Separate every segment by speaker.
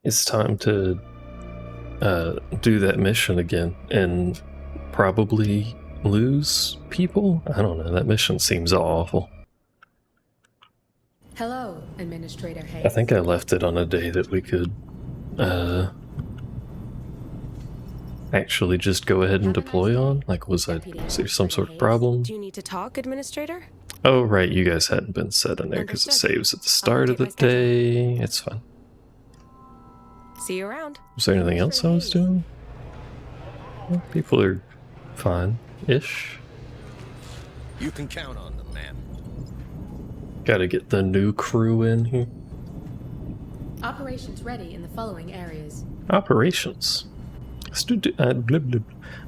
Speaker 1: it's time to do that mission again and probably lose people? I don't know, that mission seems awful.
Speaker 2: Hello, Administrator Hayes.
Speaker 1: I think I left it on a day that we could actually just go ahead and deploy on. Like, was there some sort of problem?
Speaker 3: Do you need to talk, Administrator?
Speaker 1: Oh right, you guys hadn't been set in there because it saves at the start of the day. It's fine.
Speaker 3: See you around.
Speaker 1: Was there anything else I was doing? Well, people are fine-ish.
Speaker 4: You can count on them, man.
Speaker 1: Gotta get the new crew in here.
Speaker 2: Operations ready in the following areas.
Speaker 1: Operations.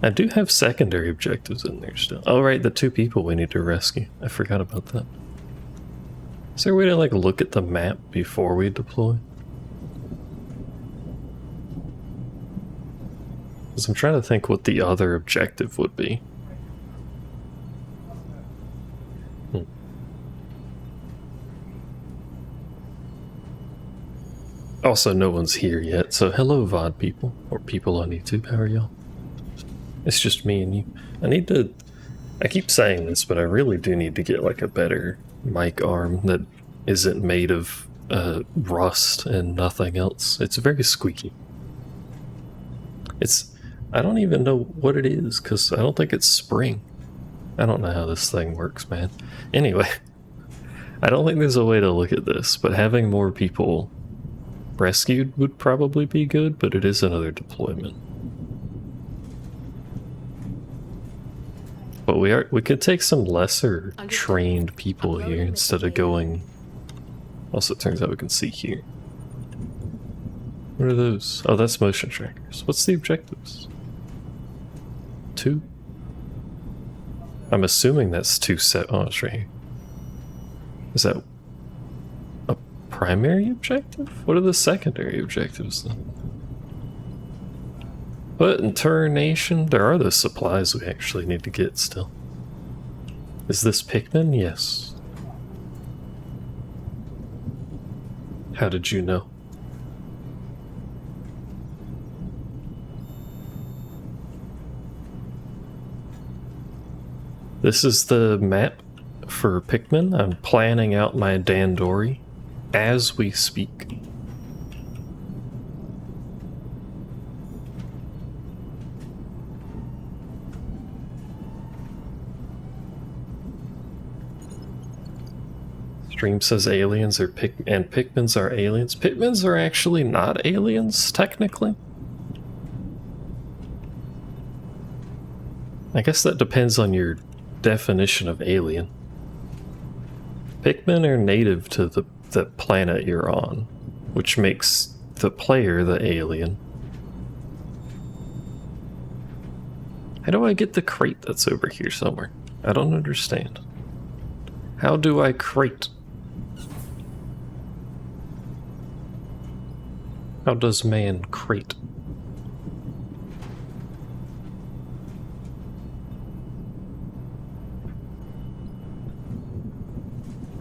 Speaker 1: I do have secondary objectives in there still. Oh right, the 2 people we need to rescue. I forgot about that. Is there a way to like look at the map before we deploy? Because I'm trying to think what the other objective would be. Also, no one's here yet, so hello VOD people, or people on YouTube, how are y'all? It's just me and you. I keep saying this, but I really do need to get like a better mic arm that isn't made of rust and nothing else. It's very squeaky. I don't even know what it is, because I don't think it's spring. I don't know how this thing works, man. Anyway, I don't think there's a way to look at this, but having more people rescued would probably be good, but it is another deployment. But we could take some lesser trained people here instead of going. Also, it turns out we can see here. What are those? Oh, that's motion trackers. What's the objectives? 2? I'm assuming that's 2 set. Oh, it's right here. Is that a primary objective? What are the secondary objectives then? What in Turination? There are those supplies we actually need to get still. Is this Pikmin? Yes. How did you know? This is the map for Pikmin. I'm planning out my Dandori as we speak. Stream says aliens are and Pikmins are aliens. Pikmins are actually not aliens, technically. I guess that depends on your definition of alien. Pikmin are native to the planet you're on, which makes the player the alien. How do I get the crate that's over here somewhere? I don't understand. How do I crate? How does man crate?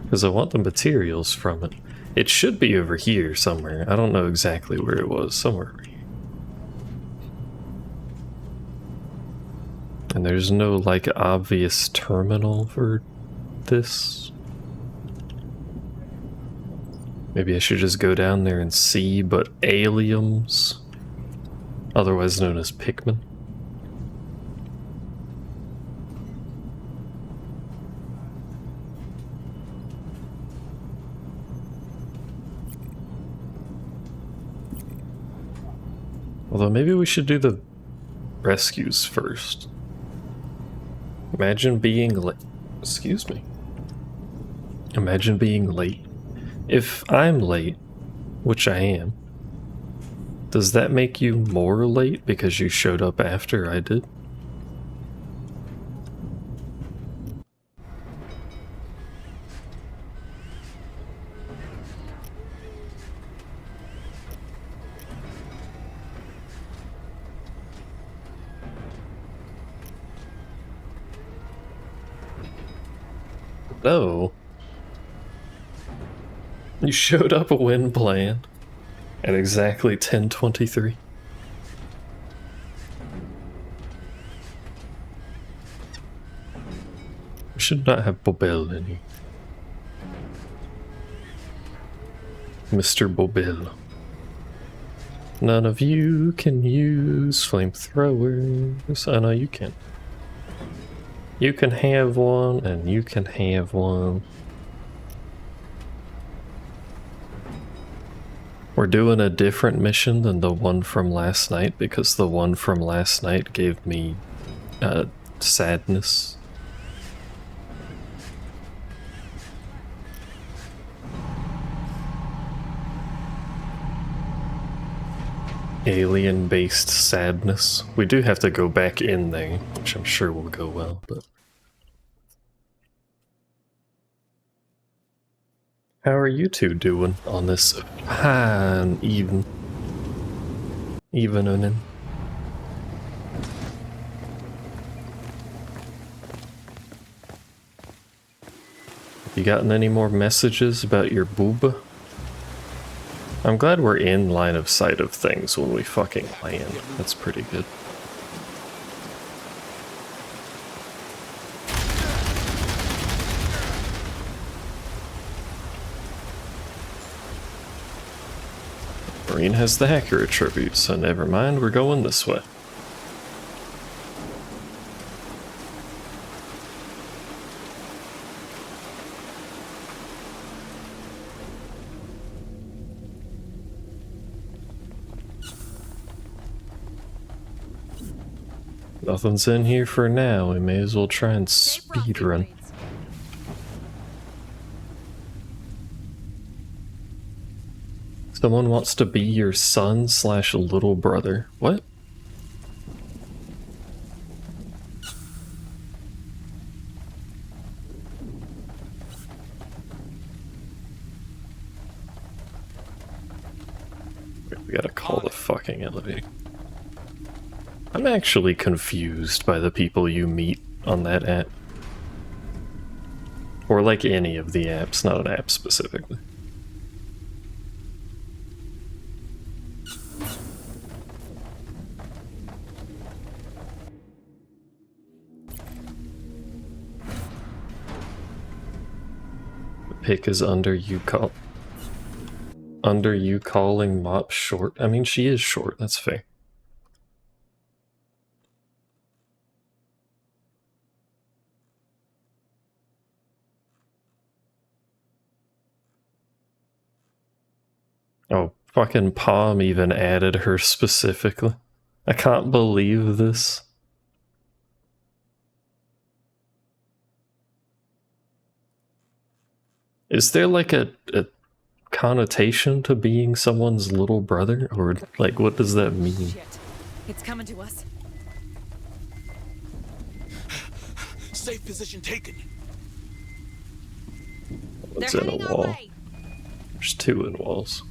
Speaker 1: Because I want the materials from it. It should be over here somewhere. I don't know exactly where it was. Somewhere over here. And there's no, like, obvious terminal for this. Maybe I should just go down there and see, but aliens, otherwise known as Pikmin. Although maybe we should do the rescues first. Imagine being late. Excuse me. Imagine being late. If I'm late, which I am, does that make you more late because you showed up after I did? No. You showed up when planned. At exactly 10:23. We should not have Bobel in here. Mr. Bobel. None of you can use flamethrowers. I know you can. You can have one, and you can have one. We're doing a different mission than the one from last night because the one from last night gave me sadness. Alien-based sadness. We do have to go back in there, which I'm sure will go well, but... How are you two doing on this fine evening? Evening. You gotten any more messages about your booba? I'm glad we're in line of sight of things when we fucking land. That's pretty good. Marine has the hacker attribute, so never mind, we're going this way. Nothing's in here for now, we may as well try and speedrun. Someone wants to be your son / little brother. What? We gotta call the fucking elevator. I'm actually confused by the people you meet on that app. Or like any of the apps, not an app specifically. The pick is under you calling Mop short. I mean, she is short, that's fair. Oh, fucking Palm even added her specifically. I can't believe this. Is there like a connotation to being someone's little brother? Or like, what does that mean?
Speaker 3: Shit. It's coming to us.
Speaker 4: Safe position taken.
Speaker 1: What's in a wall? There's two in walls.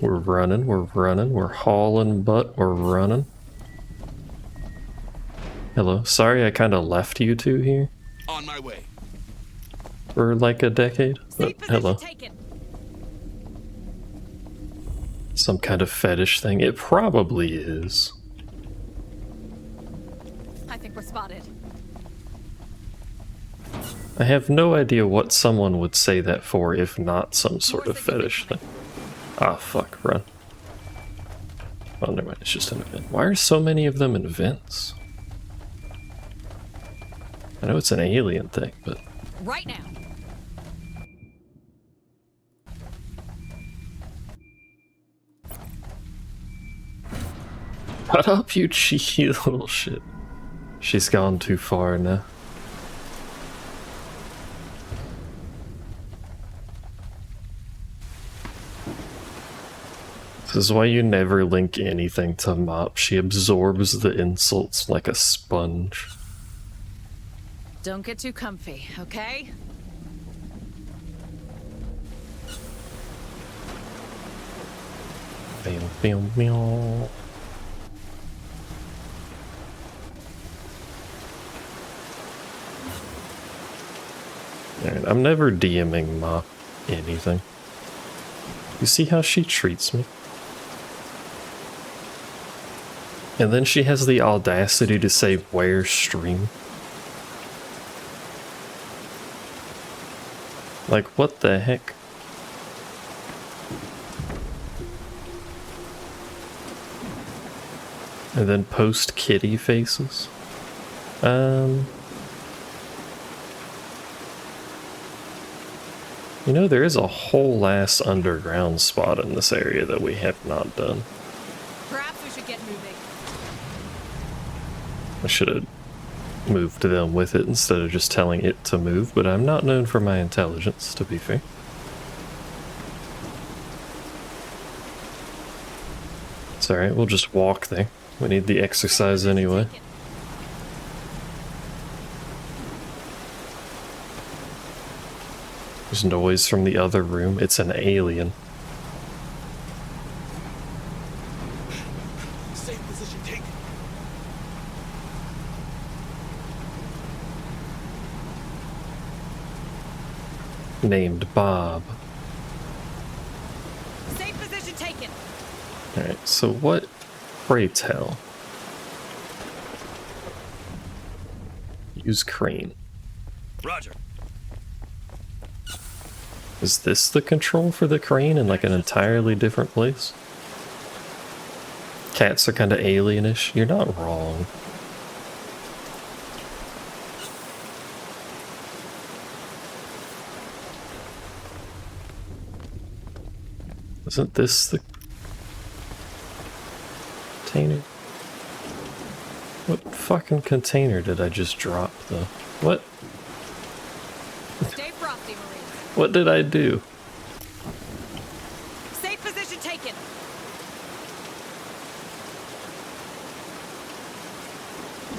Speaker 1: We're running, we're hauling butt, we're running. Hello, sorry I kinda left you two here.
Speaker 4: On my way.
Speaker 1: For like a decade, but hello.
Speaker 3: Taken.
Speaker 1: Some kind of fetish thing. It probably is.
Speaker 3: I think we're spotted.
Speaker 1: I have no idea what someone would say that for if not some sort of fetish thing. Ah, fuck, run. Oh, never mind, it's just an event. Why are so many of them in vents? I know it's an alien thing, but...
Speaker 3: Right now.
Speaker 1: Shut up, you cheeky little shit. She's gone too far now. This is why you never link anything to Mop. She absorbs the insults like a sponge.
Speaker 3: Don't get too comfy, okay?
Speaker 1: Meow, meow, meow. Alright, I'm never DMing Ma anything. You see how she treats me? And then she has the audacity to say, where stream? Like, what the heck? And then post kitty faces. You know, there is a whole ass underground spot in this area that we have not done.
Speaker 3: Perhaps we should get moving.
Speaker 1: I should have moved them with it instead of just telling it to move, but I'm not known for my intelligence, to be fair. It's alright, we'll just walk there. We need the exercise anyway. There's noise from the other room. It's an alien.
Speaker 4: Safe position taken.
Speaker 1: Named Bob.
Speaker 3: Safe position taken.
Speaker 1: Alright, so what? Pray tell. Use crane.
Speaker 4: Roger.
Speaker 1: Is this the control for the crane in like an entirely different place? Cats are kind of alienish. You're not wrong. Isn't this the container? What fucking container did I just drop though? What?
Speaker 3: Stay frosty, Marines.
Speaker 1: What did I do?
Speaker 3: Safe position taken.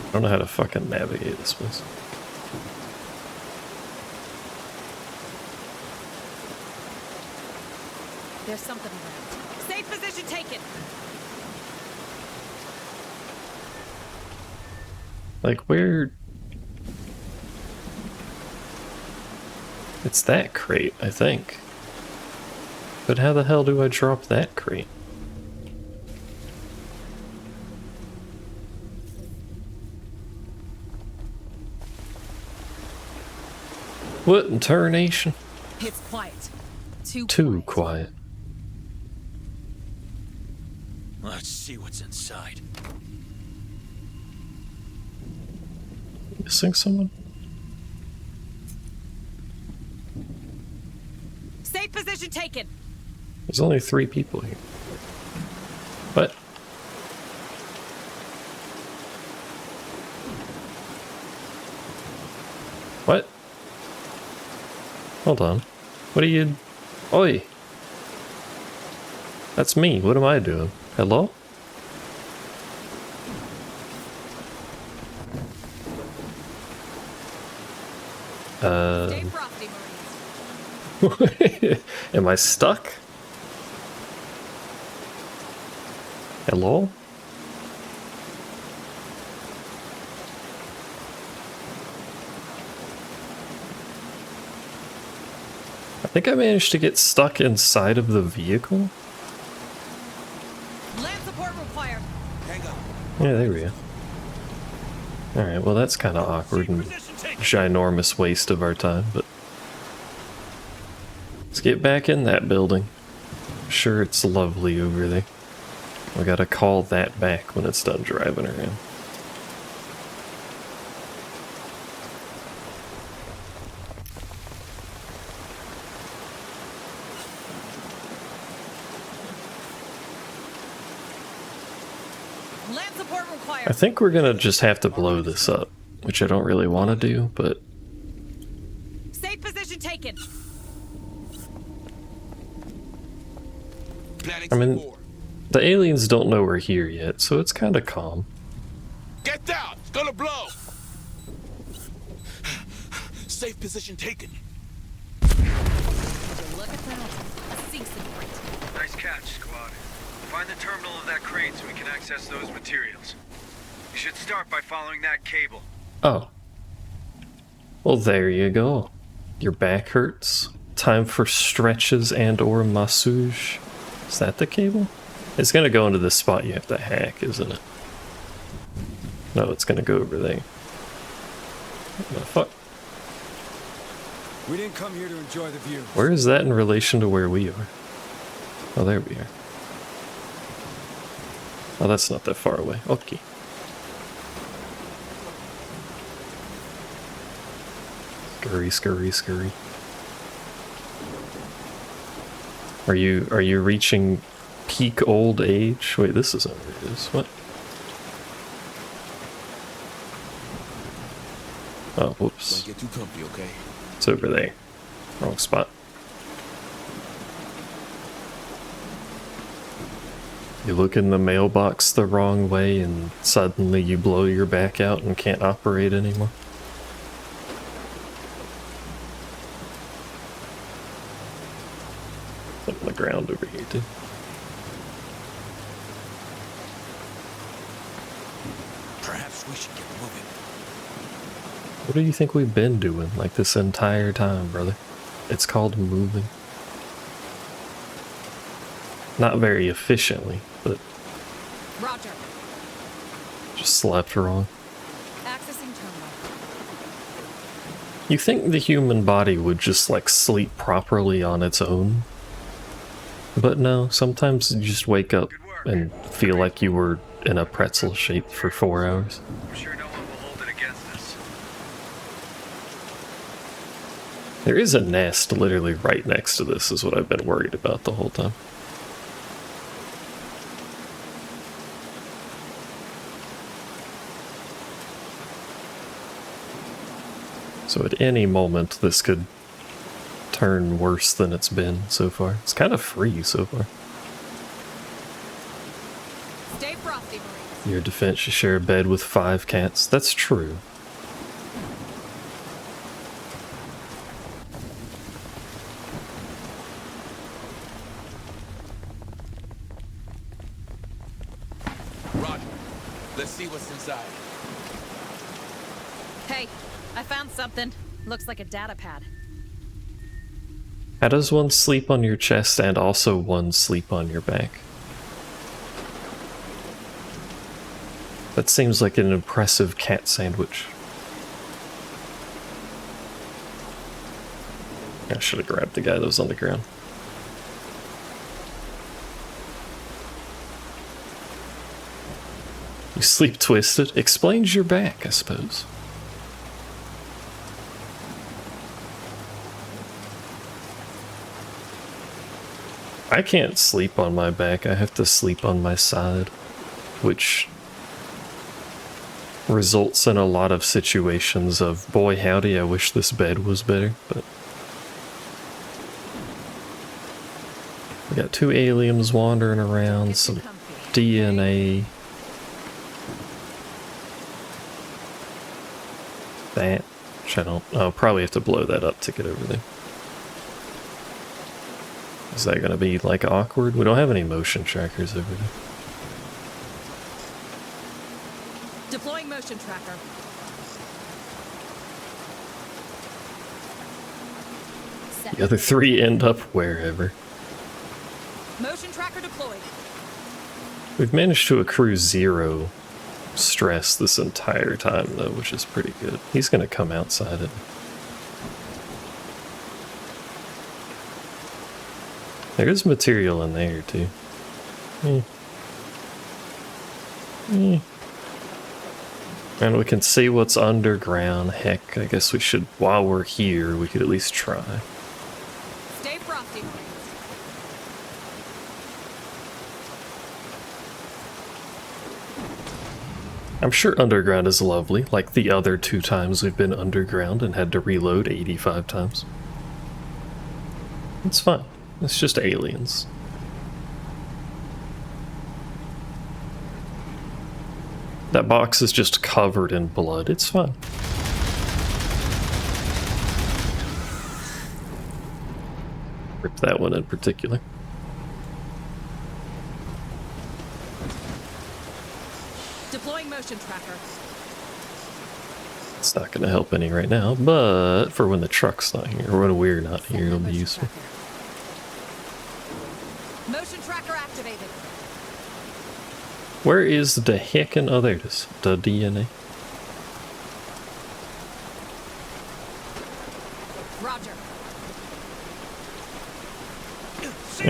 Speaker 1: I don't know how to fucking navigate this place.
Speaker 3: There's something around. Safe position taken.
Speaker 1: Like, where... It's that crate, I think. But how the hell do I drop that crate? What in tarnation?
Speaker 3: It's quiet.
Speaker 1: Too quiet.
Speaker 4: Let's see what's inside.
Speaker 1: Missing someone?
Speaker 3: Safe position taken.
Speaker 1: There's only 3 people here. What? What? Hold on. What are you... Oi! That's me. What am I doing? Hello?
Speaker 3: Stay frosty, Marines.
Speaker 1: Am I stuck? Hello? I think I managed to get stuck inside of the vehicle.
Speaker 3: Land support required.
Speaker 4: Hang on.
Speaker 1: Yeah, there we go. Alright, well that's kind of awkward and ginormous waste of our time, but... Let's get back in that building. Sure, it's lovely over there. We gotta call that back when it's done driving around.
Speaker 3: Land support required.
Speaker 1: I think we're gonna just have to blow this up, which I don't really want to do, but
Speaker 3: Safe position taken.
Speaker 4: Planning
Speaker 1: I mean-
Speaker 4: for war.
Speaker 1: the aliens don't know we're here yet, so it's kind of calm.
Speaker 4: Get down! It's gonna blow! Safe position taken.
Speaker 3: Look at that. A ceasing rate.
Speaker 5: Nice catch, squad. Find the terminal of that crane so we can access those materials. You should start by following that cable.
Speaker 1: Oh. Well, there you go. Your back hurts. Time for stretches and or massage. Is that the cable? It's gonna go into this spot you have to hack, isn't it? No, it's gonna go over there. What the fuck?
Speaker 6: We didn't come here to enjoy the view.
Speaker 1: Where is that in relation to where we are? Oh, there we are. Oh, that's not that far away. Okay. Scurry, scurry, scurry. Are you reaching peak old age? Wait, this isn't where it is. What? Oh, whoops.
Speaker 4: Don't get too comfy, okay?
Speaker 1: It's over there. Wrong spot. You look in the mailbox the wrong way and suddenly you blow your back out and can't operate anymore. On the ground over here too.
Speaker 4: Perhaps we should get moving.
Speaker 1: What do you think we've been doing like this entire time, brother? It's called moving. Not very efficiently, but
Speaker 3: Roger.
Speaker 1: just slept wrong.
Speaker 3: Accessing terminal.
Speaker 1: You think the human body would just like sleep properly on its own? But no, sometimes you just wake up and feel like you were in a pretzel shape for 4 hours.
Speaker 5: I'm sure no one will hold it against us.
Speaker 1: There is a nest literally right next to this, is what I've been worried about the whole time. So at any moment, this could turn worse than it's been so far. It's kind of free so far.
Speaker 3: Stay frosty, Marines.
Speaker 1: Your defense, you share a bed with 5 cats. That's true.
Speaker 4: Roger. Let's see what's inside.
Speaker 3: Hey, I found something. Looks like a data pad.
Speaker 1: How does one sleep on your chest and also one sleep on your back? That seems like an impressive cat sandwich. I should have grabbed the guy that was on the ground. You sleep twisted? Explains your back, I suppose. I can't sleep on my back, I have to sleep on my side, which results in a lot of situations of, boy howdy, I wish this bed was better, but we got 2 aliens wandering around, some DNA. That, which I don't, I'll probably have to blow that up to get over there. Is that gonna be like awkward? We don't have any motion trackers over there.
Speaker 3: Deploying motion tracker.
Speaker 1: The other 3 end up wherever.
Speaker 3: Motion tracker deployed.
Speaker 1: We've managed to accrue 0 stress this entire time though, which is pretty good. He's gonna come outside it. There is material in there too. And we can see what's underground. Heck, I guess we should, while we're here, we could at least try.
Speaker 3: Stay frosty, Marines.
Speaker 1: I'm sure underground is lovely, like the other 2 times we've been underground and had to reload 85 times. It's fine. It's just aliens. That box is just covered in blood. It's fine. Rip that one in particular.
Speaker 3: Deploying motion tracker.
Speaker 1: It's not going to help any right now, but for when the truck's not here, or when we're not here, it'll be
Speaker 2: Motion
Speaker 1: useful.
Speaker 2: tracker.
Speaker 3: Motion tracker activated.
Speaker 1: Where is the heckin'? Oh, there it is. The DNA.
Speaker 3: Roger.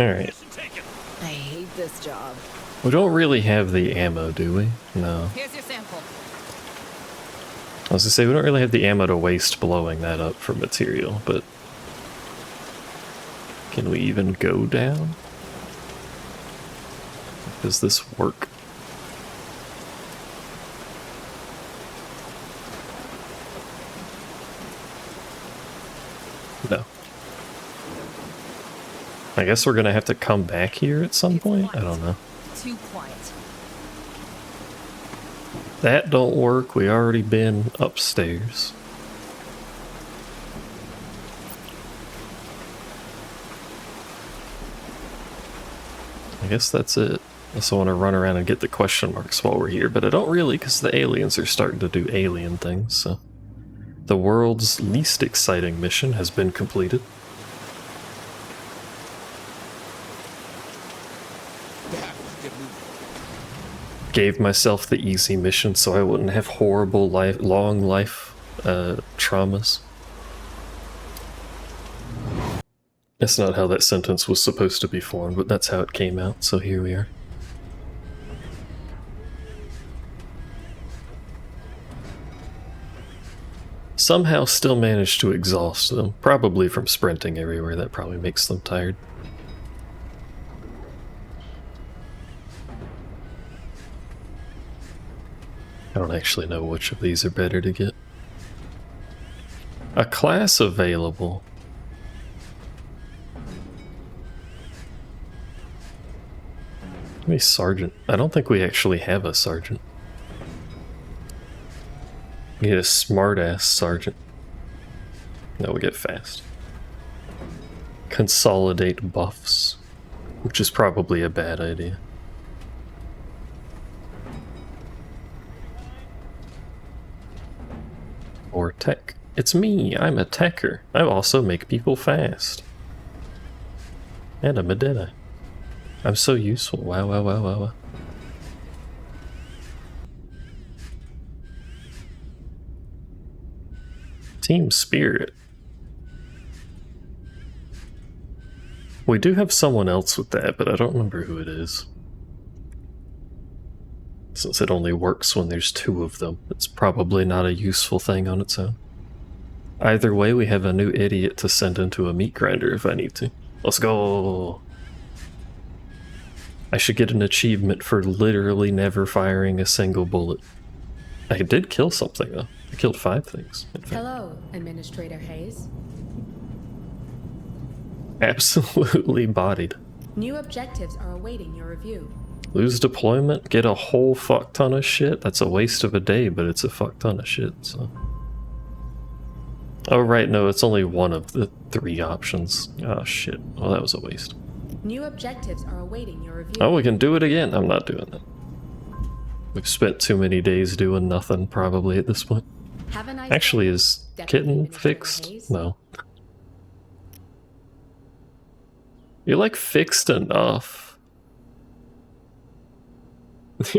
Speaker 1: Alright.
Speaker 3: I hate this job.
Speaker 1: We don't really have the ammo, do we? No.
Speaker 3: Here's your sample.
Speaker 1: I was gonna say, we don't really have the ammo to waste blowing that up for material, but... Can we even go down? Does this work? No. I guess we're gonna have to come back here at some point? I don't know.
Speaker 3: Too quiet.
Speaker 1: That don't work. We already been upstairs. I guess that's it. Unless I want to run around and get the question marks while we're here, but I don't really, because the aliens are starting to do alien things, so... The world's least exciting mission has been completed.
Speaker 4: Yeah, get moving.
Speaker 1: Gave myself the easy mission so I wouldn't have horrible long life traumas. That's not how that sentence was supposed to be formed, but that's how it came out, so here we are. Somehow still managed to exhaust them, probably from sprinting everywhere. That probably makes them tired. I don't actually know which of these are better to get. A class available. Maybe sergeant. I don't think we actually have a sergeant. We need a smart-ass sergeant. No, we get fast. Consolidate buffs, which is probably a bad idea. Or tech. It's me, I'm a techer. I also make people fast. And I'm a Deadeye. I'm so useful. Wow, wow, wow, wow, wow. Team Spirit. We do have someone else with that, but I don't remember who it is. Since it only works when there's two of them, it's probably not a useful thing on its own. Either way, we have a new idiot to send into a meat grinder if I need to. Let's go! I should get an achievement for literally never firing a single bullet. I did kill something though. I killed 5 things. In fact.
Speaker 2: Hello, Administrator Hayes.
Speaker 1: Absolutely bodied.
Speaker 2: New objectives are awaiting your review.
Speaker 1: Lose deployment, get a whole fuck ton of shit. That's a waste of a day, but it's a fuck ton of shit, so. Oh right, no, it's only one of the 3 options. Oh shit, well that was a waste.
Speaker 2: New objectives are awaiting your review.
Speaker 1: Oh, we can do it again. I'm not doing that. We've spent too many days doing nothing, probably, at this point.
Speaker 2: Have a nice
Speaker 1: Actually,
Speaker 2: day,
Speaker 1: is
Speaker 2: Deputy
Speaker 1: Kitten
Speaker 2: Administrator
Speaker 1: fixed?
Speaker 2: Hayes.
Speaker 1: No. You're like fixed enough.
Speaker 3: This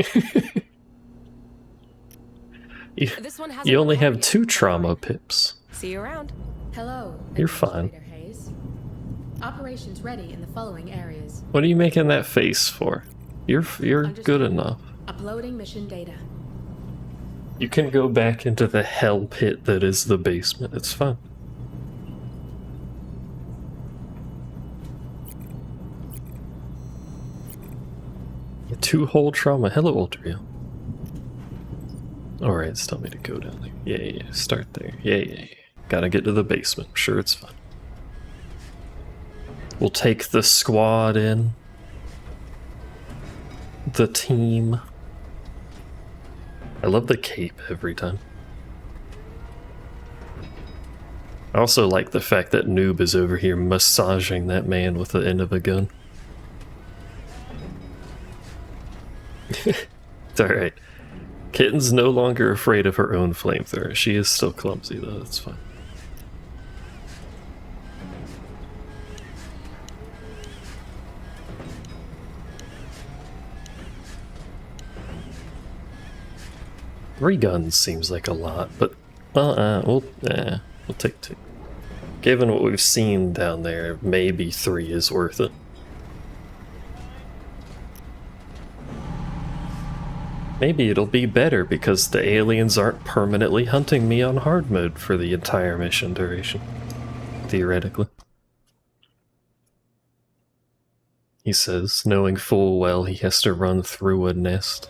Speaker 3: one has
Speaker 1: You only have 2 trauma pips.
Speaker 3: See you around.
Speaker 2: Hello,
Speaker 1: You're fine.
Speaker 2: Administrator Hayes. Operations ready in the following areas.
Speaker 1: What are you making that face for? You're good
Speaker 2: Understood.
Speaker 1: enough.
Speaker 2: Uploading mission data.
Speaker 1: You can go back into the hell pit that is the basement. It's fine. A 2-hole trauma. Hello, Ultrio. Alright, it's telling me to go down there. Yeah, start there. Yeah. Gotta get to the basement. I'm sure it's fine. We'll take the squad in. The team. I love the cape every time. I also like the fact that Noob is over here massaging that man with the end of a gun. It's alright. Kitten's no longer afraid of her own flamethrower. She is still clumsy though, that's fine. Three guns seems like a lot, but we'll take two. Given what we've seen down there, maybe 3 is worth it. Maybe it'll be better because the aliens aren't permanently hunting me on hard mode for the entire mission duration. Theoretically. He says, knowing full well he has to run through a nest.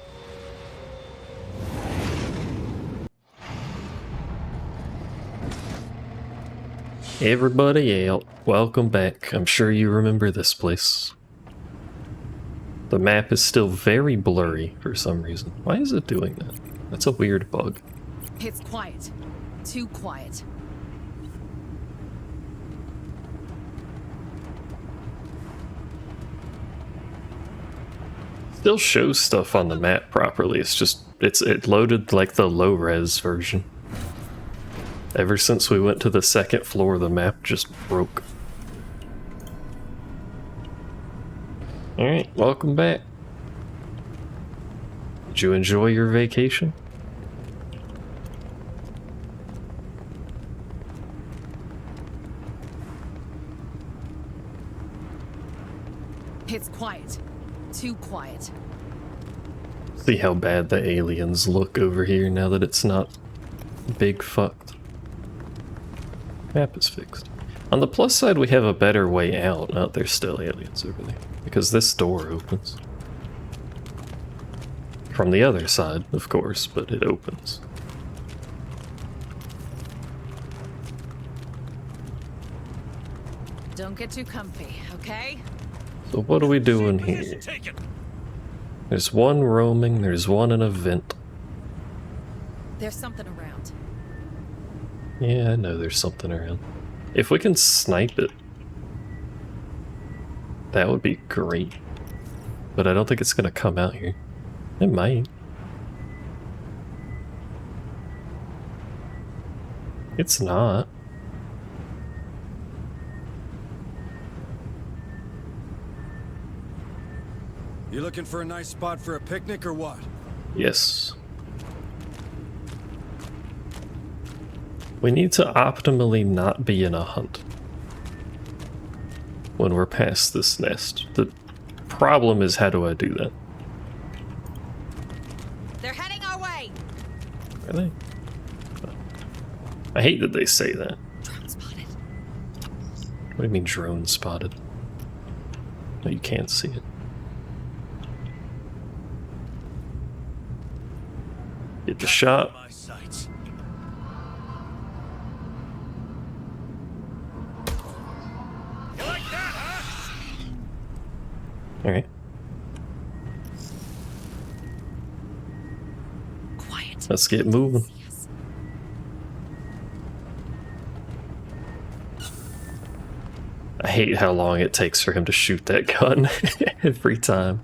Speaker 1: Everybody out, welcome back. I'm sure you remember this place. The map is still very blurry for some reason. Why is it doing that? That's a weird bug.
Speaker 3: It's quiet. Too quiet.
Speaker 1: Still shows stuff on the map properly, it's just, it loaded like the low-res version. Ever since we went to the second floor, the map just broke. Alright, welcome back. Did you enjoy your vacation?
Speaker 3: It's quiet. Too quiet.
Speaker 1: See how bad the aliens look over here now that it's not big fucked. Map is fixed. On the plus side, we have a better way out. Oh, there's still aliens over there. Because this door opens. From the other side, of course, but it opens.
Speaker 3: Don't get too comfy, okay?
Speaker 1: So what are we doing here? There's one roaming, there's one in a vent.
Speaker 3: There's something around.
Speaker 1: Yeah, I know there's something around. If we can snipe it, that would be great. But I don't think it's gonna come out here. It might. It's not.
Speaker 6: You looking for a nice spot for a picnic or what?
Speaker 1: Yes. We need to optimally not be in a hunt when we're past this nest. The problem is, how do I do that?
Speaker 3: They're heading our way.
Speaker 1: Are they? I hate that they say that.
Speaker 3: Drone spotted.
Speaker 1: What do you mean drone spotted? No, you can't see it. Get the shot.
Speaker 4: My sights. You like that, huh?
Speaker 1: Alright.
Speaker 3: Quiet.
Speaker 1: Let's get moving.
Speaker 3: Yes.
Speaker 1: I hate how long it takes for him to shoot that gun every time.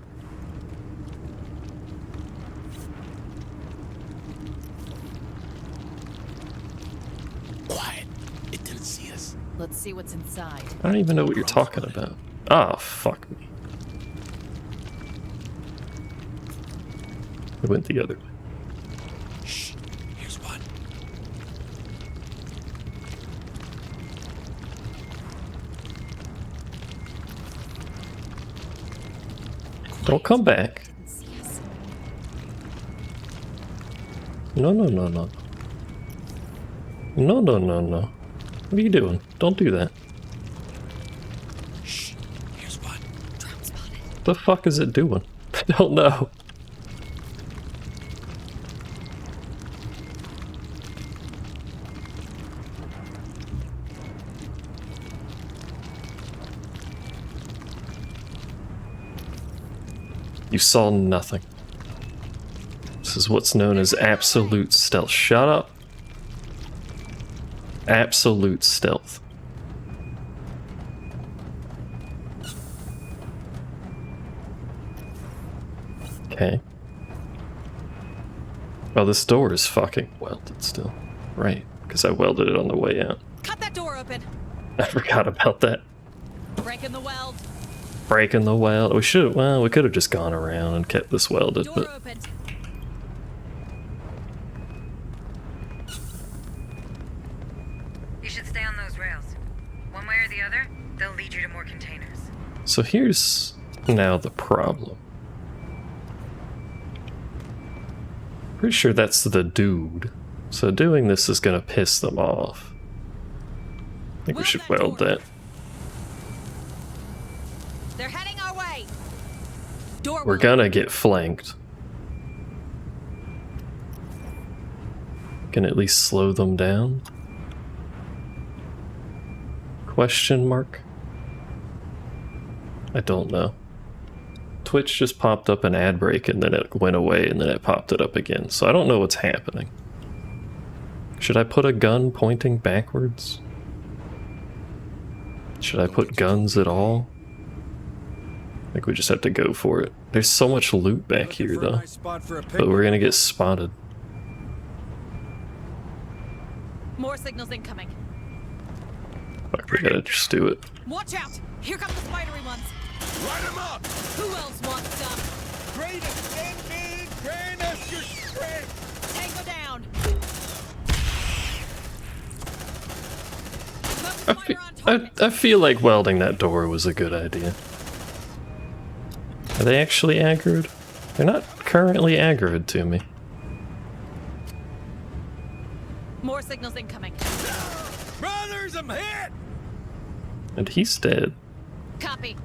Speaker 4: Quiet. It didn't see us.
Speaker 3: Let's see what's inside.
Speaker 1: I don't even know what you're talking about. Ah, fuck me. It went the other way.
Speaker 4: Shh. Here's one.
Speaker 1: Don't come back.
Speaker 3: Didn't see us.
Speaker 1: No, no, no, no. No, no, no, no. What are you doing? Don't do that.
Speaker 4: Shh. Here's one.
Speaker 3: Drone spotted.
Speaker 1: What the fuck is it doing? I don't know. You saw nothing. This is what's known as absolute stealth. Shut up. Absolute stealth. Okay. Oh, this door is fucking welded still. Right, because I welded it on the way out.
Speaker 3: Cut that door open.
Speaker 1: I forgot about that.
Speaker 3: Breaking the weld.
Speaker 1: Breaking the weld. We should, well, we could have just gone around and kept this welded,
Speaker 3: Door
Speaker 1: but
Speaker 3: opened.
Speaker 7: You should stay on those rails. One way or the other, they'll lead you to more containers.
Speaker 1: so here's now the problem. Pretty sure that's the dude. So doing this is gonna piss them off. I think we should weld that.
Speaker 3: They're heading our way. Door.
Speaker 1: We're gonna get flanked. Can at least slow them down? Question mark? I don't know. Twitch just popped up an ad break and then it went away and then it popped it up again. So I don't know what's happening. Should I put a gun pointing backwards? Should I put guns at all? I think we just have to go for it. There's so much loot back here
Speaker 6: Looking for a
Speaker 1: though.
Speaker 6: nice spot for a
Speaker 1: But
Speaker 6: picnic.
Speaker 1: we're gonna get spotted.
Speaker 3: More signals incoming.
Speaker 1: Fuck, we gotta just do it.
Speaker 3: Watch out! Here come the spidery ones.
Speaker 4: Light him up!
Speaker 3: Who else wants some?
Speaker 4: Great ascended! Grant us your strength!
Speaker 3: Tango down. Focus
Speaker 1: I
Speaker 3: fire on target.
Speaker 1: I feel like welding that door was a good idea. Are they actually aggroed? They're not currently aggroed to me.
Speaker 3: More signals incoming.
Speaker 4: Brothers, I'm hit!
Speaker 1: And he's dead.
Speaker 3: Copy.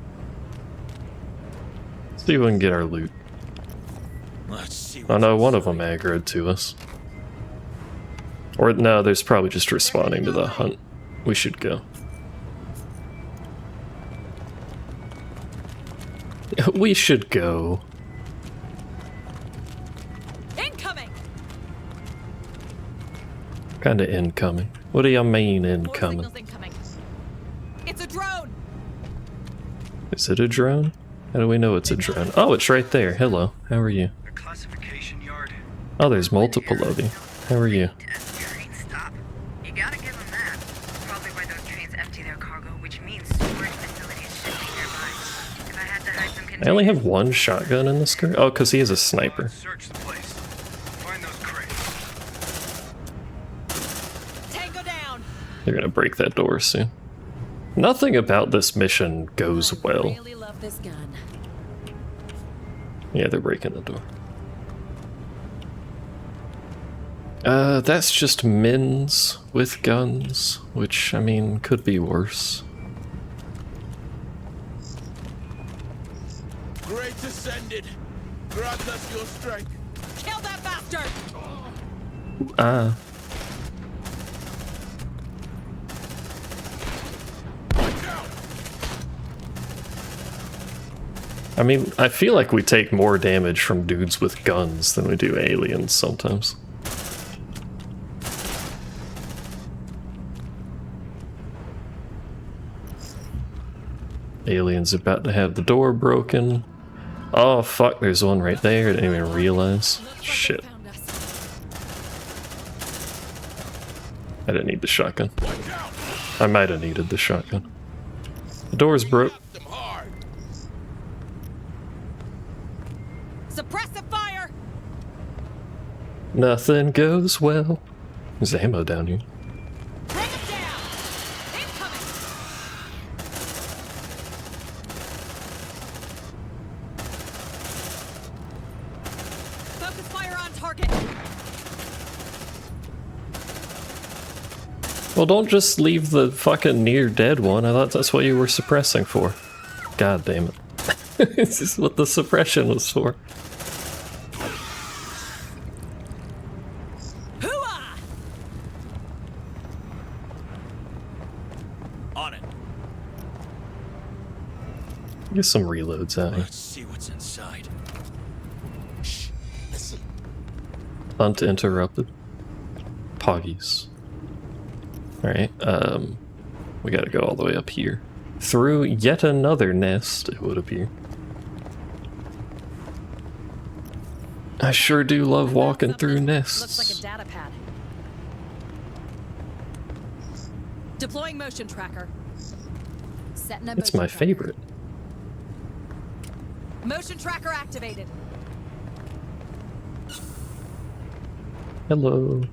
Speaker 1: Let's see if we can get our loot.
Speaker 4: Let's see.
Speaker 1: Oh no, one of them aggroed to us. Or no, there's probably just responding to the hunt. We should go. We should go.
Speaker 3: Incoming.
Speaker 1: Kinda incoming. What do you mean
Speaker 3: More
Speaker 1: incoming?
Speaker 3: signals incoming. It's a drone.
Speaker 1: Is it a drone? How do we know it's a drone? Oh, it's right there. Hello. How are you?
Speaker 5: A classification yard.
Speaker 1: Oh, there's multiple of you. How are you?
Speaker 7: Train stop. You gotta give them that. Probably why those trains empty their cargo, which means storage facilities should be nearby. If I had to hide some
Speaker 1: I only
Speaker 7: containers,
Speaker 1: have one shotgun in this car. Oh, because he is a sniper.
Speaker 5: Search the place. Find those crates.
Speaker 3: Tango down.
Speaker 1: They're gonna break that door soon. Nothing about this mission goes
Speaker 2: I
Speaker 1: well.
Speaker 2: really love this gun.
Speaker 1: Yeah, they're breaking the door. That's just men's with guns, which, I mean, could be worse.
Speaker 4: Great ascended! Grant us your strength!
Speaker 3: Kill that bastard.
Speaker 1: Ah.
Speaker 4: Watch out!
Speaker 1: I mean, I feel like we take more damage from dudes with guns than we do aliens sometimes. Aliens about to have the door broken. Oh fuck, there's one right there. I didn't even realize.
Speaker 2: Looks like
Speaker 1: Shit.
Speaker 2: they found us.
Speaker 1: I didn't need the shotgun.
Speaker 4: Watch out!
Speaker 1: I might have needed the shotgun. The door's broke.
Speaker 4: Left them hard!
Speaker 3: Suppressive fire.
Speaker 1: Nothing goes well. There's ammo down here.
Speaker 3: Bring them down. Incoming. Focus fire on target.
Speaker 1: Well, don't just leave the fucking near dead one. I thought that's what you were suppressing for. God damn it. This is what the suppression was for.
Speaker 3: Hooah!
Speaker 4: On it!
Speaker 1: Get some reloads out here.
Speaker 4: Let's see what's inside. Shh! Listen.
Speaker 1: Hunt interrupted. Poggies. Alright, we gotta go all the way up here. Through yet another nest, it would appear. I sure do love
Speaker 3: Found
Speaker 1: walking through
Speaker 3: something.
Speaker 1: nests.
Speaker 3: Looks like a data pad. Deploying motion tracker.
Speaker 2: Setting a
Speaker 1: It's
Speaker 2: motion
Speaker 1: my
Speaker 2: tracker.
Speaker 1: favorite.
Speaker 3: Motion tracker activated.
Speaker 1: Hello.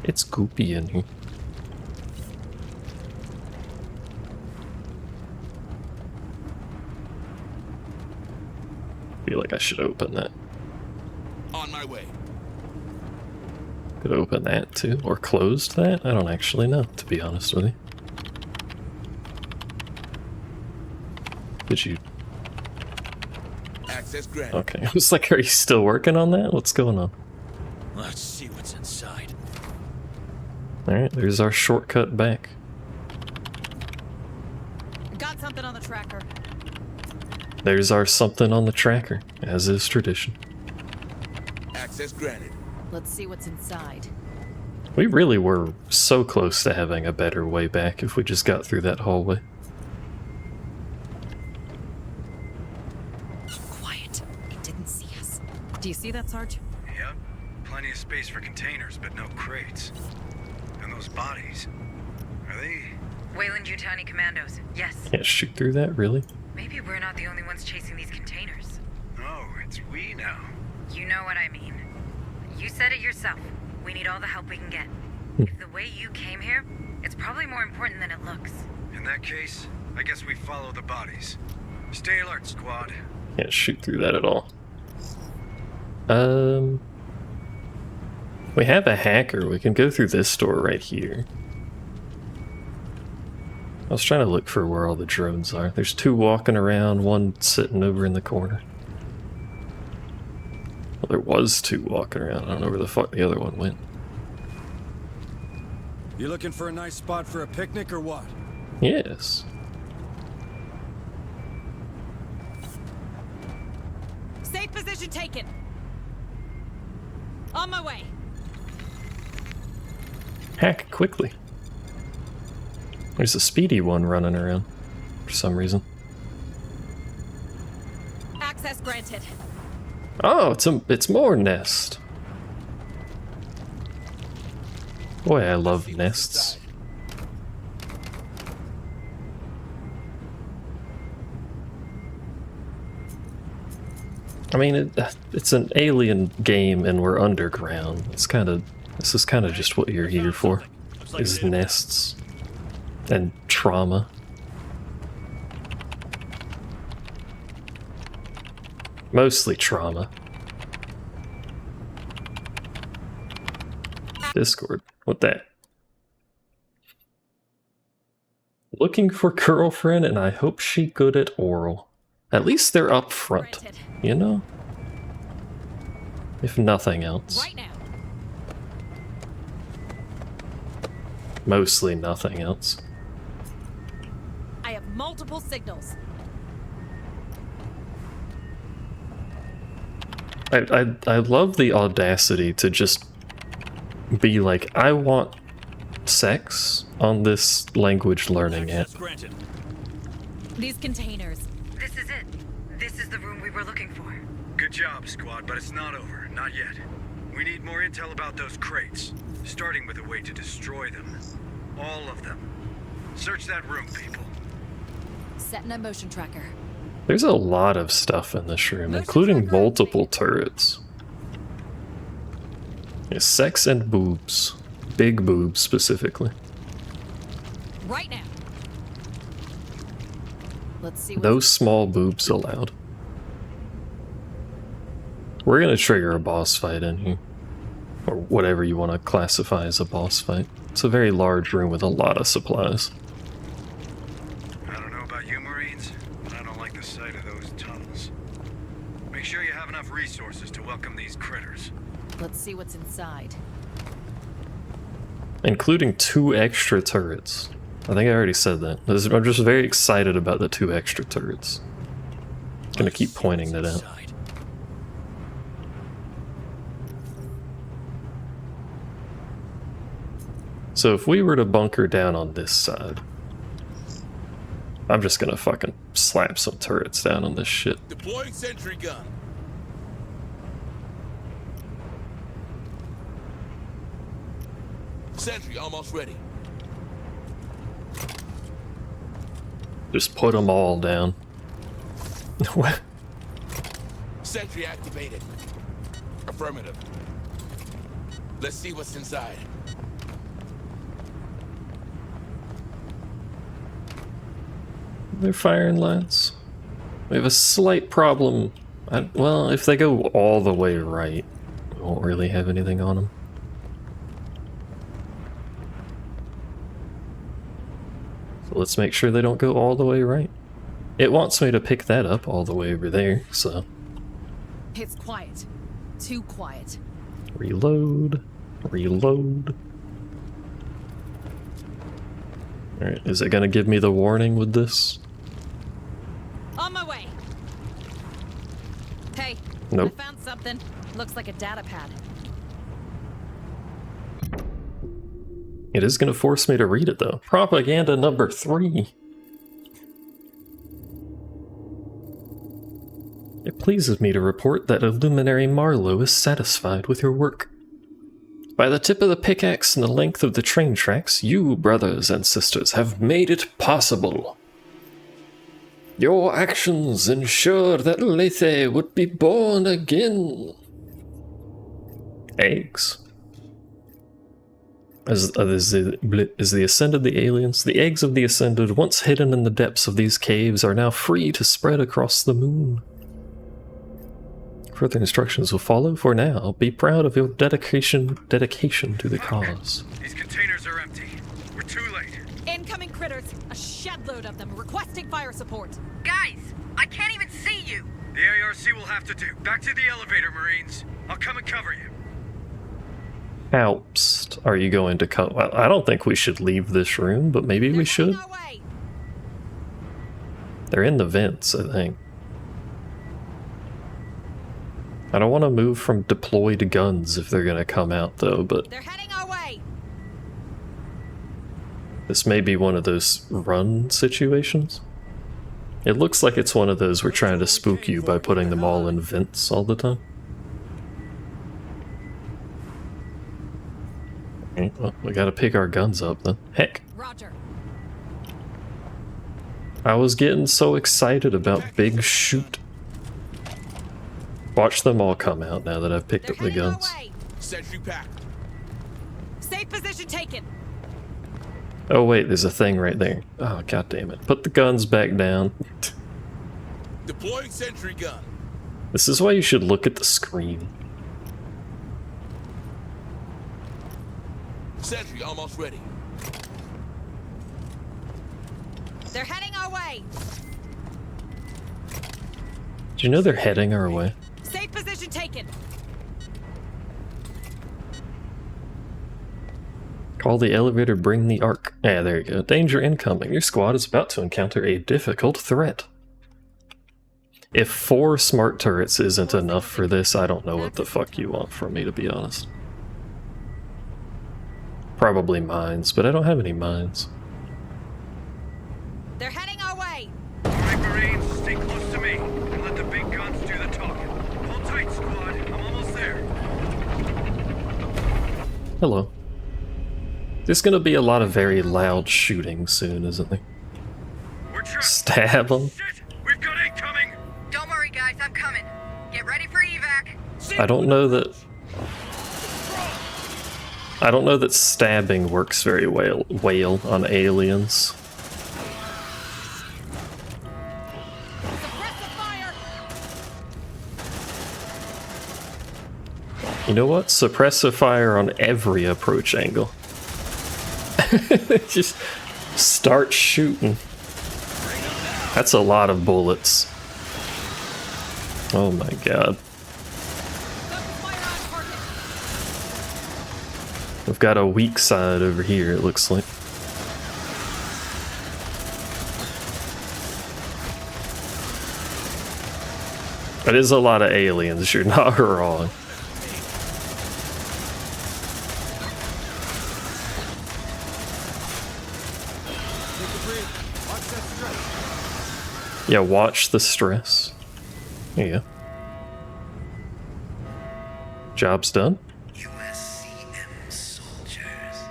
Speaker 1: It's goopy in here. Feel like I should open that.
Speaker 4: On my way.
Speaker 1: Could open that too, or closed that? I don't actually know, to be honest with you. Did you?
Speaker 4: Access granted.
Speaker 1: Okay, I was like, are you still working on that? What's going on?
Speaker 5: Let's see what's inside.
Speaker 1: Alright, there's our shortcut back.
Speaker 3: Got something on the tracker.
Speaker 1: There's our something on the tracker, as is tradition.
Speaker 4: Access granted.
Speaker 3: Let's see what's inside.
Speaker 1: We really were so close to having a better way back if we just got through that hallway.
Speaker 3: Quiet. It didn't see us. Do you see that, Sarge?
Speaker 5: Yep. Plenty of space for containers, but no crates. And those bodies. Are they...
Speaker 7: Wayland Yutani Commandos. Yes.
Speaker 1: Can't shoot through that, really?
Speaker 7: Maybe we're not the only ones chasing these containers.
Speaker 5: Oh, it's we now.
Speaker 7: You know what I mean. You said it yourself. We need all the help we can get. If the way you came here, it's probably more important than it looks.
Speaker 5: In that case, I guess we follow the bodies. Stay alert, squad.
Speaker 1: Can't shoot through that at all. We have a hacker. We can go through this door right here. I was trying to look for where all the drones are. There's two walking around, one sitting over in the corner. Well, there was two walking around. I don't know where the fuck the other one went.
Speaker 6: You looking for a nice spot for a picnic or what?
Speaker 1: Yes.
Speaker 3: Safe position taken. On my way.
Speaker 1: Hack quickly. There's a speedy one running around for some reason.
Speaker 3: Access granted.
Speaker 1: Oh, it's more nest. Boy, I love
Speaker 4: See what's
Speaker 1: nests.
Speaker 4: inside.
Speaker 1: I mean, it's an alien game and we're underground. This is kind of just what you're here for, is nests and trauma. Mostly trauma. Discord. What that? Looking for girlfriend and I hope she good at oral. At least they're up front,
Speaker 3: Granted.
Speaker 1: you know? If nothing else.
Speaker 3: Right now.
Speaker 1: Mostly nothing else.
Speaker 3: I have multiple signals.
Speaker 1: I love the audacity to just be like, I want sex on this language learning app.
Speaker 4: Access granted.
Speaker 3: These containers.
Speaker 7: This is it. This is the room we were looking for.
Speaker 5: Good job, squad, but it's not over. Not yet. We need more intel about those crates, starting with a way to destroy them. All of them. Search that room, people.
Speaker 2: Setting a motion tracker.
Speaker 1: There's a lot of stuff in this room, including multiple turrets. Yeah, sex and boobs. Big boobs, specifically.
Speaker 3: Right now. Let's see.
Speaker 1: No small boobs allowed. We're gonna trigger a boss fight in here. Or whatever you want to classify as a boss fight. It's a very large room with a lot of supplies.
Speaker 5: I don't know about you, Marines, but I don't like the sight of those tunnels. Make sure you have enough resources to welcome these critters.
Speaker 3: Let's see what's inside.
Speaker 1: Including 2 extra turrets. I think I already said that. I'm just very excited about the 2 extra turrets. Gonna keep pointing that out.
Speaker 4: Inside.
Speaker 1: So if we were to bunker down on this side, I'm just gonna fucking slap some turrets down on this shit.
Speaker 4: Deploying sentry gun. Sentry almost ready.
Speaker 1: Just put them all down. What?
Speaker 4: Sentry activated. Affirmative. Let's see what's inside.
Speaker 1: They're firing lines. We have a slight problem. Well, if they go all the way right, we won't really have anything on them. So let's make sure they don't go all the way right. It wants me to pick that up all the way over there, so...
Speaker 3: It's quiet. Too quiet.
Speaker 1: Reload. Reload. Alright, is it gonna give me the warning with this?
Speaker 3: On my way. Hey,
Speaker 1: Nope.
Speaker 3: I found something. Looks like a data pad.
Speaker 1: It is gonna force me to read it though. Propaganda number 3. It pleases me to report that Illuminary Marlowe is satisfied with your work. By the tip of the pickaxe and the length of the train tracks, you, brothers and sisters, have made it possible. Your actions ensured that Lethe would be born again. Eggs. As the Ascended the aliens, the eggs of the Ascended, once hidden in the depths of these caves, are now free to spread across the moon. Further instructions will follow. For now, be proud of your dedication to the cause.
Speaker 5: These containers are empty. We're too late.
Speaker 3: Incoming critters. A shed load of them requesting fire support.
Speaker 7: Guys, I can't even see you.
Speaker 5: The ARC will have to do. Back to the elevator, Marines. I'll come and cover you.
Speaker 1: Alpst, are you going to come? Well, I don't think we should leave this room, but maybe we should.
Speaker 3: Heading our way.
Speaker 1: They're in the vents, I think. I don't want to move from deployed guns if they're going to come out, though, but
Speaker 3: They're heading our way.
Speaker 1: this may be one of those run situations. It looks like it's one of those we're trying to spook you by putting them all in vents all the time. Okay, well, we gotta pick our guns up then. Heck,
Speaker 3: Roger.
Speaker 1: I was getting so excited about Big Shoot. Watch them all come out now that I've picked
Speaker 3: They're
Speaker 1: up the
Speaker 3: heading our
Speaker 1: guns.
Speaker 3: way.
Speaker 4: Sentry packed.
Speaker 3: Safe position taken.
Speaker 1: Oh wait, there's a thing right there. Oh, god damn it. Put the guns back down.
Speaker 4: Deploying sentry gun.
Speaker 1: This is why you should look at the screen.
Speaker 4: Sentry almost ready.
Speaker 3: They're heading our way.
Speaker 1: Do you know they're heading our way?
Speaker 3: Safe position taken.
Speaker 1: Call the elevator, bring the arc. Yeah, there you go. Danger incoming. Your squad is about to encounter a difficult threat. If 4 smart turrets isn't enough for this, I don't know what the fuck you want from me, to be honest. Probably mines, but I don't have any mines.
Speaker 3: They're heading our way.
Speaker 5: All right, Marines, stay close to me and let the big guns do the talking. Hold tight, squad. I'm almost there.
Speaker 1: Hello. There's gonna be a lot of very loud shooting soon, isn't there?
Speaker 5: We're trapped.
Speaker 1: Stab them.
Speaker 5: Shit! We've got incoming!
Speaker 7: Don't worry, guys, I'm coming. Get ready for evac.
Speaker 1: I don't know that... I don't know that stabbing works very well on aliens.
Speaker 3: Suppress the fire.
Speaker 1: You know what? Suppressive fire on every approach angle. Just start shooting. That's a lot of bullets. Oh my god.
Speaker 3: Fire on target.
Speaker 1: We've got a weak side over here, it looks like. It is a lot of aliens, you're not wrong. Yeah, watch the stress. There you go. Job's done.
Speaker 8: USCM soldiers.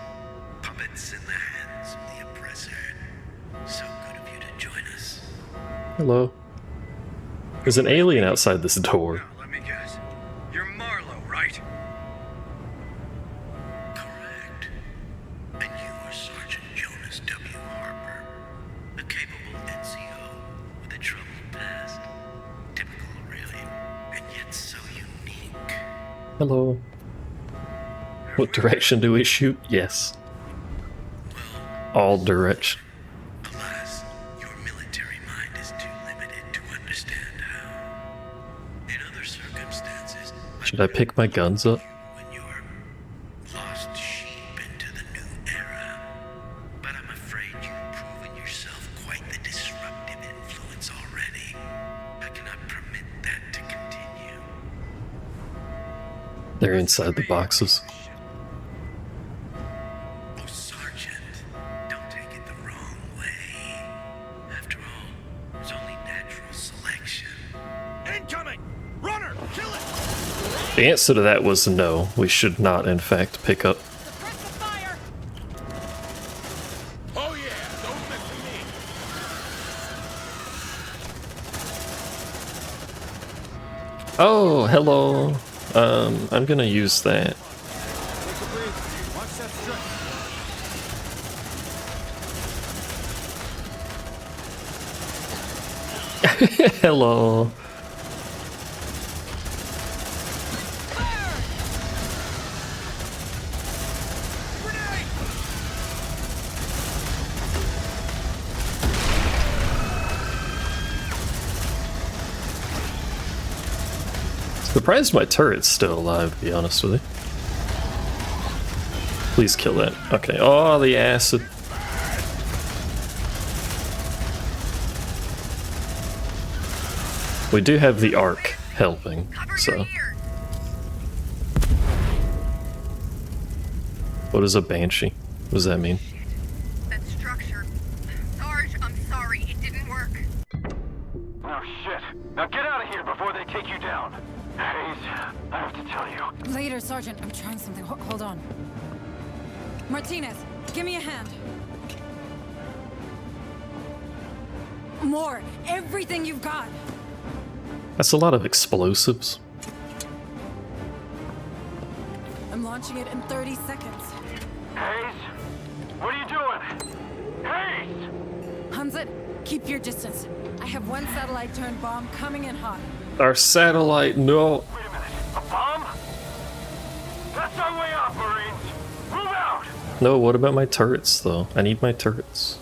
Speaker 1: Hello. There's an alien outside this door.
Speaker 5: Now, let me guess. You're Marlowe, right?
Speaker 4: Correct. And you are Sergeant Jonas W. Harper, a capable NCO with a troubled past. Typical, really, and yet so unique.
Speaker 1: Hello. What direction do we shoot? Yes. All direction.
Speaker 4: Alas, your military mind is too limited to understand how. In other circumstances,
Speaker 1: Should I pick my guns up?
Speaker 4: when you're lost sheep into the new era. But I'm afraid you've proven yourself quite the disruptive influence already. I cannot permit that to continue.
Speaker 1: They're inside the boxes.
Speaker 4: Oh, Sergeant, don't take it the wrong way. After all, it's only natural selection.
Speaker 5: Incoming! Runner! Kill it!
Speaker 1: The answer to that was no. We should not, in fact, pick up.
Speaker 3: Suppress the fire!
Speaker 4: Oh yeah, don't mess with me.
Speaker 1: Oh, hello. I'm gonna use that.
Speaker 6: Take a breather. Watch that stretch.
Speaker 1: Hello. Surprised my turret's still alive, to be honest with you. Please kill that. Okay. Oh, the acid. We do have the arc helping,
Speaker 7: Cover
Speaker 1: so.
Speaker 7: your ears.
Speaker 1: What is a banshee? What does that mean?
Speaker 7: That structure. Sarge, I'm sorry, it didn't work.
Speaker 8: Oh shit. Now get out of here before they take you down. Hayes, I have to tell you.
Speaker 9: Later, Sergeant. I'm trying something. Hold on. Martinez, give me a hand. More. Everything you've got.
Speaker 1: That's a lot of explosives.
Speaker 9: I'm launching it in 30 seconds.
Speaker 8: Hayes? What are you doing? Hayes!
Speaker 9: Hunzit, keep your distance. I have one satellite-turned bomb coming in hot.
Speaker 1: Our satellite, no.
Speaker 8: Wait a minute. A bomb? That's our way out, Marines! Move out!
Speaker 1: No, what about my turrets, though? I need my turrets.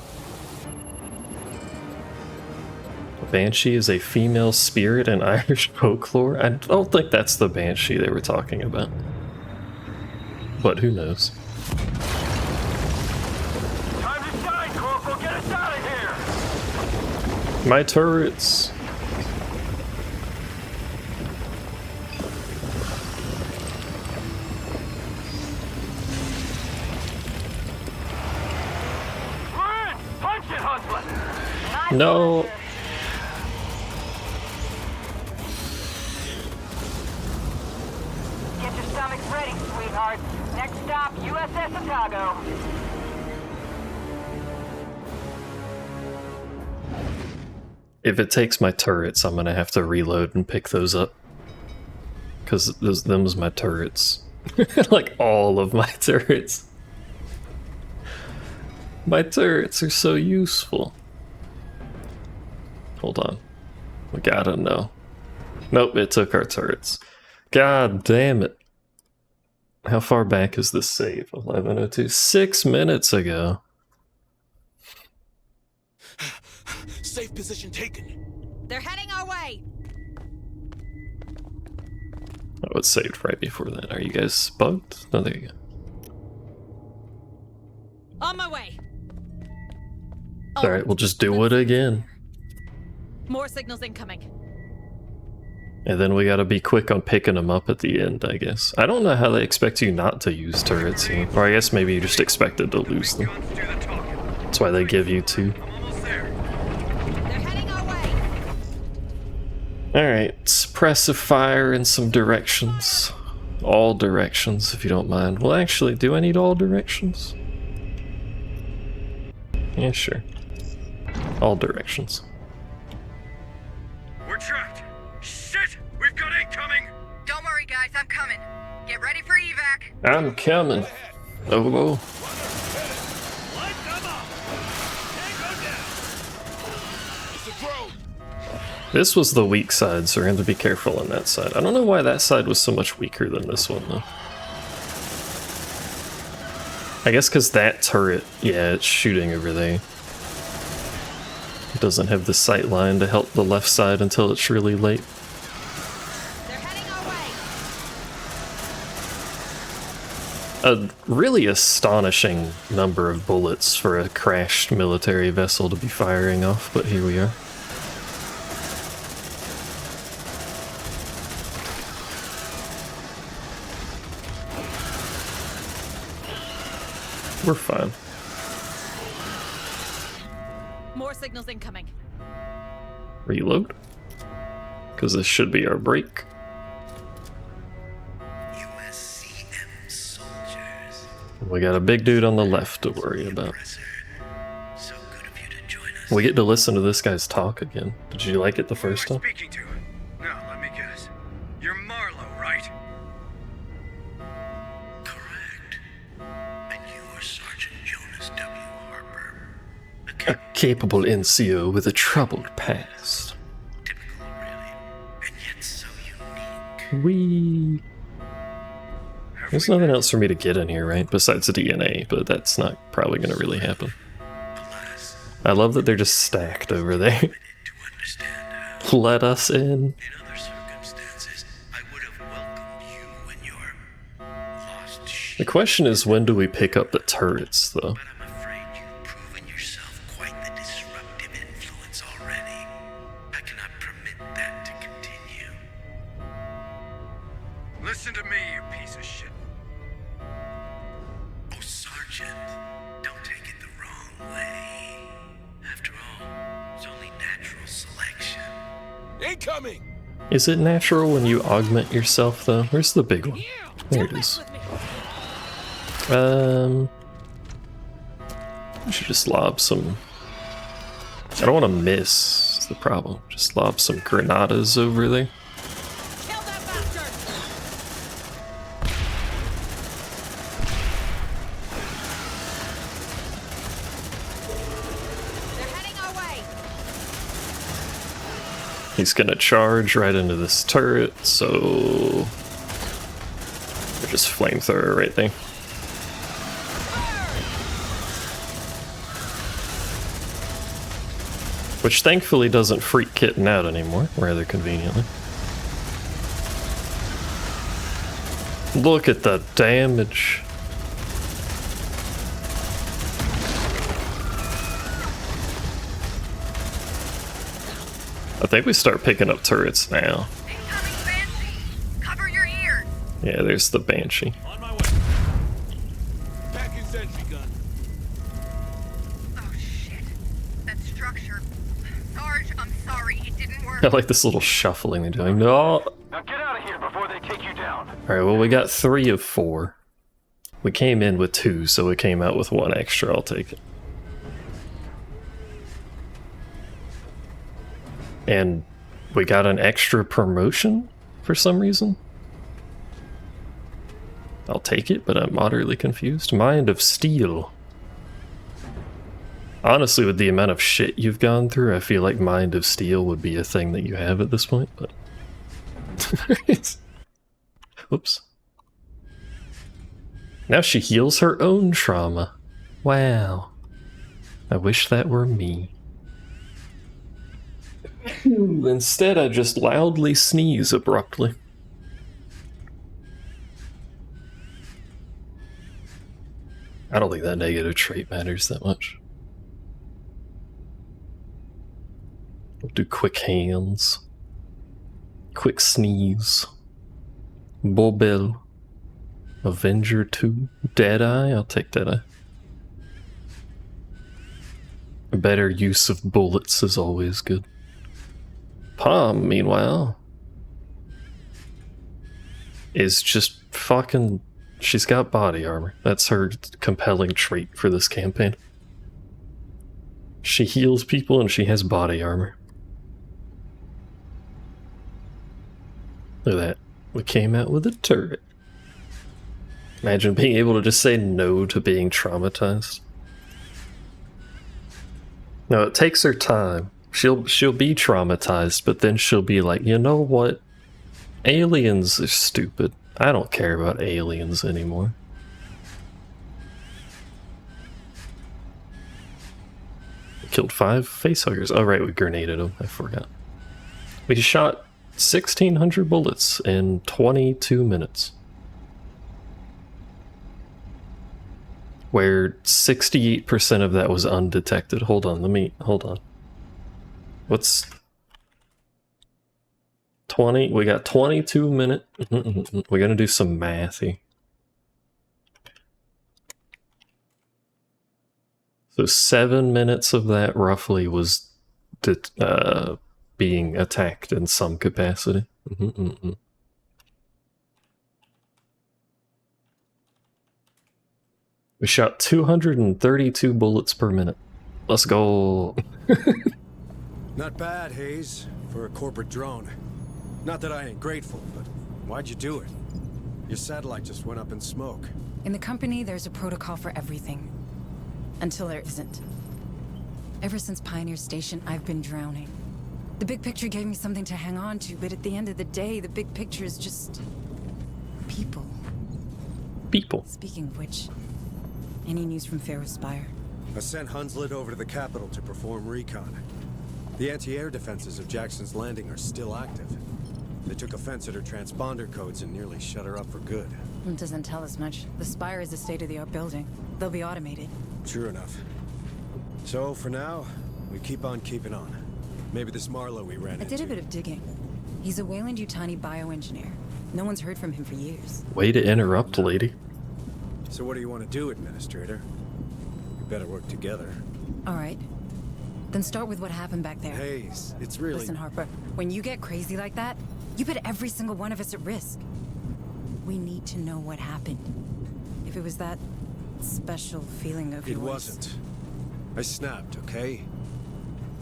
Speaker 1: Banshee is a female spirit in Irish folklore? I don't think that's the Banshee they were talking about. But who knows?
Speaker 8: Time to shine, Corporal! Get us out of here!
Speaker 1: My turrets!
Speaker 8: We're in! Punch it, Huntsman!
Speaker 1: No!
Speaker 10: Get your stomachs ready, sweetheart. Next stop, USS Chicago.
Speaker 1: If it takes my turrets, I'm gonna have to reload and pick those up. Because them's my turrets. Like, all of my turrets. My turrets are so useful. Hold on. We gotta know. Nope, it took our turrets. God damn it. How far back is this save? 11:02. 6 minutes ago.
Speaker 4: Safe position taken.
Speaker 3: They're heading our way!
Speaker 1: Oh, it's saved right before that. Are you guys bugged? No, there you go.
Speaker 3: On my way!
Speaker 1: Alright, we'll just do it again.
Speaker 3: More signals incoming.
Speaker 1: And then we gotta be quick on picking them up at the end, I guess. I don't know how they expect you not to use turrets here. Or I guess maybe you just expected to lose them.
Speaker 5: Guns do the talking.
Speaker 1: That's why they give you two.
Speaker 5: I'm almost there.
Speaker 3: They're heading our way!
Speaker 1: Alright, suppressive fire in some directions. All directions, if you don't mind. Well, actually, do I need all directions? Yeah, sure. All directions.
Speaker 7: coming. Get ready for evac.
Speaker 1: I'm coming. Oh. This was the weak side, so we're going to be careful on that side. I don't know why that side was so much weaker than this one, though. I guess because that turret, yeah, it's shooting over there. It doesn't have the sight line to help the left side until it's really late.
Speaker 3: They're heading our way.
Speaker 1: A really astonishing number of bullets for a crashed military vessel to be firing off, but here we are. We're fine.
Speaker 3: More signals incoming.
Speaker 1: Reload. Because this should be our break.
Speaker 4: USCM soldiers.
Speaker 1: We got a big dude on the left to worry about.
Speaker 4: So good of you to join us.
Speaker 1: We get to listen to this guy's talk again. Did you like it the first time?
Speaker 5: Speaking to? No, let me guess. You're Marlowe, right?
Speaker 4: Correct. And you are Sergeant Jonas W. Harper.
Speaker 1: A capable NCO with a troubled past.
Speaker 4: Typical, really. And yet so unique.
Speaker 1: There's nothing else for me to get in here, right? Besides the DNA, but that's not probably going to really happen. I love that they're just stacked over there.
Speaker 4: To understand how,
Speaker 1: Let us in.
Speaker 4: in other circumstances, I would have welcomed you and your lost sheep.
Speaker 1: The question is, when do we pick up the turrets, though?
Speaker 4: But I'm afraid you've proven yourself quite the disruptive influence already. I cannot permit that to continue.
Speaker 5: Listen to me, you piece of shit.
Speaker 4: Oh, Sergeant, don't take it the wrong way. After all, it's only natural selection.
Speaker 6: Incoming!
Speaker 1: Is it natural when you augment yourself, though? Where's the big one? There it is. I should just lob some... I don't want to miss, is the problem. Just lob some granadas over there.
Speaker 3: Kill that bastard! They're heading our way.
Speaker 1: He's gonna charge right into this turret, so... just flamethrower right there. Which thankfully doesn't freak Kitten out anymore, rather conveniently. Look at the damage. I think we start picking up turrets now.
Speaker 7: Incoming Banshee! Cover your ears!
Speaker 1: Yeah, there's the Banshee.
Speaker 6: On my way. Packing sentry gun.
Speaker 7: Oh shit. That structure. Sarge, I'm sorry, it didn't work.
Speaker 1: I like this little shuffling they're doing. No!
Speaker 8: Now get out of here before they take you down.
Speaker 1: Alright, well, we got 3 of 4. We came in with 2, so we came out with 1 extra. I'll take it. And we got an extra promotion for some reason. I'll take it, but I'm moderately confused. Mind of Steel. Honestly, with the amount of shit you've gone through, I feel like Mind of Steel would be a thing that you have at this point, but... Whoops. Now she heals her own trauma. Wow. I wish that were me. Instead, I just loudly sneeze abruptly. I don't think that negative trait matters that much. We'll do quick hands. Quick sneeze. Bobel. Avenger 2. Deadeye? I'll take Deadeye. A better use of bullets is always good. Palm, meanwhile, is just fucking... She's got body armor. That's her compelling trait for this campaign. She heals people and she has body armor. Look at that. We came out with a turret. Imagine being able to just say no to being traumatized. No, it takes her time. She'll be traumatized, but then she'll be like, you know what? Aliens are stupid. I don't care about aliens anymore. We killed 5 facehuggers. Oh right, we grenaded them. I forgot. We shot 1,600 bullets in 22 minutes. Where 68% of that was undetected. Hold on. What's 20? We got 22 minutes. We're gonna do some mathy. So 7 minutes of that roughly was being attacked in some capacity. We shot 232 bullets per minute. Let's go.
Speaker 6: Not bad, Hayes, for a corporate drone. Not that I ain't grateful, but why'd you do it? Your satellite just went up in smoke.
Speaker 9: In the company, there's a protocol for everything. Until there isn't. Ever since Pioneer Station, I've been drowning. The big picture gave me something to hang on to, but at the end of the day, the big picture is just... people.
Speaker 1: People.
Speaker 9: Speaking of which, any news from Pharaoh's Spire?
Speaker 6: I sent Hunslet over to the capital to perform recon. The anti-air defenses of Jackson's Landing are still active. They took offense at her transponder codes and nearly shut her up for good.
Speaker 9: It doesn't tell us much. The Spire is a state-of-the-art building. They'll be automated.
Speaker 6: Sure enough. So, for now, we keep on keeping on. Maybe this Marlowe we ran into...
Speaker 9: I did a bit of digging. He's a Weyland-Yutani bioengineer. No one's heard from him for years.
Speaker 1: Way to interrupt, lady.
Speaker 6: So what do you want to do, Administrator? We better work together.
Speaker 9: All right. Then start with what happened back there.
Speaker 6: Hayes, it's really...
Speaker 9: Listen, Harper, when you get crazy like that, you put every single one of us at risk. We need to know what happened. If it was that special feeling of yours...
Speaker 6: It wasn't. I snapped, okay?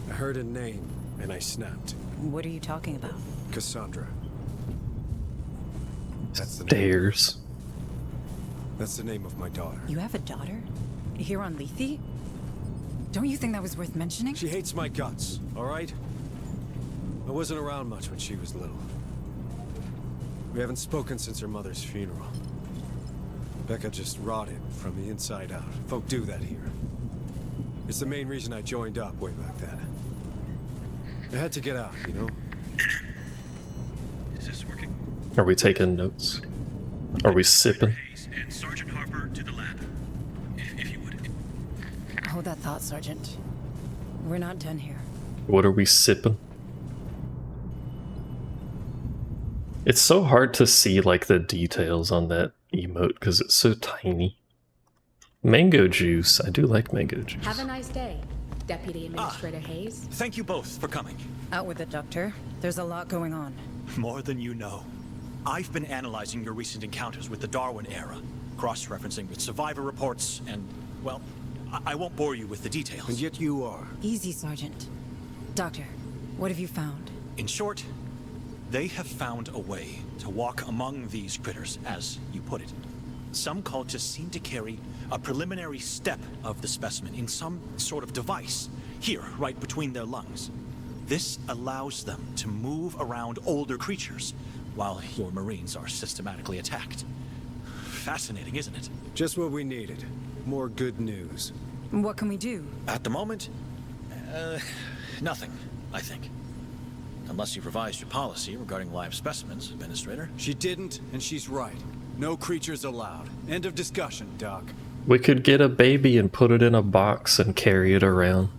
Speaker 6: I heard a name, and I snapped.
Speaker 9: What are you talking about?
Speaker 6: Cassandra. That's the name.
Speaker 1: Stairs.
Speaker 6: That's the name of my daughter.
Speaker 9: You have a daughter? Here on Lethe? Don't you think that was worth mentioning?
Speaker 6: She hates my guts, all right? I wasn't around much when she was little. We haven't spoken since her mother's funeral. Becca just rotted from the inside out. Folk do that here. It's the main reason I joined up way back then. I had to get out, you know?
Speaker 5: Is this working?
Speaker 1: Are we taking notes? Are we sipping?
Speaker 5: Hayes and Sergeant Harper to the lab. If you would.
Speaker 9: Hold that thought, Sergeant. We're not done here.
Speaker 1: What are we sipping? It's so hard to see like the details on that emote because it's so tiny. Mango juice. I do like mango juice.
Speaker 2: Have a nice day, Deputy Administrator Hayes.
Speaker 11: Thank you both for coming.
Speaker 9: Out with it, Doctor. There's a lot going on.
Speaker 11: More than you know. I've been analyzing your recent encounters with the Darwin era, cross-referencing with survivor reports, and, well, I won't bore you with the details.
Speaker 6: And yet you are.
Speaker 9: Easy, Sergeant. Doctor, what have you found?
Speaker 11: In short, they have found a way to walk among these critters, as you put it. Some cultists seem to carry a preliminary step of the specimen in some sort of device, here, right between their lungs. This allows them to move around older creatures, while your Marines are systematically attacked. Fascinating, isn't it?
Speaker 6: Just what we needed. More good news.
Speaker 9: What can we do?
Speaker 11: At the moment, nothing, I think. Unless you've revised your policy regarding live specimens, Administrator.
Speaker 6: She didn't, and she's right. No creatures allowed. End of discussion, Doc.
Speaker 1: We could get a baby and put it in a box and carry it around.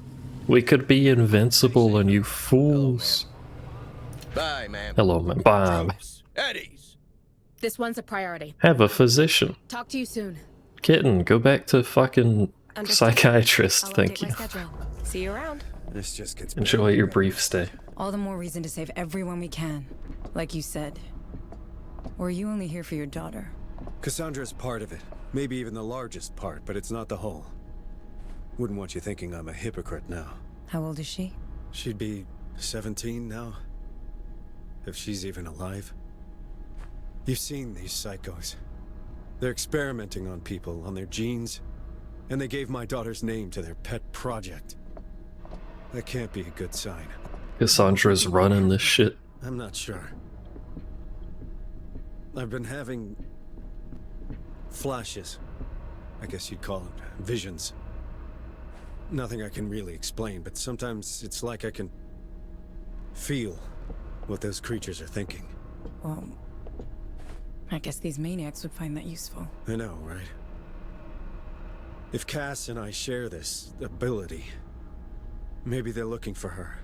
Speaker 1: We could be invincible and you fools.
Speaker 12: Bye, ma'am.
Speaker 1: Hello, man. Bye.
Speaker 12: Eddie's.
Speaker 2: This one's a priority.
Speaker 1: Have a physician.
Speaker 2: Talk to you soon.
Speaker 1: Kitten, go back to fucking psychiatrist. Thank you.
Speaker 2: See you around.
Speaker 6: This just gets
Speaker 1: Enjoy your brief stay.
Speaker 9: All the more reason to save everyone we can. Like you said. Or are you only here for your daughter?
Speaker 6: Cassandra's part of it. Maybe even the largest part, but it's not the whole. Wouldn't want you thinking I'm a hypocrite now.
Speaker 9: How old is she?
Speaker 6: She'd be 17 now. If she's even alive. You've seen these psychos. They're experimenting on people, on their genes, and they gave my daughter's name to their pet project. That can't be a good sign.
Speaker 1: Cassandra's running this shit.
Speaker 6: I'm not sure. I've been having flashes. I guess you'd call it visions. Nothing I can really explain, but sometimes it's like I can feel what those creatures are thinking.
Speaker 9: Well, I guess these maniacs would find that useful.
Speaker 6: I know, right? If Cass and I share this ability, maybe they're looking for her.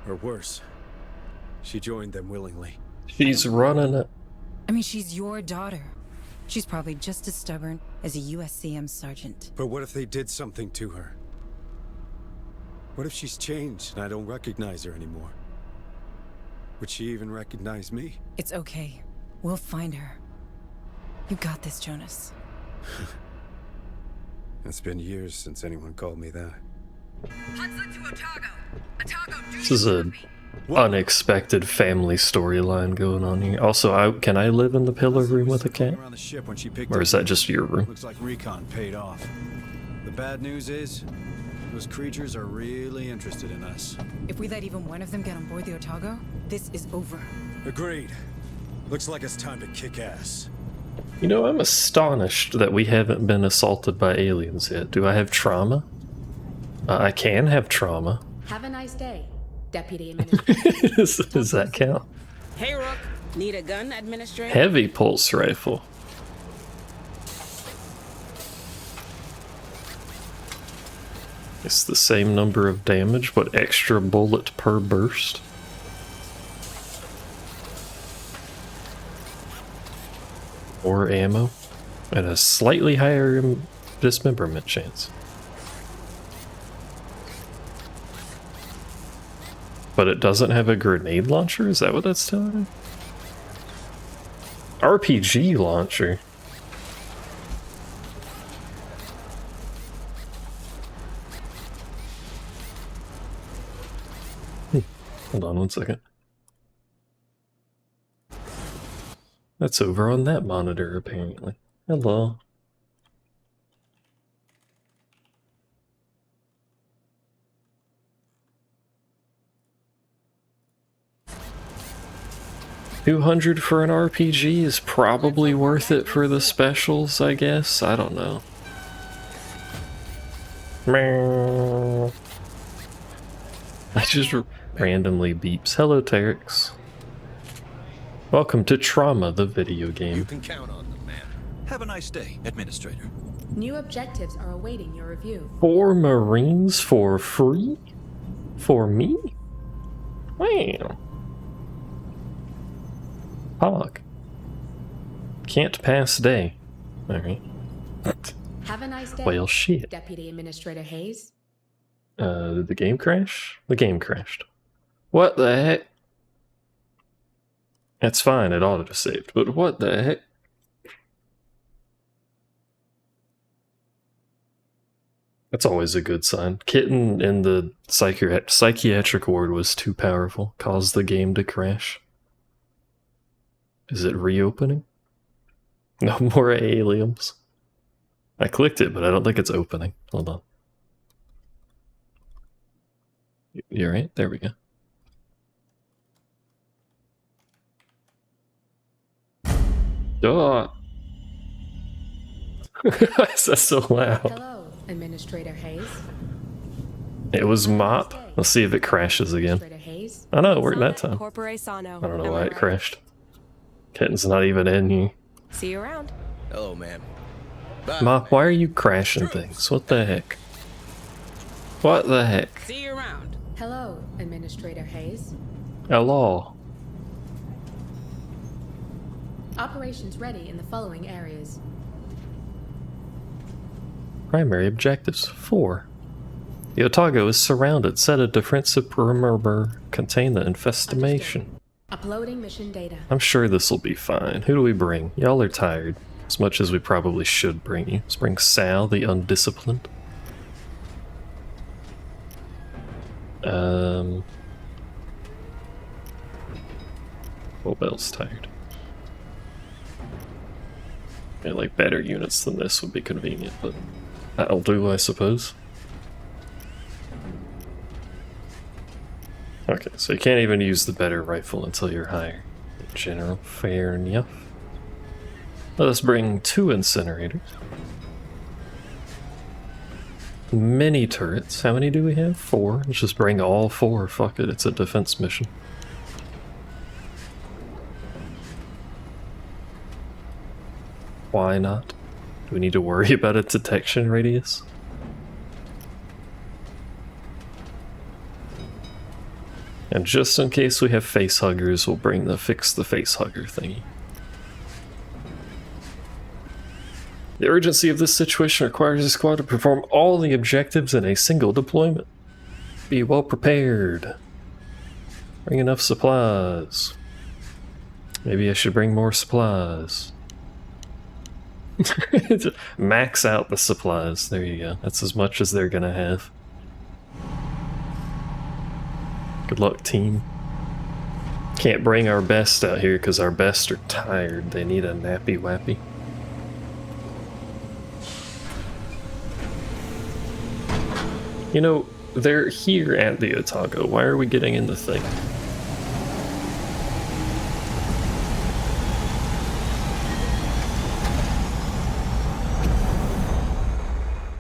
Speaker 6: Or worse, she joined them willingly.
Speaker 1: She's running it.
Speaker 9: I mean, she's your daughter. She's probably just as stubborn as a USCM sergeant.
Speaker 6: But what if they did something to her? What if she's changed and I don't recognize her anymore? Would she even recognize me?
Speaker 9: It's okay. We'll find her. You got this, Jonas.
Speaker 6: It's been years since anyone called me that.
Speaker 7: Hudson to Otago. Otago, do
Speaker 1: This is a unexpected family storyline going on here. Also, can I live in the pillar room with a cat? Or is that just your room?
Speaker 6: Looks like recon paid off. The bad news is, those creatures are really interested in us.
Speaker 9: If we let even one of them get on board the Otago, this is over.
Speaker 6: Agreed. Looks like it's time to kick ass.
Speaker 1: You know, I'm astonished that we haven't been assaulted by aliens yet. Do I have trauma? I can have trauma.
Speaker 2: Have a nice day, Deputy Administrator.
Speaker 1: Does that count?
Speaker 13: Hey, Rook. Need a gun, Administrator?
Speaker 1: Heavy pulse rifle. It's the same number of damage, but extra bullet per burst. More ammo, and a slightly higher dismemberment chance. But it doesn't have a grenade launcher? Is that what that's telling me? RPG launcher. Hold on one second. That's over on that monitor, apparently. Hello. $200 for an RPG is probably worth it for the specials, I guess. I don't know. I just randomly beeps. Hello, Terex. Welcome to Trauma, the video game.
Speaker 12: You can count on them, man.
Speaker 11: Have a nice day, Administrator.
Speaker 2: New objectives are awaiting your review.
Speaker 1: 4 Marines for free? For me? Wow. Hog. Can't pass day. Alright.
Speaker 2: Have a nice day.
Speaker 1: Well, shit.
Speaker 2: Deputy Administrator Hayes.
Speaker 1: Did the game crash? The game crashed. What the heck? That's fine, it auto saved, but what the heck? That's always a good sign. Kitten in the psychiatric ward was too powerful, caused the game to crash. Is it reopening? No more aliens. I clicked it, but I don't think it's opening. Hold on. You're right, there we go. Oh. Is that so loud?
Speaker 2: Hello, Administrator Hayes.
Speaker 1: It was Mop. Let's see if it crashes again.
Speaker 2: Hayes.
Speaker 1: I know, it worked that time.
Speaker 14: Corpore Sano.
Speaker 1: I don't know why it crashed. Kitten's not even in here.
Speaker 14: See you around.
Speaker 12: Hello, ma'am.
Speaker 1: Mop, why are you crashing things? What the heck? What the heck?
Speaker 14: See you around.
Speaker 2: Hello, Administrator Hayes.
Speaker 1: Hello.
Speaker 2: Operations ready in the following areas.
Speaker 1: Primary objectives 4. The Otago is surrounded. Set a defensive perimeter. Contain the infestation.
Speaker 2: Uploading mission data.
Speaker 1: I'm sure this will be fine. Who do we bring? Y'all are tired. As much as we probably should bring you. Let's bring Sal, the undisciplined. Well, Bell's tired. Yeah, like better units than this would be convenient, but that'll do, I suppose. Okay, so you can't even use the better rifle until you're higher. In general, fair enough. Let us bring 2 incinerators. Many turrets. How many do we have? 4. Let's just bring all 4. Fuck it, it's a defense mission. Why not? Do we need to worry about a detection radius? And just in case we have facehuggers, we'll bring the fix the facehugger thingy. The urgency of this situation requires the squad to perform all the objectives in a single deployment. Be well prepared. Bring enough supplies. Maybe I should bring more supplies. Max out the supplies. There you go. That's as much as they're gonna have. Good luck, team. Can't bring our best out here because our best are tired. They need a nappy wappy. You know, they're here at the Otago. Why are we getting in the thing?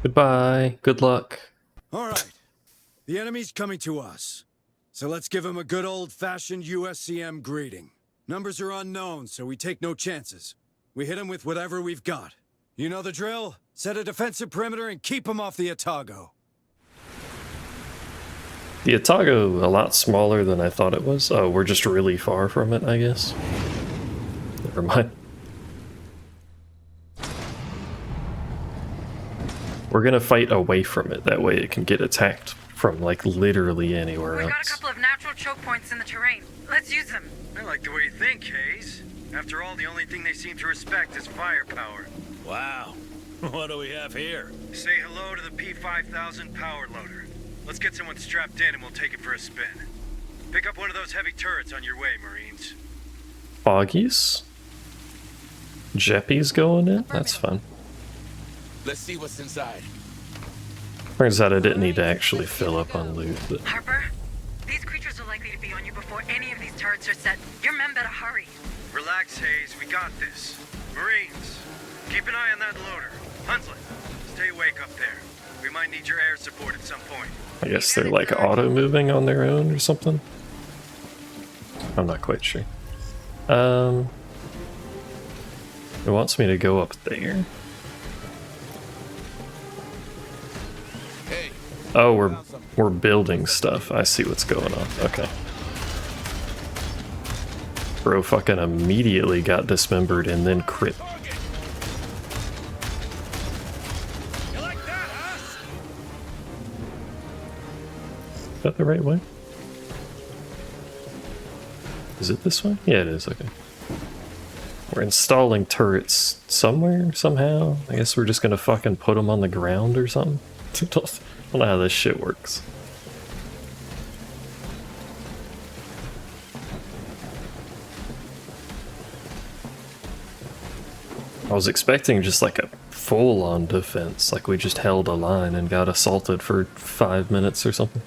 Speaker 1: Goodbye. Good luck.
Speaker 6: All right. The enemy's coming to us. So let's give him a good old-fashioned USCM greeting. Numbers are unknown, so we take no chances. We hit him with whatever we've got. You know the drill? Set a defensive perimeter and keep him off the Otago.
Speaker 1: The Otago, a lot smaller than I thought it was. Oh, we're just really far from it, I guess. Never mind. We're gonna fight away from it, that way it can get attacked from, like, literally anywhere else.
Speaker 7: We've got a couple of natural choke points in the terrain. Let's use them.
Speaker 5: I like the way you think, Hayes. After all, the only thing they seem to respect is firepower.
Speaker 11: Wow. What do we have here?
Speaker 5: Say hello to the P5000 power loader. Let's get someone strapped in and we'll take it for a spin. Pick up one of those heavy turrets on your way, Marines.
Speaker 1: Foggies? Jeppy's going in? That's fun.
Speaker 12: Let's see what's inside.
Speaker 1: Turns out I didn't need to actually fill up on loot, but...
Speaker 7: Harper, these creatures are likely to be on you before any of these turrets are set. Your men better hurry.
Speaker 5: Relax, Hayes. We got this. Marines, keep an eye on that loader. Hunslet, stay awake up there. We might need your air support at some point.
Speaker 1: I guess they're like auto-moving on their own or something? I'm not quite sure. It wants me to go up there. Oh, we're building stuff. I see what's going on. Okay. Bro fucking immediately got dismembered and then crit. Is that the right way? Is it this way? Yeah, it is. Okay. We're installing turrets somewhere, somehow. I guess we're just gonna fucking put them on the ground or something. I don't know how this shit works. I was expecting just like a full-on defense, like we just held a line and got assaulted for 5 minutes or something.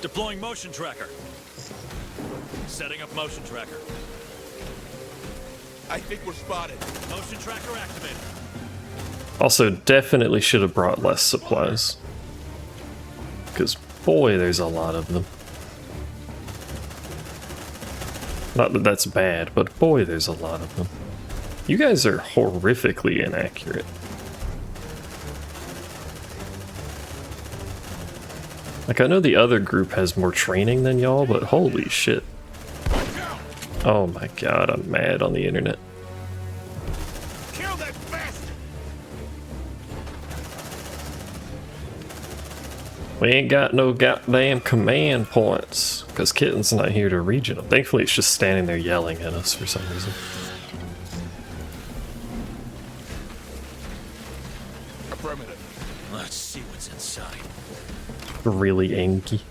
Speaker 11: Deploying motion tracker. Setting up motion tracker.
Speaker 12: I think we're spotted.
Speaker 11: Motion tracker activated.
Speaker 1: Also, definitely should have brought less supplies. Because, boy, there's a lot of them. Not that that's bad, but boy, there's a lot of them. You guys are horrifically inaccurate. Like, I know the other group has more training than y'all, but holy shit. Oh my god, I'm mad on the internet.
Speaker 12: Kill that bastard!
Speaker 1: We ain't got no goddamn command points, because Kitten's not here to region them. Thankfully, it's just standing there yelling at us for some reason.
Speaker 12: Affirmative.
Speaker 11: Let's see what's inside.
Speaker 1: Really angry.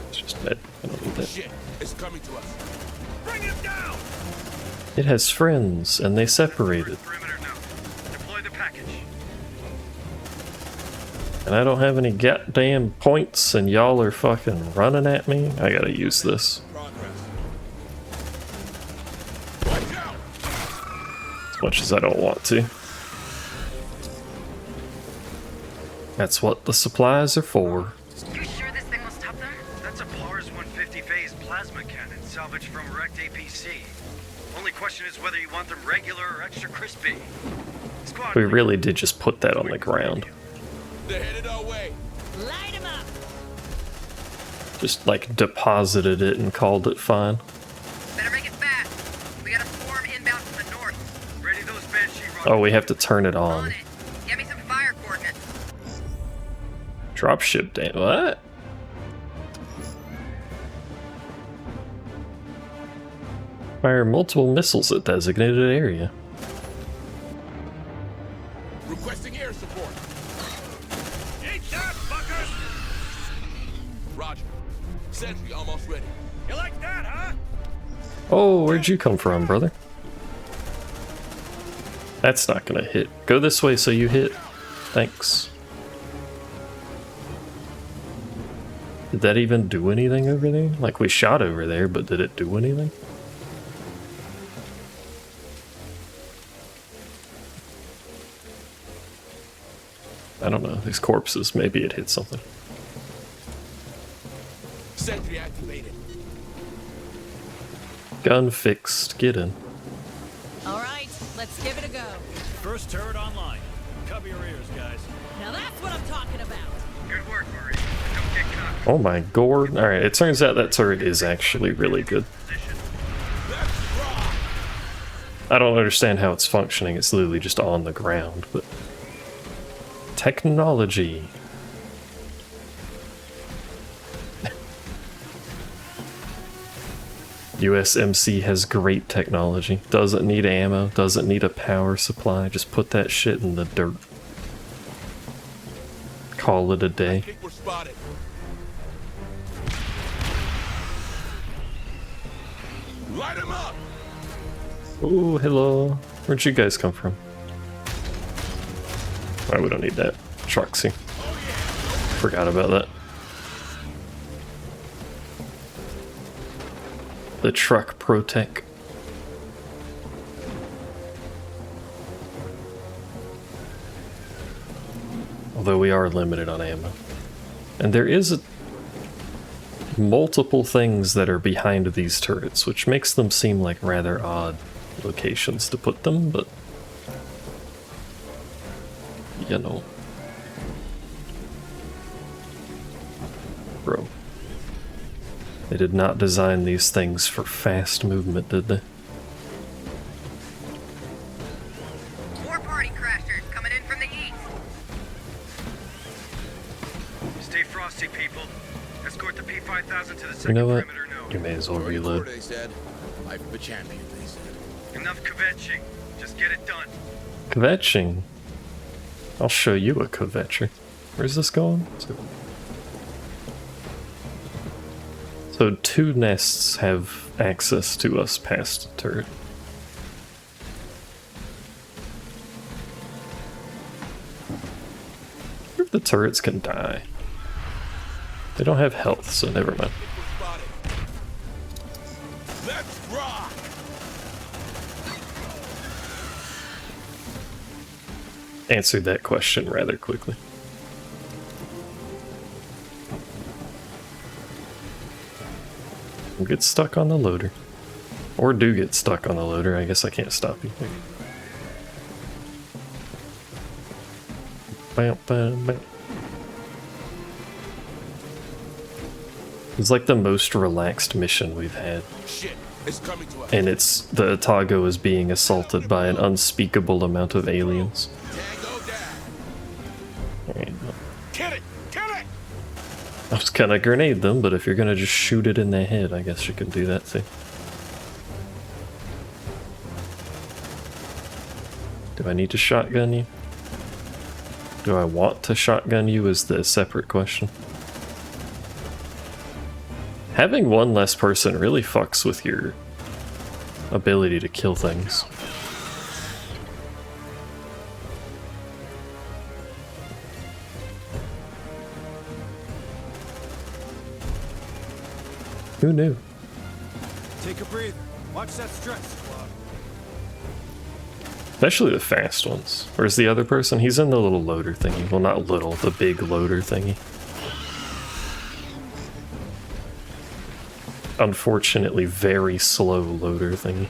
Speaker 1: It's just bad. I don't need that.
Speaker 12: Shit, it's coming to us.
Speaker 5: Bring him down!
Speaker 1: It has friends, and they separated.
Speaker 5: Perimeter now. Deploy the package.
Speaker 1: And I don't have any goddamn points, and y'all are fucking running at me. I gotta use this. As much as I don't want to. That's what the supplies are for.
Speaker 7: You sure this thing will stop them?
Speaker 5: That's a PARS 150 phase plasma cannon salvaged from a wrecked APC. Only question is whether you want them regular or extra crispy. Squad,
Speaker 1: We really did just put that on the ground.
Speaker 12: They're headed our way.
Speaker 3: Light him up.
Speaker 1: Just like deposited it and called it fine.
Speaker 7: Better make it fast. We got a swarm inbound from the north.
Speaker 5: ready those Banshee rockets.
Speaker 1: Oh, we have to turn it
Speaker 7: On
Speaker 1: on.
Speaker 7: it. Get me some fire coordinates.
Speaker 1: Dropship damn what? Fire multiple missiles at designated area.
Speaker 12: Requesting air support.
Speaker 5: Eat that, fuckers!
Speaker 12: Roger. Sentry almost ready.
Speaker 5: You like that, huh?
Speaker 1: Oh, where'd you come from, brother? That's not gonna hit. Go this way so you hit. Thanks. Did that even do anything over there? Like, we shot over there, but did it do anything? I don't know. These corpses, maybe it hit something.
Speaker 12: Sentry activated.
Speaker 1: Gun fixed. Get in.
Speaker 3: All right, let's give it a go.
Speaker 11: First turret online. Cover your ears, guys.
Speaker 3: Now that's what I'm talking about.
Speaker 5: Good work, Murray. Don't get caught.
Speaker 1: Oh my god. Alright, it turns out that turret is actually really good. I don't understand how it's functioning. It's literally just on the ground, but... Technology. USMC has great technology. Doesn't need ammo, doesn't need a power supply. Just put that shit in the dirt. Call it a day.
Speaker 12: I think we're spotted. Light him up.
Speaker 1: Oh, hello. Where'd you guys come from? Alright, we don't need that. Trucksy. Forgot about that. The truck protec. Although we are limited on ammo. And there is multiple things that are behind these turrets, which makes them seem like rather odd locations to put them, but... you know. Bro. They did not design these things for fast movement, did they?
Speaker 7: More party crashers coming in from the east.
Speaker 5: Stay frosty, people. Escort the P5000 to the
Speaker 1: You
Speaker 5: second
Speaker 1: know what?
Speaker 5: perimeter node.
Speaker 1: You may as well reload.
Speaker 12: They said. Life of a champion, they said.
Speaker 5: Enough kvetching. Just get it done.
Speaker 1: Kvetching? I'll show you a kvetcher. Where's this going? So 2 nests have access to us past the turret. I wonder if the turrets can die. They don't have health, so never mind.
Speaker 12: Let's rock.
Speaker 1: Answered that question rather quickly. Get stuck on the loader. Or do get stuck on the loader. I guess I can't stop you. Bam, bam, bam. It's like the most relaxed mission we've had.
Speaker 12: Shit, it's coming to us.
Speaker 1: And it's the Otago is being assaulted by an unspeakable amount of aliens. Alright.
Speaker 12: Kill it! Kill it!
Speaker 1: I was gonna grenade them, but if you're gonna just shoot it in their head, I guess you can do that too. Do I need to shotgun you? Do I want to shotgun you is the separate question. Having one less person really fucks with your ability to kill things. Who knew?
Speaker 6: Take a breather. Watch that stretch, squad.
Speaker 1: Especially the fast ones. Where's the other person? He's in the little loader thingy. Well, not little, the big loader thingy. Unfortunately, very slow loader thingy.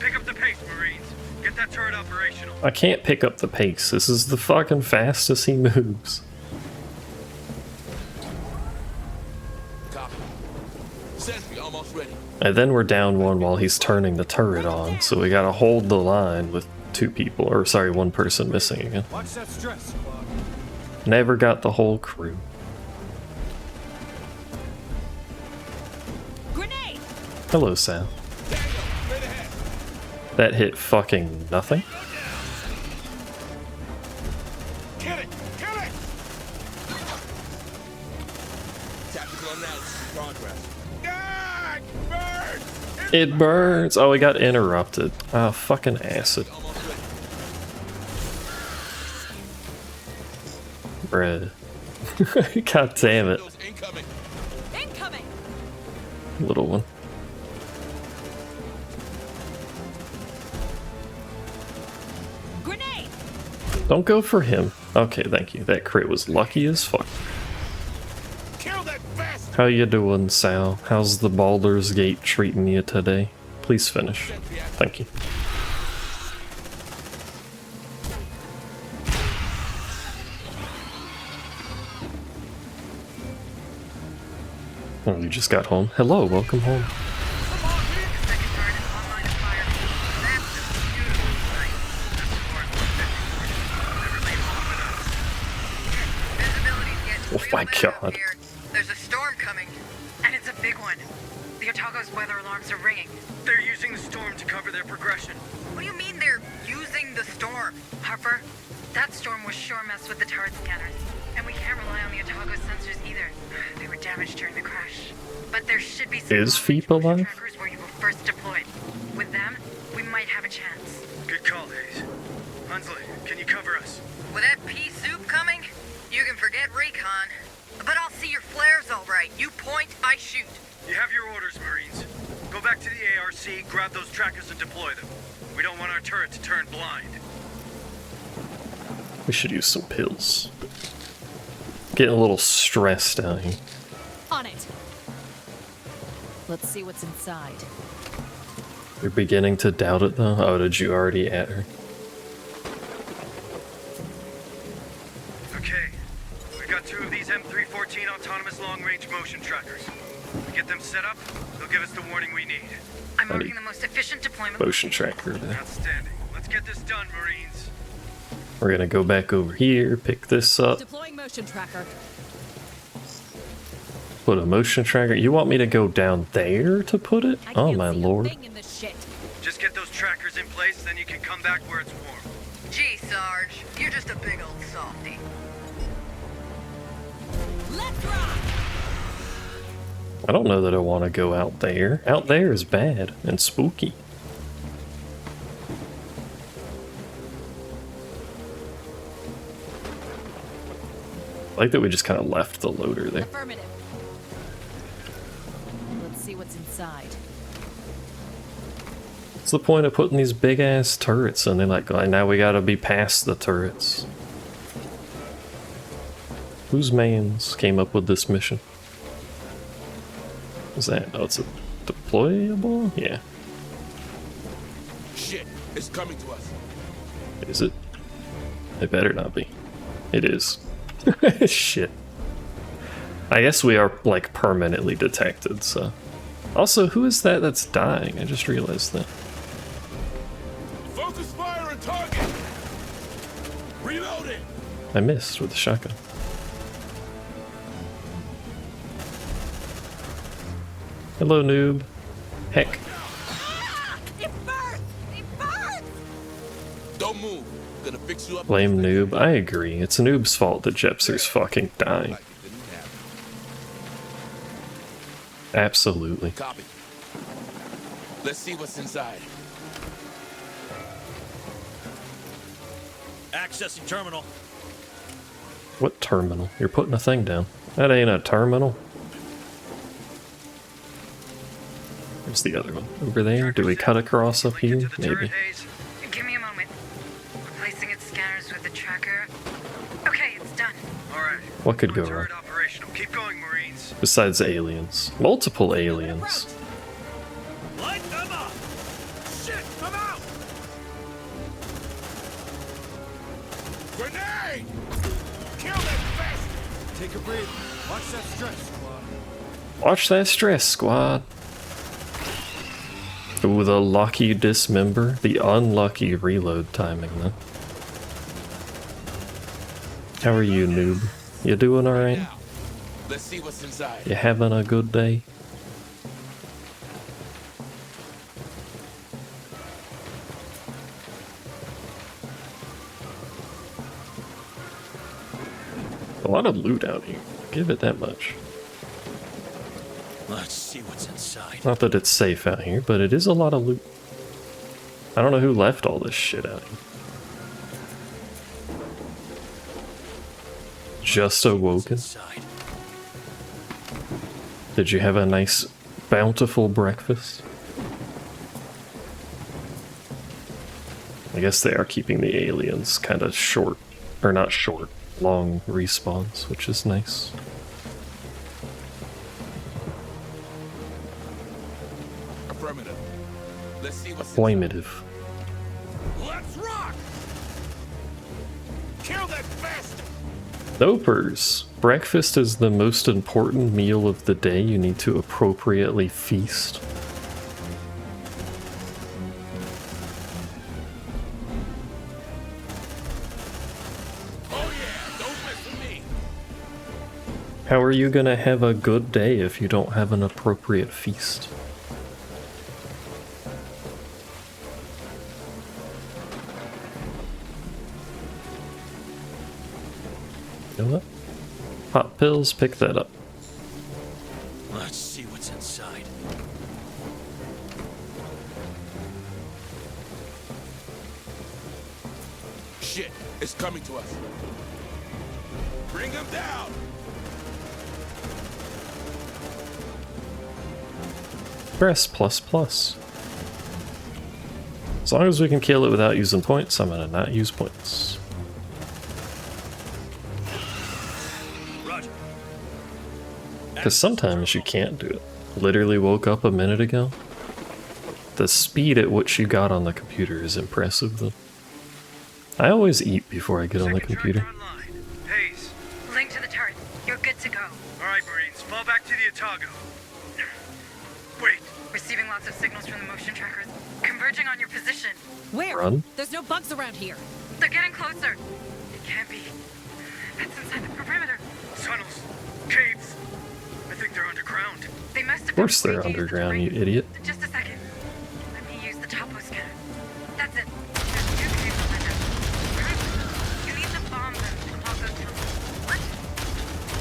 Speaker 5: Pick up the pace, Marines. Get that turret operational.
Speaker 1: I can't pick up the pace. This is the fucking fastest he moves.
Speaker 12: Copy. Sentry almost ready.
Speaker 1: And then we're down one while he's turning the turret on, so we gotta hold the line with two people, or sorry, one person missing again.
Speaker 6: Watch that stretch, squad.
Speaker 1: Never got the whole crew.
Speaker 3: Grenade!
Speaker 1: Hello, Sal. That hit fucking nothing.
Speaker 12: Kill it! Kill it! Tactical analysis in progress. Ah, burn!
Speaker 1: It burns! Oh, we got interrupted. Ah, fucking acid. Bruh. God damn it.
Speaker 3: Incoming!
Speaker 1: Little one.
Speaker 3: Grenade!
Speaker 1: Don't go for him. Okay, thank you. That crit was lucky as fuck.
Speaker 12: Kill that bastard!
Speaker 1: How you doing, Sal? How's the Baldur's Gate treating you today? Please finish. Thank you. Oh, you just got home. Hello, welcome home. Oh my god.
Speaker 7: There's a storm coming, and it's a big one. The Otago's weather alarms are ringing.
Speaker 5: They're using the storm to cover their progression.
Speaker 7: What do you mean they're using the storm? Harper, that storm was sure messed with the turret scanners. And we can't rely on the Otago's sensors either. They were damaged during the crash. But there should be some
Speaker 1: Is Feep alive?
Speaker 7: trackers where you were first deployed. With them, we might have a chance.
Speaker 5: Good call, Hayes. Hunsley, can you cover us?
Speaker 7: With that pea soup coming, you can forget recon. But I'll see your flares all right. You point, I shoot.
Speaker 5: You have your orders, Marines. Go back to the ARC, grab those trackers and deploy them. We don't want our turret to turn blind.
Speaker 1: We should use some pills. Getting a little stressed out here.
Speaker 3: On it! Let's see what's inside.
Speaker 1: You're beginning to doubt it though? Oh, did you already at her?
Speaker 5: Okay, we got 2 of these M314 autonomous long-range motion trackers. We get them set up, they'll give us the warning we need.
Speaker 7: I'm marking the most efficient deployment.
Speaker 1: Motion tracker there.
Speaker 5: Outstanding. Let's get this done, Marines.
Speaker 1: We're gonna go back over here, pick this up.
Speaker 3: Deploying motion tracker.
Speaker 1: Put a motion tracker. You want me to go down there to put it? Oh my lord.
Speaker 5: Just get those trackers in place, then you can come back where it's warm.
Speaker 7: Gee, Sarge, you're just a big old softy.
Speaker 3: Let's rock!
Speaker 1: I don't know that I want to go out there. Out there is bad and spooky. I like that we just kind of left the loader there.
Speaker 3: Affirmative. Let's see what's inside.
Speaker 1: What's the point of putting these big ass turrets in? They're like, oh, now we gotta be past the turrets. Whose mans came up with this mission? What's that? Oh, it's a deployable? Yeah.
Speaker 12: Shit, it's coming to us.
Speaker 1: Is it? It better not be. It is. Shit. I guess we are, like, permanently detected, so... Also, who is that that's dying? I just realized that.
Speaker 12: Focus fire and target. Reloading.
Speaker 1: I missed with the shotgun. Hello, noob. Heck.
Speaker 12: Don't move. gonna fix you up.
Speaker 1: Blame Noob. I agree. It's Noob's fault that Jepser's fucking dying. Absolutely.
Speaker 12: Copy. Let's see what's inside.
Speaker 11: Accessing terminal.
Speaker 1: What terminal? You're putting a thing down. That ain't a terminal. Where's the other one? Over there? Do we cut across up here? Maybe.
Speaker 7: Give me a moment. Replacing its scanners with the tracker. Okay, it's done.
Speaker 5: Alright.
Speaker 1: What could go wrong?
Speaker 5: Operational. Keep going, Marines.
Speaker 1: Besides aliens. Multiple aliens.
Speaker 11: Light them up! Shit, come out!
Speaker 12: Grenade! Kill that bastard!
Speaker 6: Take a breather. Watch that stress, squad.
Speaker 1: Watch that stress, squad. Ooh, the lucky dismember. The unlucky reload timing, then. How are you, Noob? You doing alright?
Speaker 12: Let's see what's inside.
Speaker 1: You having a good day? A lot of loot out here. Give it that much.
Speaker 11: Let's see what's inside.
Speaker 1: Not that it's safe out here, but it is a lot of loot. I don't know who left all this shit out here. Just awoken? Did you have a nice, bountiful breakfast? I guess they are keeping the aliens kind of short. Or not short, long respawns, which is nice.
Speaker 12: Affirmative. Let's see what's
Speaker 1: Affirmative.
Speaker 12: Let's rock! Kill that bastard!
Speaker 1: Dopers! Breakfast is the most important meal of the day. You need to appropriately feast.
Speaker 12: Oh yeah, don't mess with me.
Speaker 1: How are you gonna have a good day if you don't have an appropriate feast? You know what? Pop pills, pick that up.
Speaker 11: Let's see what's inside.
Speaker 12: Shit, it's coming to us. Bring him down!
Speaker 1: Press plus plus. As long as we can kill it without using points, I'm gonna not use points. Because sometimes you can't do it. Literally woke up a minute ago. The speed at which you got on the computer is impressive, though. I always eat before I get on the computer.
Speaker 5: Hayes.
Speaker 7: Link to the turret. You're good to go.
Speaker 5: Alright, Marines. Fall back to the Otago. Wait.
Speaker 7: Receiving lots of signals from the motion trackers. Converging on your position.
Speaker 3: Where?
Speaker 1: Run.
Speaker 3: There's no bugs around here.
Speaker 7: They're getting closer. It can't be. That's inside the perimeter.
Speaker 5: Tunnels. Caves. I think they're underground.
Speaker 7: They must have
Speaker 1: Of course they're underground, you idiot.
Speaker 7: Just a second. Let me use the topo scanner. That's it. There's 2 caves on that. You need to bomb them to unlock those tunnels. What?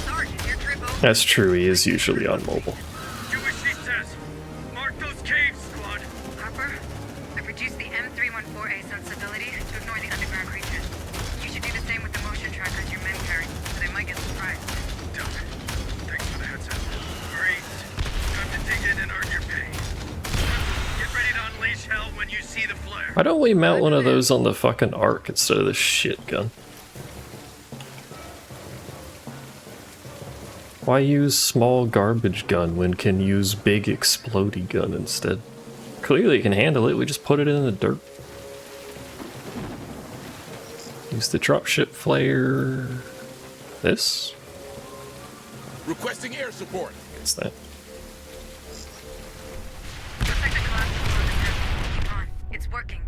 Speaker 7: Sorry, is your trip over?
Speaker 1: That's true, he is usually on mobile.
Speaker 5: Do what she says. Mark those caves, squad.
Speaker 7: Harper, I've reduced the M314A sensibility to ignore the underground creatures. You should do the same with the motion trackers your men carry, so they might get surprised.
Speaker 5: Done. Thanks for the heads up. Marines, time to dig in and earn your pay. Get ready to unleash hell when you see the flare.
Speaker 1: Why don't we mount one of those on the fucking Ark instead of the shit gun? Why use small garbage gun when can use big explodey gun instead? Clearly it can handle it, we just put it in the dirt. Use the dropship flare. This?
Speaker 12: Requesting air support.
Speaker 1: What's that?
Speaker 7: It's working.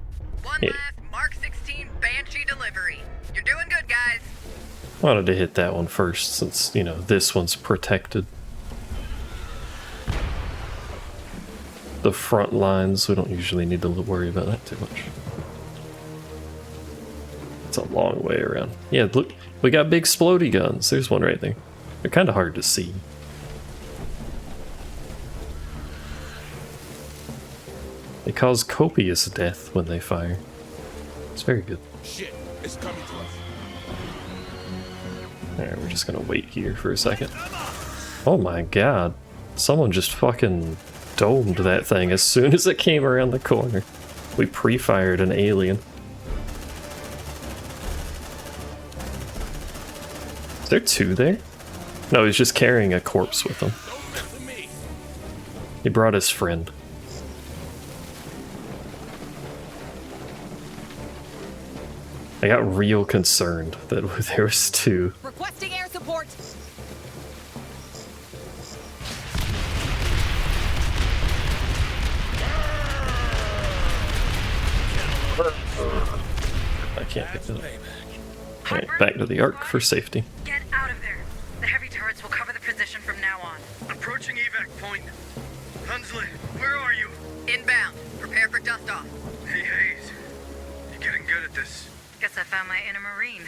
Speaker 14: One
Speaker 1: Yeah.
Speaker 14: last Mark 16 Banshee delivery. You're doing good, guys.
Speaker 1: Wanted to hit that one first since, you know, this one's protected. The front lines, we don't usually need to worry about that too much. It's a long way around. Yeah, look, we got big explodey guns. There's one right there. They're kind of hard to see. They cause copious death when they fire. It's very good.
Speaker 12: Shit, it's coming to us.
Speaker 1: Alright, we're just gonna wait here for a second. Oh my god. Someone just fucking domed that thing as soon as it came around the corner. We pre-fired an alien. Is there two there? No, he's just carrying a corpse with him. He brought his friend. I got real concerned that there was two.
Speaker 3: Requesting air support.
Speaker 1: I can't pick it up. Alright, back to the Ark for safety.
Speaker 7: Get out of there. The heavy turrets will cover the position from now on.
Speaker 5: Approaching evac point. Hunsley, where are you?
Speaker 14: Inbound. Prepare for dust off.
Speaker 5: Hey, Hayes. You're getting good at this.
Speaker 7: Guess I found my inner Marine.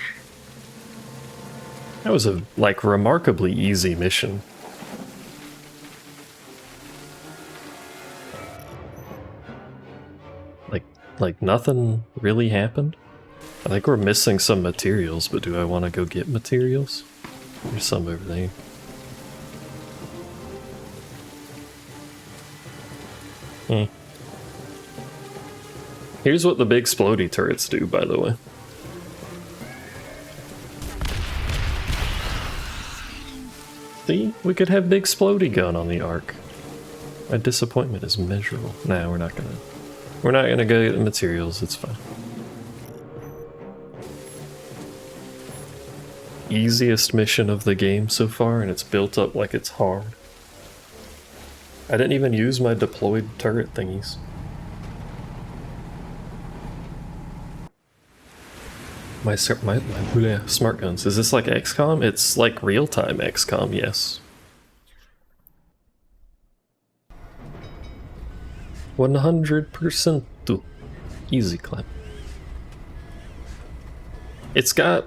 Speaker 1: That was a, like, remarkably easy mission. Like nothing really happened? I think we're missing some materials, but do I want to go get materials? There's some over there. Here's what the big explodey turrets do, by the way. See? We could have big explodey gun on the Ark. My disappointment is measurable. Nah, we're not gonna go get the materials, it's fine. Easiest mission of the game so far, and it's built up like it's hard. I didn't even use my deployed turret thingies. My smart guns. Is this like XCOM? It's like real-time XCOM, yes. 100% easy clap. It's got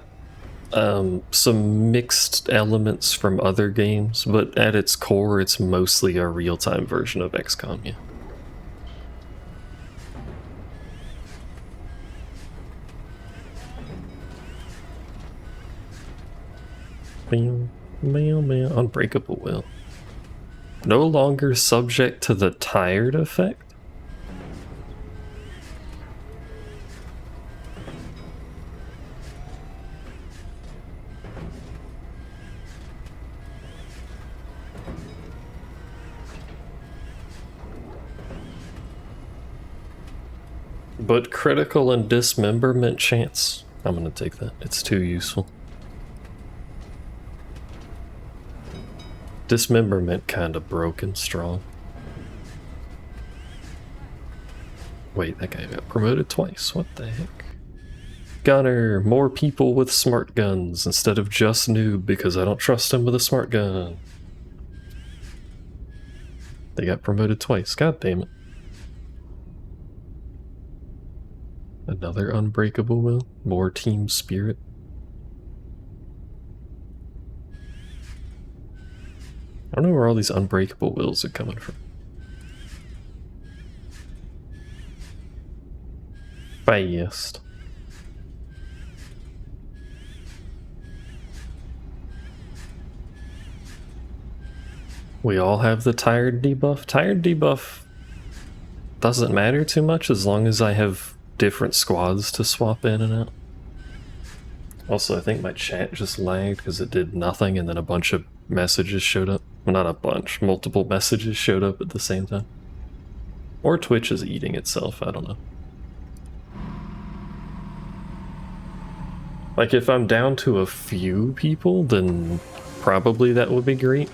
Speaker 1: some mixed elements from other games, but at its core it's mostly a real-time version of XCOM, yeah. Unbreakable will. No longer subject to the tired effect? But critical and dismemberment chance. I'm gonna take that. It's too useful. Dismemberment kinda broken strong. Wait, that guy got promoted twice. What the heck? Gunner, more people with smart guns instead of just noob because I don't trust him with a smart gun. They got promoted twice. God damn it. Another unbreakable will. More team spirit. I don't know where all these unbreakable wills are coming from. Fast. We all have the tired debuff. Tired debuff doesn't matter too much as long as I have different squads to swap in and out. Also, I think my chat just lagged because it did nothing and then a bunch of messages showed up. Well, not a bunch, multiple messages showed up at the same time. Or Twitch is eating itself, I don't know. Like, if I'm down to a few people, then probably that would be great.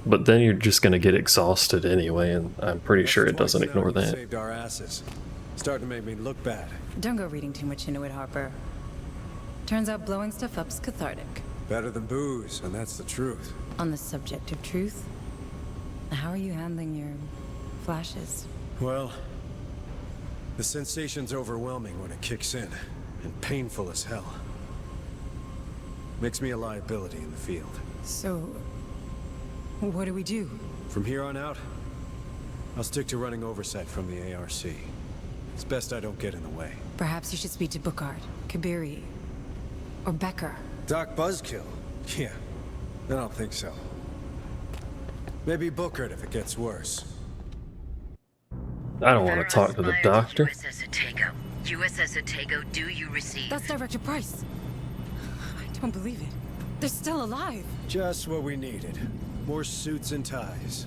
Speaker 1: But then you're just gonna get exhausted anyway, and I'm pretty sure it doesn't ignore that.
Speaker 6: Saved our asses. Starting to make me look bad.
Speaker 9: Don't go reading too much into it, Harper. Turns out blowing stuff up's cathartic.
Speaker 6: Better than booze, and that's the truth.
Speaker 9: On the subject of truth, how are you handling your flashes?
Speaker 6: Well, the sensation's overwhelming when it kicks in. and painful as hell. Makes me a liability in the field.
Speaker 9: So, what do we do?
Speaker 6: From here on out, I'll stick to running oversight from the ARC. It's best I don't get in the way.
Speaker 9: Perhaps you should speak to Bookard, Kabiri, or Becker.
Speaker 6: Doc Buzzkill? Yeah, I don't think so. Maybe Bookard if it gets worse.
Speaker 1: I don't want to talk to the doctor.
Speaker 7: USS Otago. USS Otago, do you receive?
Speaker 9: That's Director Price. I don't believe it. They're still alive.
Speaker 6: Just what we needed. More suits and ties.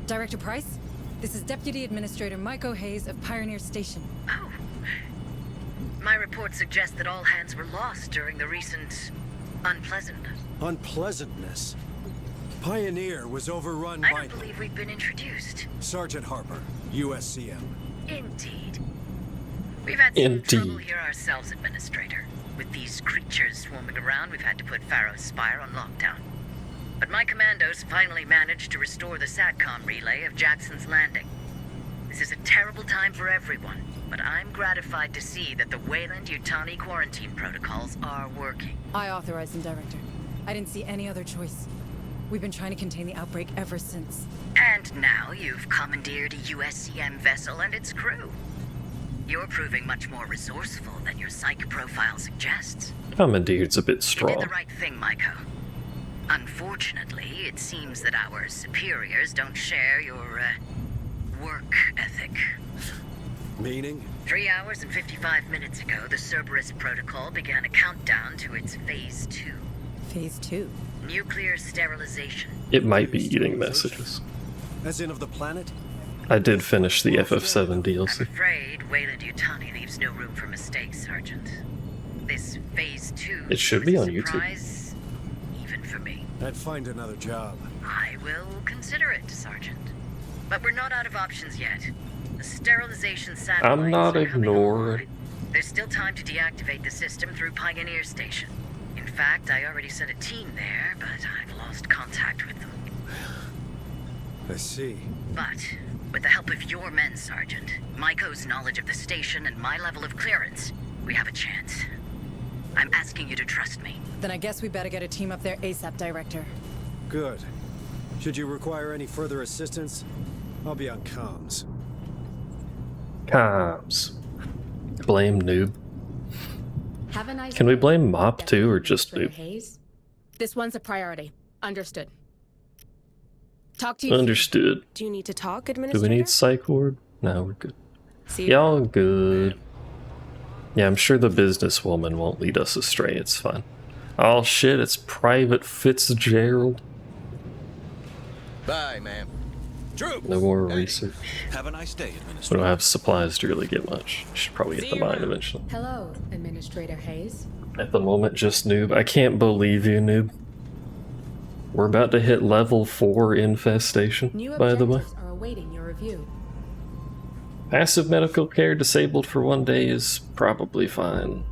Speaker 9: Director Price, this is Deputy Administrator Mike O'Hays of Pioneer Station.
Speaker 7: Oh. My report suggests that all hands were lost during the recent unpleasantness.
Speaker 6: Unpleasantness? Pioneer was overrun
Speaker 7: I
Speaker 6: by...
Speaker 7: don't believe we've been introduced.
Speaker 6: Sergeant Harper, USCM.
Speaker 7: Indeed. We've had some trouble here ourselves, Administrator. With these creatures swarming around, we've had to put Pharaoh's Spire on lockdown. But my commandos finally managed to restore the SATCOM relay of Jackson's Landing. This is a terrible time for everyone, but I'm gratified to see that the Wayland-Yutani quarantine protocols are working.
Speaker 9: I authorized them, Director. I didn't see any other choice. We've been trying to contain the outbreak ever since.
Speaker 7: And now you've commandeered a USCM vessel and its crew. You're proving much more resourceful than your psych profile suggests.
Speaker 1: Commandeered's a bit
Speaker 7: You
Speaker 1: strong.
Speaker 7: did the right thing, Maiko. Unfortunately, it seems that our superiors don't share your, work ethic.
Speaker 6: Meaning?
Speaker 7: 3 hours and 55 minutes ago, the Cerberus Protocol began a countdown to its Phase 2.
Speaker 9: Phase 2?
Speaker 7: Nuclear sterilization.
Speaker 1: It might be eating messages.
Speaker 6: As in of the planet?
Speaker 1: I did finish the FF7 DLC.
Speaker 7: I'm afraid Wayland-Yutani leaves no room for mistakes, Sergeant. This Phase 2
Speaker 1: It should
Speaker 7: was
Speaker 1: be
Speaker 7: a
Speaker 1: on YouTube.
Speaker 7: surprise, even for me.
Speaker 6: I'd find another job.
Speaker 7: I will consider it, Sergeant. But we're not out of options yet. The sterilization satellites
Speaker 1: I'm not
Speaker 7: are coming
Speaker 1: ignoring.
Speaker 7: online. There's still time to deactivate the system through Pioneer Station. In fact, I already sent a team there, but I've lost contact with them.
Speaker 6: I see.
Speaker 7: But, with the help of your men, Sergeant, Maiko's knowledge of the station and my level of clearance, we have a chance. I'm asking you to trust me.
Speaker 9: Then I guess we better get a team up there ASAP, Director.
Speaker 6: Good. Should you require any further assistance, I'll be on comms.
Speaker 1: Comms. Blame noob.
Speaker 2: Have a nice
Speaker 1: Can we
Speaker 2: day,
Speaker 1: blame Mop
Speaker 2: Deputy
Speaker 1: too, or just
Speaker 2: Administrator
Speaker 1: noob?
Speaker 2: Hayes.
Speaker 13: This one's a priority. Understood. Talk to you.
Speaker 1: Understood.
Speaker 13: Do you need to talk,
Speaker 1: Do
Speaker 13: Administrator?
Speaker 1: we need psych ward? No, we're good.
Speaker 13: See
Speaker 1: Y'all good. Yeah, I'm sure the businesswoman won't lead us astray. It's fine. Oh shit, it's Private Fitzgerald.
Speaker 12: Bye, ma'am. Troops!
Speaker 1: No more research.
Speaker 11: Have a nice day,
Speaker 1: We
Speaker 11: Administrator.
Speaker 1: don't have supplies to really get much. Should probably get the mine eventually.
Speaker 2: Hello, Administrator Hayes.
Speaker 1: At the moment, just noob. I can't believe you, noob. We're about to hit level 4 infestation,
Speaker 2: New
Speaker 1: by the way.
Speaker 2: objectives are awaiting your review.
Speaker 1: Passive medical care disabled for 1 day is probably fine.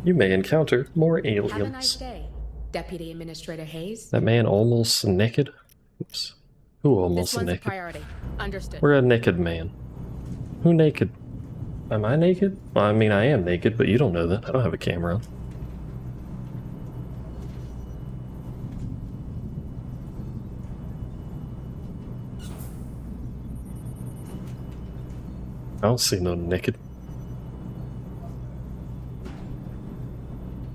Speaker 1: You may encounter more
Speaker 2: Have a nice
Speaker 1: aliens.
Speaker 2: day, Deputy Administrator Hayes.
Speaker 1: That man almost naked? Oops. Who
Speaker 13: This
Speaker 1: almost
Speaker 13: one's a
Speaker 1: naked?
Speaker 13: priority. Understood.
Speaker 1: We're a naked man. Who naked? Am I naked? Well, I mean, I am naked, but you don't know that. I don't have a camera on. I don't see no naked.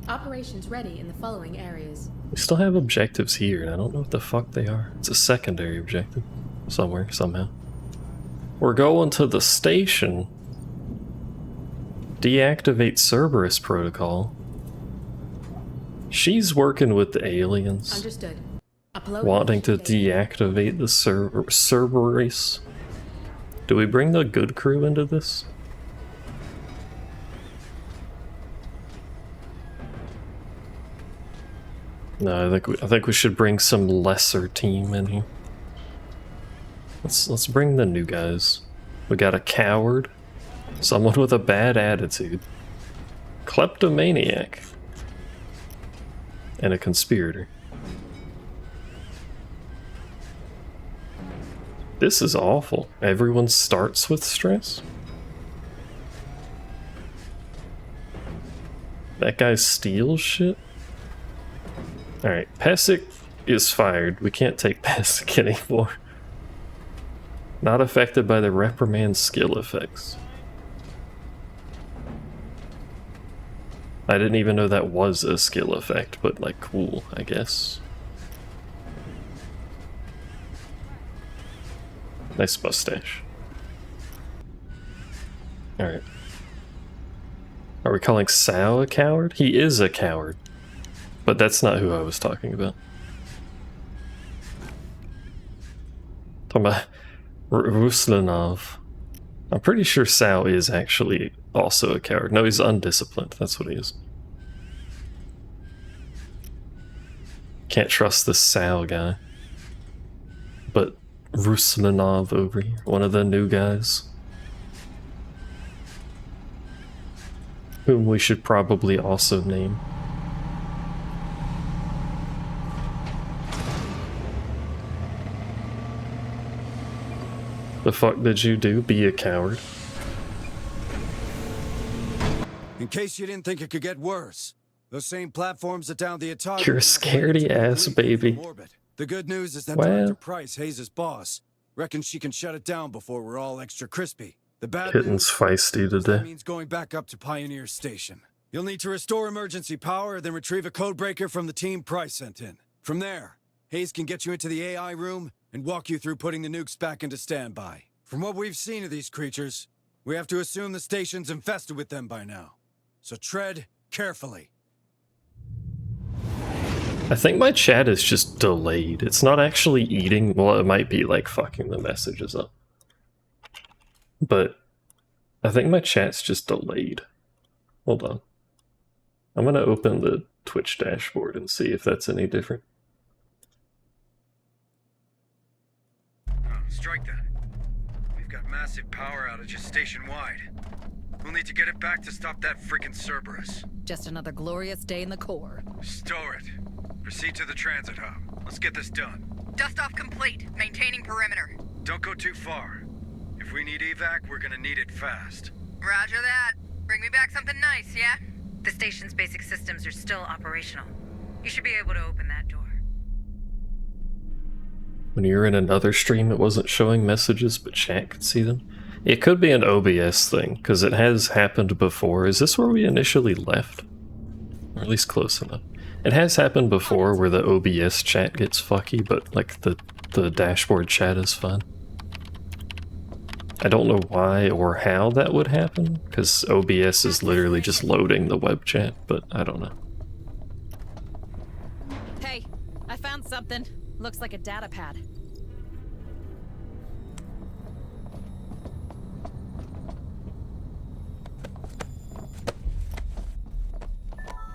Speaker 2: Operations ready in the following areas.
Speaker 1: We still have objectives here, and I don't know what the fuck they are. It's a secondary objective. Somewhere, somehow. We're going to the station. Deactivate Cerberus protocol. She's working with the aliens.
Speaker 2: Understood. Upload
Speaker 1: Wanting to deactivate the Cerberus. Do we bring the good crew into this? No, I think we should bring some lesser team in here. Let's bring the new guys. We got a coward, someone with a bad attitude, kleptomaniac, and a conspirator. This is awful. Everyone starts with stress? That guy steals shit? Alright, Pesek is fired. We can't take Pesek anymore. Not affected by the reprimand skill effects. I didn't even know that was a skill effect, but like cool, I guess. Nice mustache. Alright. Are we calling Sal a coward? He is a coward. But that's not who I was talking about. Talking about Ruslanov. I'm pretty sure Sal is actually also a coward. No, he's undisciplined. That's what he is. Can't trust this Sal guy. But Ruslanov over here, one of the new guys. Whom we should probably also name. The fuck did you do? Be a coward.
Speaker 6: In case you didn't think it could get worse, those same platforms that downed the Otago.
Speaker 1: You're a scaredy ass baby.
Speaker 6: The good news is that
Speaker 1: Well,
Speaker 6: Director Price, Hayes' boss, reckons she can shut it down before we're all extra crispy. The bad
Speaker 1: Kitten's feisty
Speaker 6: that
Speaker 1: today.
Speaker 6: means going back up to Pioneer Station. You'll need to restore emergency power, then retrieve a codebreaker from the team Price sent in. From there, Hayes can get you into the AI room and walk you through putting the nukes back into standby. From what we've seen of these creatures, we have to assume the station's infested with them by now. So tread carefully.
Speaker 1: I think my chat is just delayed. It's not actually eating. Well, it might be like fucking the messages up. But I think my chat's just delayed. Hold on. I'm gonna open the Twitch dashboard and see if that's any different.
Speaker 5: Strike that. We've got massive power outages station-wide. We'll need to get it back to stop that freaking Cerberus.
Speaker 3: Just another glorious day in the core.
Speaker 5: Store it. Proceed to the transit hub. Let's get this done.
Speaker 7: Dust off complete. Maintaining perimeter.
Speaker 5: Don't go too far. If we need evac, we're gonna need it fast.
Speaker 7: Roger that. Bring me back something nice, yeah? The station's basic systems are still operational. You should be able to open that door.
Speaker 1: When you were in another stream, it wasn't showing messages, but chat could see them. It could be an OBS thing, because it has happened before. Is this where we initially left? Or at least close enough. It has happened before where the OBS chat gets fucky, but like the dashboard chat is fine. I don't know why or how that would happen, because OBS is literally just loading the web chat, but I don't know.
Speaker 3: Hey, I found something. Looks like a data pad.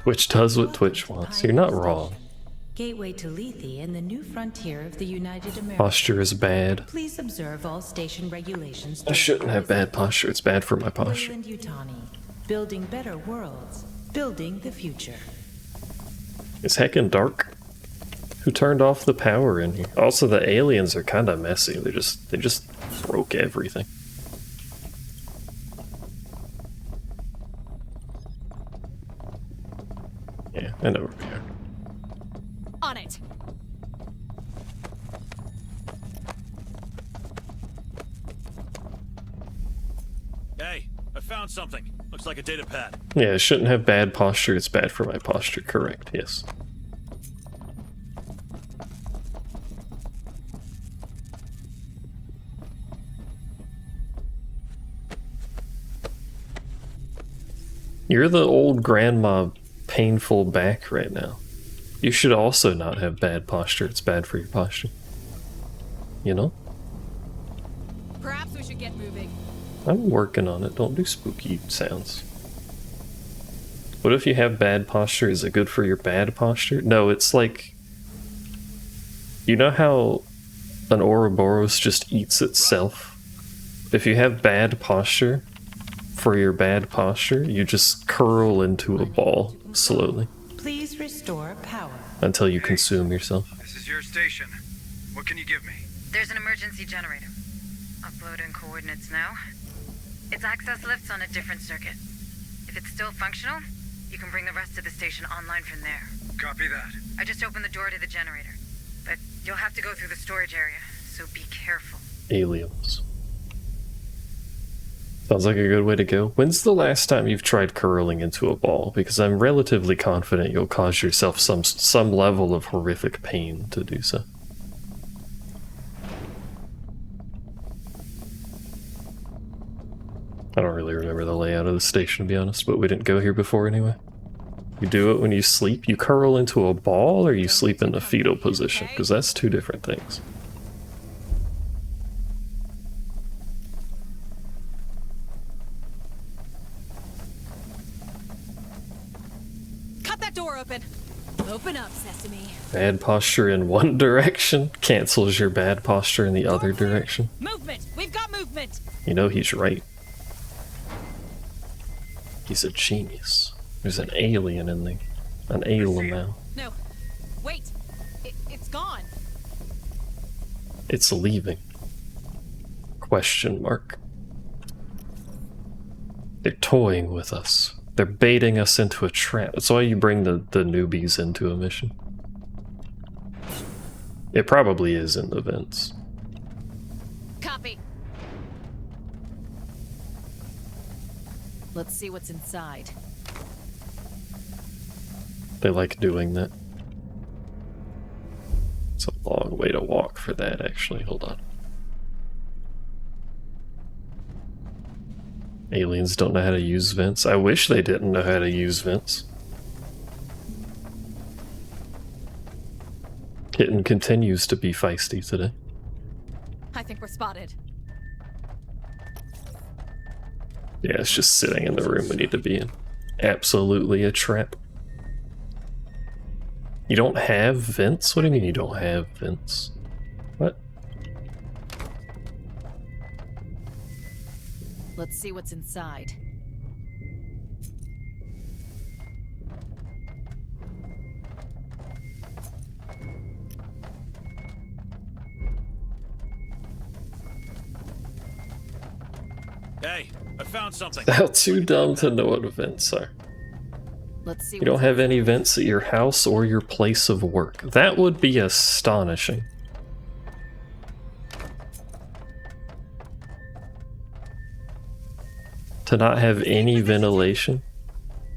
Speaker 1: Twitch does what Twitch wants. You're not wrong.
Speaker 15: Gateway to Lethe and the new frontier of the United Americas.
Speaker 1: Posture is bad.
Speaker 15: Please observe all station regulations.
Speaker 1: I shouldn't have bad posture. It's bad for my posture.
Speaker 15: Wayland Yutani. Building better worlds. Building the future.
Speaker 1: It's heckin' dark. Who turned off the power in here? Also, the aliens are kind of messy. They just broke everything. Yeah, I know where we are.
Speaker 3: On it.
Speaker 11: Hey, I found something. Looks like a data pad.
Speaker 1: Yeah, it shouldn't have bad posture. It's bad for my posture. Correct, yes. You're the old grandma painful back right now. You should also not have bad posture. It's bad for your posture. You know?
Speaker 3: Perhaps we should get moving.
Speaker 1: I'm working on it. Don't do spooky sounds. What if you have bad posture? Is it good for your bad posture? No, it's like... You know how an Ouroboros just eats itself? If you have bad posture, for your bad posture, you just curl into a ball slowly.
Speaker 15: Please restore power.
Speaker 1: Until you consume yourself.
Speaker 5: This is your station. What can you give me?
Speaker 7: There's an emergency generator. Uploading coordinates now. Its access lifts on a different circuit. If it's still functional, you can bring the rest of the station online from there.
Speaker 5: Copy that.
Speaker 7: I just opened the door to the generator, but you'll have to go through the storage area, so be careful.
Speaker 1: Aliens. Sounds like a good way to go. When's the last time you've tried curling into a ball? Because I'm relatively confident you'll cause yourself some level of horrific pain to do so. I don't really remember the layout of the station, to be honest, but we didn't go here before anyway. You do it when you sleep? You curl into a ball, or you sleep in the fetal position? Because that's two different things.
Speaker 3: Cut that door open. Open up, Sesame.
Speaker 1: Bad posture in one direction cancels your bad posture in the other direction.
Speaker 3: Movement! We've got movement!
Speaker 1: You know he's right. He's a genius. There's an alien in there. An alien now.
Speaker 3: No. Wait. It's gone.
Speaker 1: It's leaving. Question mark. They're toying with us. They're baiting us into a trap. That's why you bring the newbies into a mission. It probably is in the vents.
Speaker 3: Copy. Let's see what's inside.
Speaker 1: They like doing that. It's a long way to walk for that, actually. Hold on. Aliens don't know how to use vents. I wish they didn't know how to use vents. Kitten continues to be feisty today.
Speaker 3: I think we're spotted.
Speaker 1: Yeah, it's just sitting in the room we need to be in. Absolutely a trap. You don't have vents? What do you mean you don't have vents? What?
Speaker 3: Let's see what's inside.
Speaker 11: Hey, I found something.
Speaker 1: How too dumb to know what vents are.
Speaker 3: Let's see.
Speaker 1: You don't have any vents at your house or your place of work. That would be astonishing. To not have any ventilation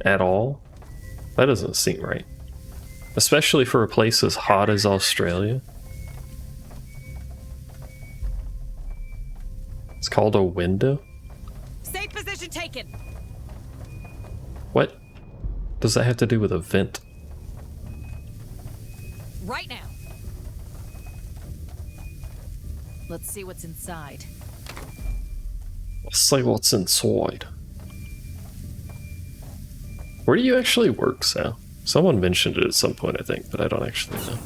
Speaker 1: at all? That doesn't seem right. Especially for a place as hot as Australia. It's called a window?
Speaker 3: Safe position taken.
Speaker 1: What does that have to do with a vent?
Speaker 3: Right now. Let's see what's inside.
Speaker 1: Let's see what's inside. Where do you actually work, Sal? Someone mentioned it at some point, I think, but I don't actually know.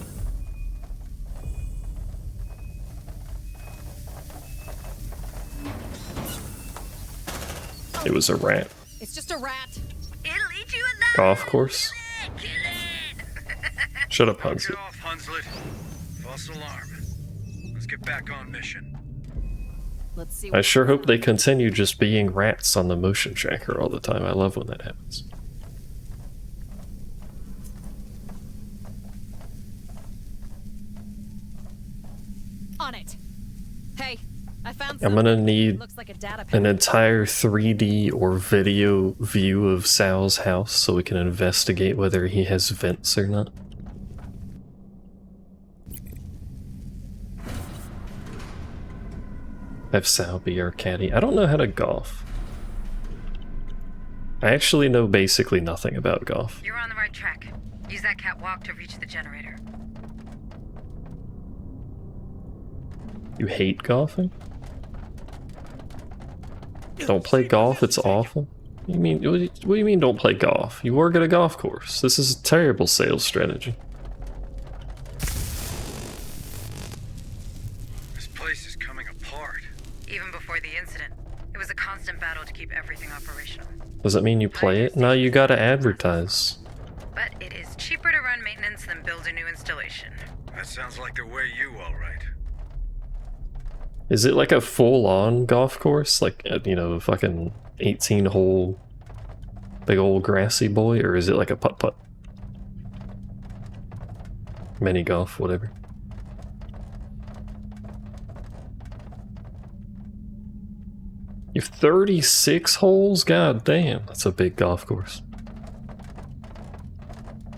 Speaker 1: It was a rat.
Speaker 3: It's just a rat.
Speaker 7: It'll eat you alive.
Speaker 1: Golf course. Shut up, Hunslet.
Speaker 5: Get off, Hunslet. False alarm. Let's get back on mission.
Speaker 3: Let's see.
Speaker 1: I sure hope they continue just being rats on the motion tracker all the time. I love when that happens.
Speaker 3: On it. Hey, I found
Speaker 1: I'm gonna
Speaker 3: something.
Speaker 1: need
Speaker 3: Looks like a data
Speaker 1: an
Speaker 3: pack.
Speaker 1: entire 3D or video view of Sal's house so we can investigate whether he has vents or not. Have Sal be our caddy. I don't know how to golf. I actually know basically nothing about golf.
Speaker 7: You're on the right track. Use that catwalk to reach the generator.
Speaker 1: You hate golfing? Don't play golf, it's awful? You mean, what do you mean don't play golf? You work at a golf course. This is a terrible sales strategy.
Speaker 5: This place is coming apart.
Speaker 7: Even before the incident, it was a constant battle to keep everything operational.
Speaker 1: Does that mean you play it? No, you gotta advertise.
Speaker 7: But it is cheaper to run maintenance than build a new installation.
Speaker 5: That sounds like the way you, all right.
Speaker 1: Is it like a full-on golf course? Like, you know, a fucking 18-hole big old grassy boy? Or is it like a putt-putt? Mini golf, whatever. You have 36 holes? God damn, that's a big golf course.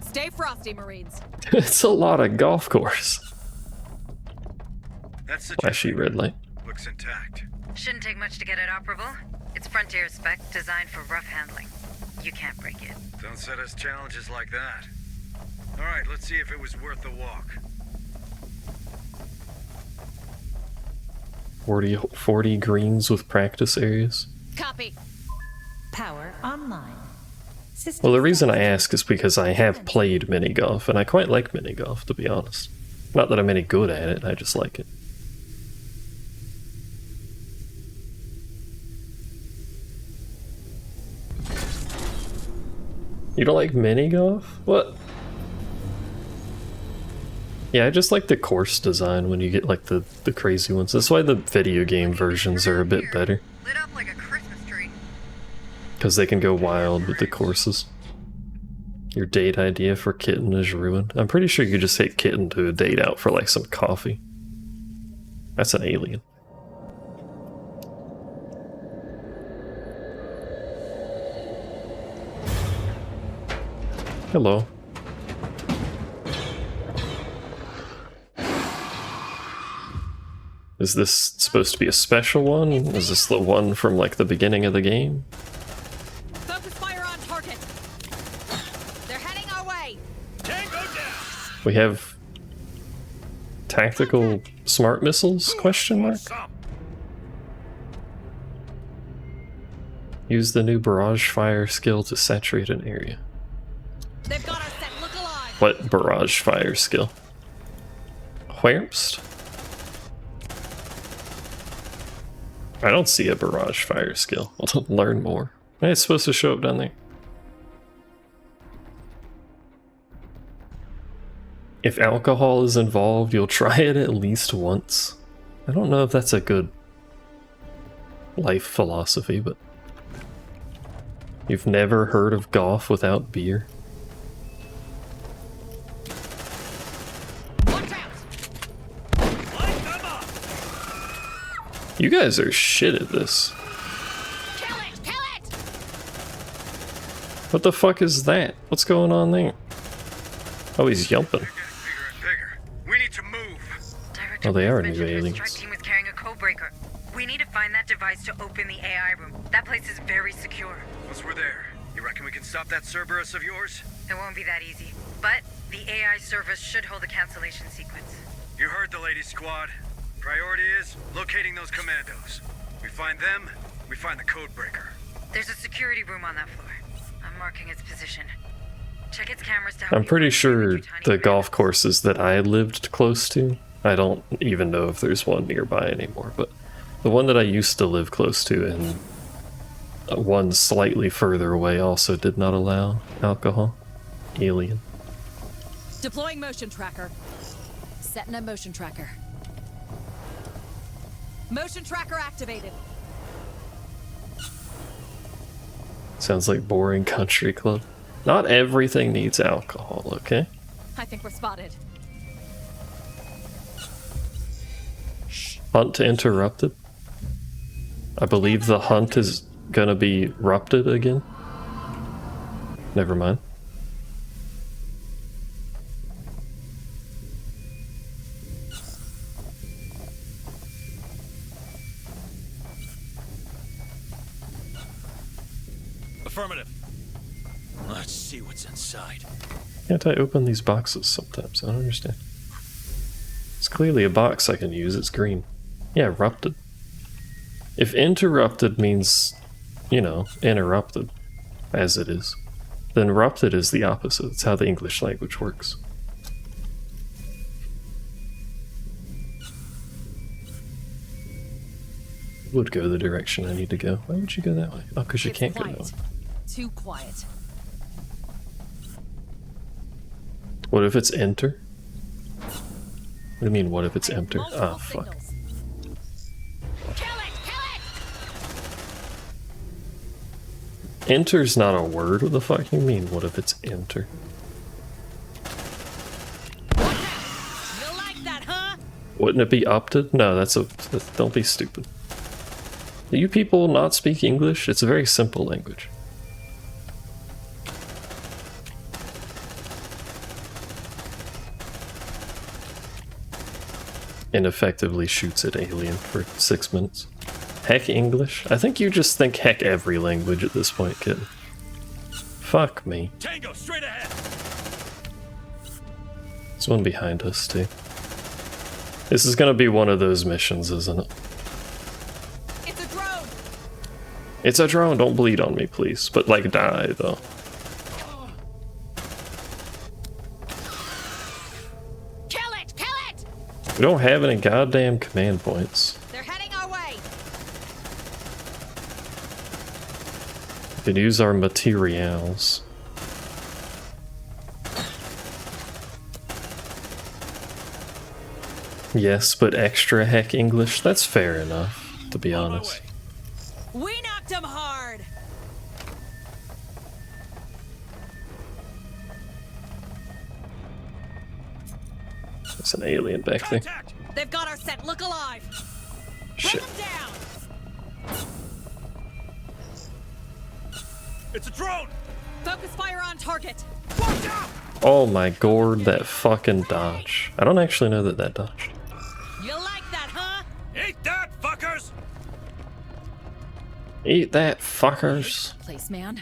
Speaker 3: Stay frosty, Marines.
Speaker 1: It's a lot of golf course.
Speaker 5: That's
Speaker 1: Flashy red light.
Speaker 5: looks intact.
Speaker 7: Shouldn't take much to get it operable. It's Frontier spec designed for rough handling. You can't break it.
Speaker 5: Don't set us challenges like that. Alright, let's see if it was worth the walk.
Speaker 1: 40 greens with practice areas.
Speaker 3: Copy.
Speaker 15: Power online. System
Speaker 1: Well, the reason I ask is because I have played mini golf, and I quite like mini golf, to be honest. Not that I'm any good at it, I just like it. You don't like mini golf? What? Yeah, I just like the course design when you get like the crazy ones. That's why the video game versions are a bit better.
Speaker 7: Lit up like a Christmas tree.
Speaker 1: Because they can go wild with the courses. Your date idea for Kitten is ruined. I'm pretty sure you could just take Kitten to a date out for like some coffee. That's an alien. Hello. Is this supposed to be a special one? Is this the one from like the beginning of the game?
Speaker 3: Focus fire on target. They're heading our way.
Speaker 5: Tango down.
Speaker 1: We have tactical smart missiles? Question mark. Use the new barrage fire skill to saturate an area.
Speaker 3: They've got our set. Look alive.
Speaker 1: What barrage fire skill? Wherpst? I don't see a barrage fire skill. I'll learn more. Hey, it's supposed to show up down there. If alcohol is involved, you'll try it at least once. I don't know if that's a good life philosophy, but you've never heard of golf without beer? You guys are shit at this.
Speaker 3: Kill it! Kill it!
Speaker 1: What the fuck is that? What's going on there? Oh, he's yumping.
Speaker 5: We need to move.
Speaker 1: Oh, they are
Speaker 7: Mentioned
Speaker 1: new
Speaker 7: her
Speaker 1: aliens.
Speaker 7: strike team was carrying a code breaker. We need to find that device to open the AI room. That place is very secure.
Speaker 5: Once we're there, you reckon we can stop that Cerberus of yours?
Speaker 7: It won't be that easy. But the AI service should hold a cancellation sequence.
Speaker 5: You heard the lady squad. Priority is locating those commandos. We find them, we find the code breaker.
Speaker 7: There's a security room on that floor. I'm marking its position. Check its cameras to help
Speaker 1: I'm
Speaker 7: you
Speaker 1: pretty
Speaker 7: find
Speaker 1: sure the golf courses that I lived close to, I don't even know if there's one nearby anymore, but the one that I used to live close to and one slightly further away also did not allow alcohol. Alien.
Speaker 3: Deploying motion tracker. Setting a motion tracker. Motion tracker activated.
Speaker 1: Sounds like boring country club. Not everything needs alcohol, okay?
Speaker 3: I think we're spotted.
Speaker 1: Hunt interrupted. I believe the hunt is gonna be rupted again. Never mind.
Speaker 11: Affirmative. Let's see what's inside.
Speaker 1: Can't I open these boxes sometimes? I don't understand. It's clearly a box I can use. It's green. Yeah, rupted. If interrupted means, you know, interrupted, as it is, then rupted is the opposite. It's how the English language works. Would go the direction I need to go. Why would you go that way? Oh, because you can't go that way.
Speaker 3: Too quiet.
Speaker 1: What if it's enter? What do you mean, what if it's enter? Ah, fuck. Enter's not a word. What the fuck you mean? What if it's enter?
Speaker 3: You like that, huh?
Speaker 1: Wouldn't it be opted? No, don't be stupid. Do you people not speak English? It's a very simple language. And effectively shoots at alien for 6 minutes. Heck English? I think you just think heck every language at this point, kid. Fuck me.
Speaker 11: Tango, straight ahead.
Speaker 1: There's one behind us too. This is gonna be one of those missions, isn't it?
Speaker 3: It's a drone.
Speaker 1: It's a drone, don't bleed on me, please. But like die though. We don't have any goddamn command points.
Speaker 3: They're heading our way.
Speaker 1: We could use our materials. Yes, but extra heck English? That's fair enough, to be honest.
Speaker 3: We knocked them hard.
Speaker 1: There's an alien back there.
Speaker 3: They've got our scent. Look alive.
Speaker 1: Shit.
Speaker 3: Run them down.
Speaker 11: It's a drone.
Speaker 3: Focus fire on target.
Speaker 1: Oh my god, that fucking dodge. I don't actually know that dodged.
Speaker 3: You like that, huh?
Speaker 11: Eat that, fuckers.
Speaker 1: Eat that, fuckers.
Speaker 3: Place, man.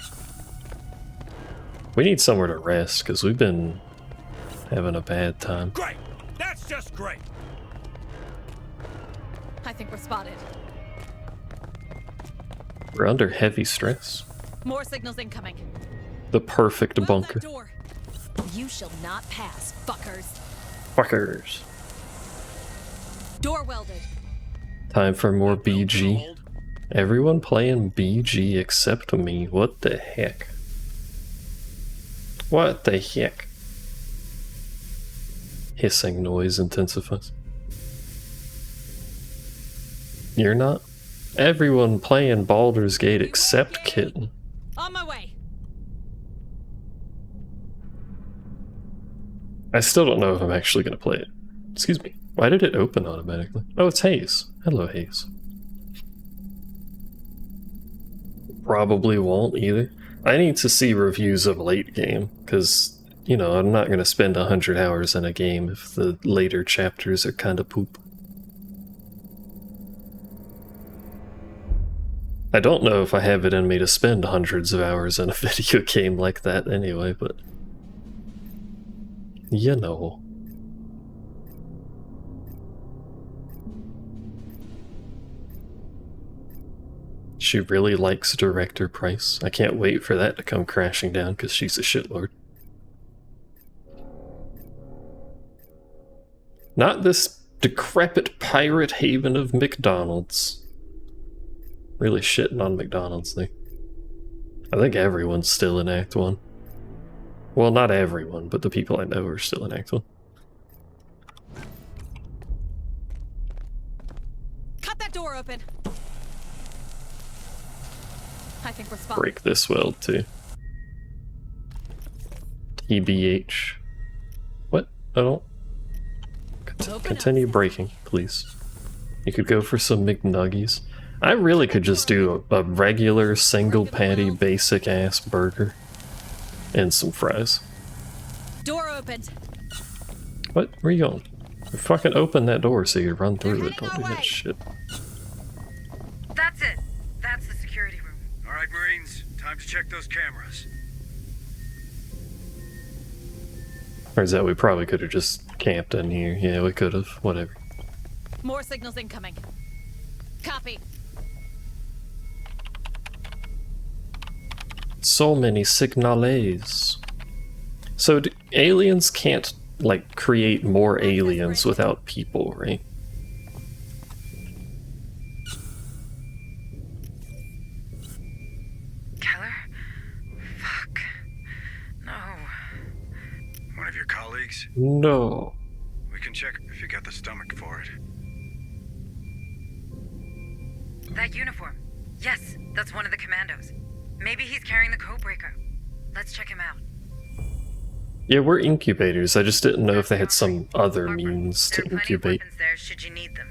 Speaker 1: We need somewhere to rest, because we've been having a bad time.
Speaker 11: Great. That's just great.
Speaker 3: I think we're spotted.
Speaker 1: We're under heavy stress.
Speaker 3: More signals incoming.
Speaker 1: The perfect bunker.
Speaker 3: Door. You shall not pass, fuckers.
Speaker 1: Fuckers.
Speaker 3: Door welded.
Speaker 1: Time for more BG. Everyone playing BG except me. What the heck? What the heck? Hissing noise intensifies. You're not? Everyone playing Baldur's Gate except Kitten.
Speaker 3: On my way.
Speaker 1: I still don't know if I'm actually going to play it. Excuse me. Why did it open automatically? Oh, it's Hayes. Hello, Hayes. Probably won't either. I need to see reviews of late game, because, you know, I'm not going to spend 100 hours in a game if the later chapters are kind of poop. I don't know if I have it in me to spend hundreds of hours in a video game like that anyway, but... you know. She really likes Director Price. I can't wait for that to come crashing down because she's a shitlord. Not this decrepit pirate haven of McDonald's. Really shitting on McDonald's there. I think everyone's still in Act 1. Well, not everyone, but the people I know are still in Act 1.
Speaker 3: Cut that door open. I think we're spotted.
Speaker 1: Break this weld too. TBH. What? I don't... Continue breaking, please. You could go for some McNuggies. I really could just do a regular single patty basic ass burger and some fries.
Speaker 3: Door opened.
Speaker 1: What? Where are you going? Fucking open that door so you run through it. Don't do that shit.
Speaker 7: That's it. That's the security room.
Speaker 5: All right, Marines. Time to check those cameras.
Speaker 1: Or is that we probably could have just camped in here? Yeah, we could have. Whatever.
Speaker 3: More signals incoming. Copy.
Speaker 1: So many signales. So aliens can't, like, create more aliens without people, right?
Speaker 7: Keller? Fuck. No.
Speaker 5: One of your colleagues?
Speaker 1: No.
Speaker 5: We can check if you got the stomach for it.
Speaker 7: That uniform. Yes, that's one of the commandos. Maybe he's carrying the codebreaker. Let's check him out.
Speaker 1: Yeah, we're incubators. I just didn't know if they had some other means to incubate.
Speaker 7: There, should you need them.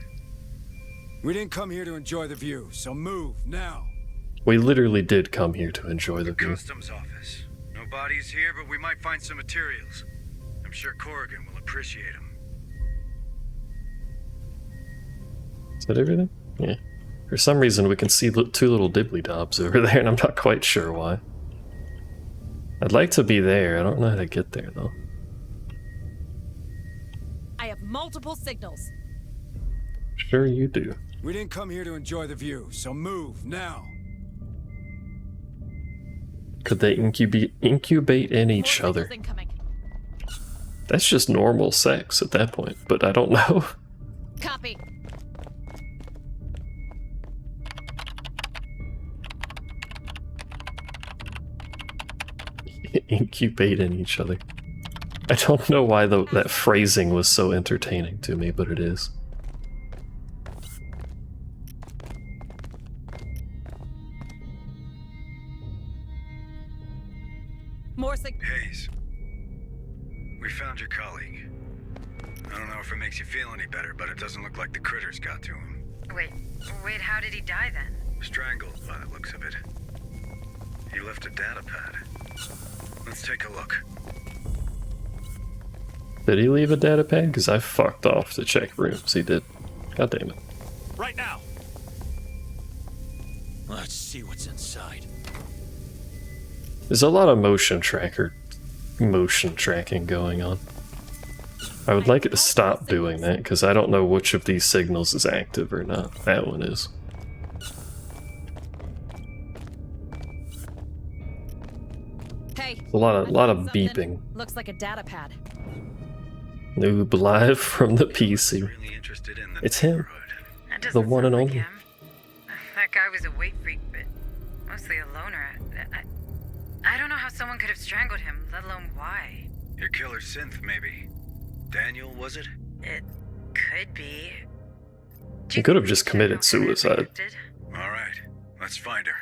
Speaker 6: We didn't come here to enjoy the view, so move now.
Speaker 1: We literally did come here to enjoy the view.
Speaker 5: Customs office. No bodies here, but we might find some materials. I'm sure Corrigan will appreciate them.
Speaker 1: Is that everything? Yeah. For some reason, we can see two little dibbly-dobs over there, and I'm not quite sure why. I'd like to be there. I don't know how to get there, though.
Speaker 3: I have multiple signals.
Speaker 1: Sure you do.
Speaker 6: We didn't come here to enjoy the view, so move now.
Speaker 1: Could they incubate in each other? That's just normal sex at that point, but I don't know.
Speaker 3: Copy.
Speaker 1: Incubate in each other. I don't know why that phrasing was so entertaining to me, but it is.
Speaker 3: More
Speaker 5: Hayes, we found your colleague. I don't know if it makes you feel any better, but it doesn't look like the critters got to him.
Speaker 7: Wait, how did he die then?
Speaker 5: Strangled by the looks of it. He left a data pad. Let's take a look.
Speaker 1: Did he leave a data pad? Because I fucked off to check rooms. He did. God damn it.
Speaker 11: Right now. Let's see what's inside.
Speaker 1: There's a lot of motion tracking going on. I would like it to stop doing that, because I don't know which of these signals is active or not. That one is.
Speaker 3: Hey,
Speaker 1: A lot of beeping.
Speaker 3: Looks like a data pad.
Speaker 1: Noob live from the PC. It's him. The one and only.
Speaker 7: That guy was a weight freak, but mostly a loner. I don't know how someone could have strangled him, let alone why.
Speaker 5: Your killer synth, maybe. Daniel, was it?
Speaker 7: It could be.
Speaker 1: He could have just committed suicide.
Speaker 5: All right, let's find her.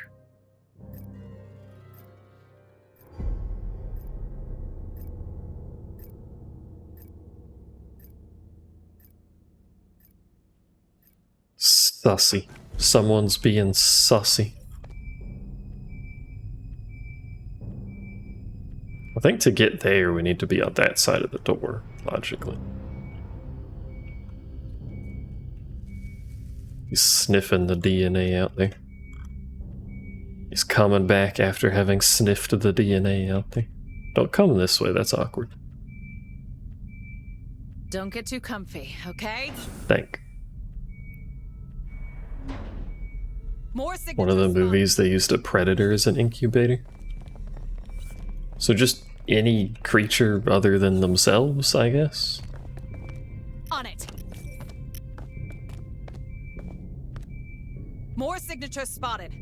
Speaker 1: Sussy. Someone's being sussy. I think to get there, we need to be on that side of the door, logically. He's sniffing the DNA out there. He's coming back after having sniffed the DNA out there. Don't come this way, that's awkward.
Speaker 3: Don't get too comfy, okay?
Speaker 1: Thank.
Speaker 3: More signatures.
Speaker 1: One of the movies, they used a predator as an incubator. So just any creature other than themselves, I guess?
Speaker 3: On it. More signatures spotted.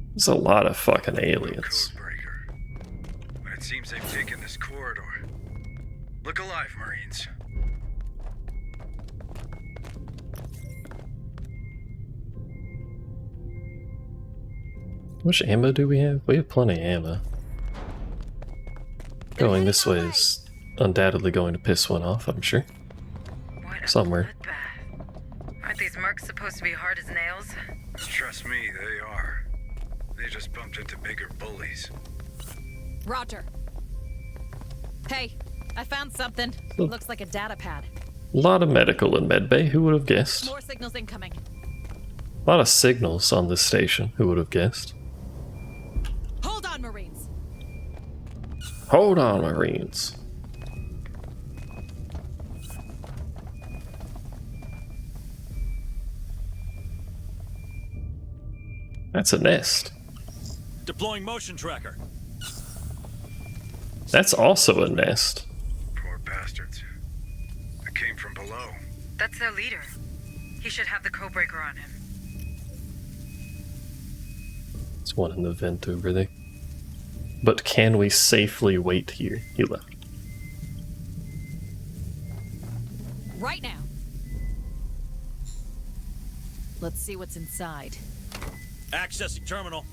Speaker 1: There's a lot of fucking aliens.
Speaker 5: But it seems they've taken this corridor. Look alive, Marines.
Speaker 1: How much ammo do we have? We have plenty of ammo. Going this way is undoubtedly going to piss one off, I'm sure. Somewhere.
Speaker 7: Aren't these mercs supposed to be hard as nails?
Speaker 5: Trust me, they are. They just bumped into bigger bullies.
Speaker 3: Roger. Hey, I found something.
Speaker 1: Oh.
Speaker 3: Looks like a data pad.
Speaker 1: A lot of medical in medbay, who would have guessed?
Speaker 3: More signals incoming.
Speaker 1: A lot of signals on this station, who would have guessed?
Speaker 3: Hold on, Marines.
Speaker 1: Hold on, Marines. That's a nest.
Speaker 11: Deploying motion tracker.
Speaker 1: That's also a nest.
Speaker 5: Poor bastards. It came from below.
Speaker 7: That's their leader. He should have the codebreaker on him.
Speaker 1: There's one in the vent over there. But can we safely wait here? He left.
Speaker 3: Right now. Let's see what's inside.
Speaker 11: Accessing terminal.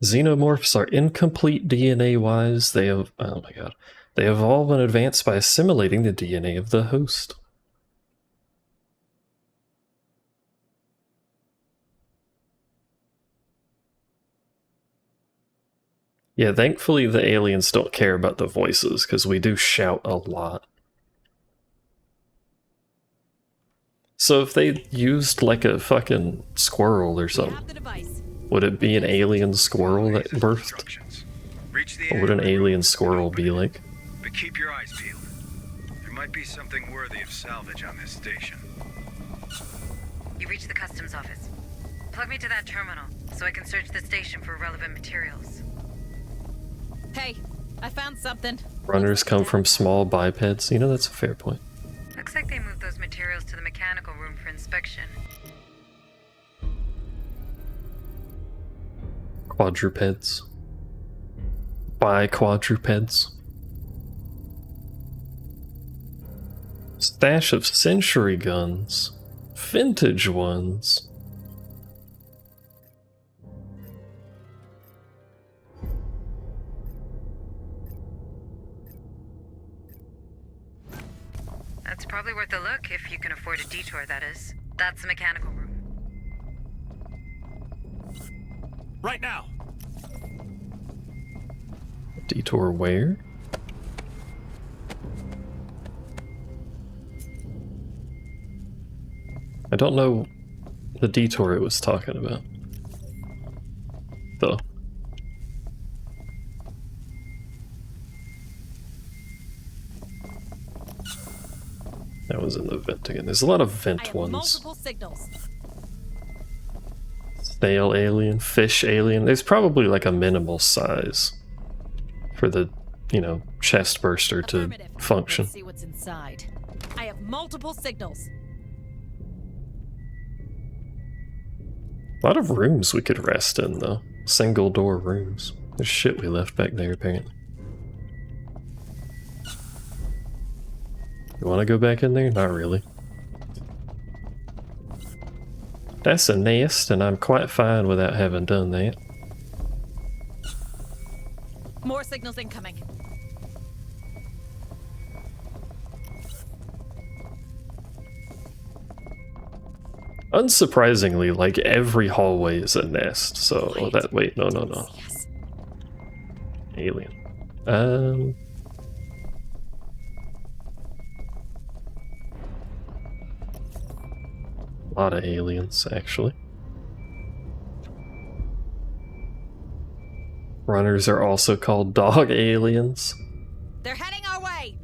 Speaker 1: Xenomorphs are incomplete DNA-wise. They have, oh my god, they evolve and advance by assimilating the DNA of the host. Yeah, thankfully the aliens don't care about the voices, because we do shout a lot. So if they used like a fucking squirrel or something, would it be an alien squirrel that birthed? What would an alien squirrel be like?
Speaker 5: But keep your eyes peeled. There might be something worthy of salvage on this station.
Speaker 7: You reached the customs office. Plug me to that terminal so I can search the station for relevant materials.
Speaker 3: Hey, I found something.
Speaker 1: Runners come from small bipeds. You know, that's a fair point.
Speaker 7: Looks like they moved those materials to the mechanical room for inspection.
Speaker 1: Quadrupeds. Bi-quadrupeds. Stash of century guns. Vintage ones.
Speaker 7: That's probably worth a look if you can afford a detour, that is. That's the mechanical room.
Speaker 11: Right now!
Speaker 1: Detour where? I don't know the detour it was talking about. Though. That was in the vent again. There's a lot of vent ones.
Speaker 3: Multiple signals.
Speaker 1: Snail alien, fish alien. There's probably like a minimal size for the, you know, chest burster to function.
Speaker 3: Let's see what's inside. I have multiple signals.
Speaker 1: A lot of rooms we could rest in though. Single door rooms. There's shit we left back there apparently. You want to go back in there? Not really. That's a nest, and I'm quite fine without having done that.
Speaker 3: More signals incoming.
Speaker 1: Unsurprisingly, like every hallway is a nest, so oh, that wait, no.
Speaker 3: Yes.
Speaker 1: Alien. A lot of aliens, actually. Runners are also called dog aliens.
Speaker 3: They're heading our way.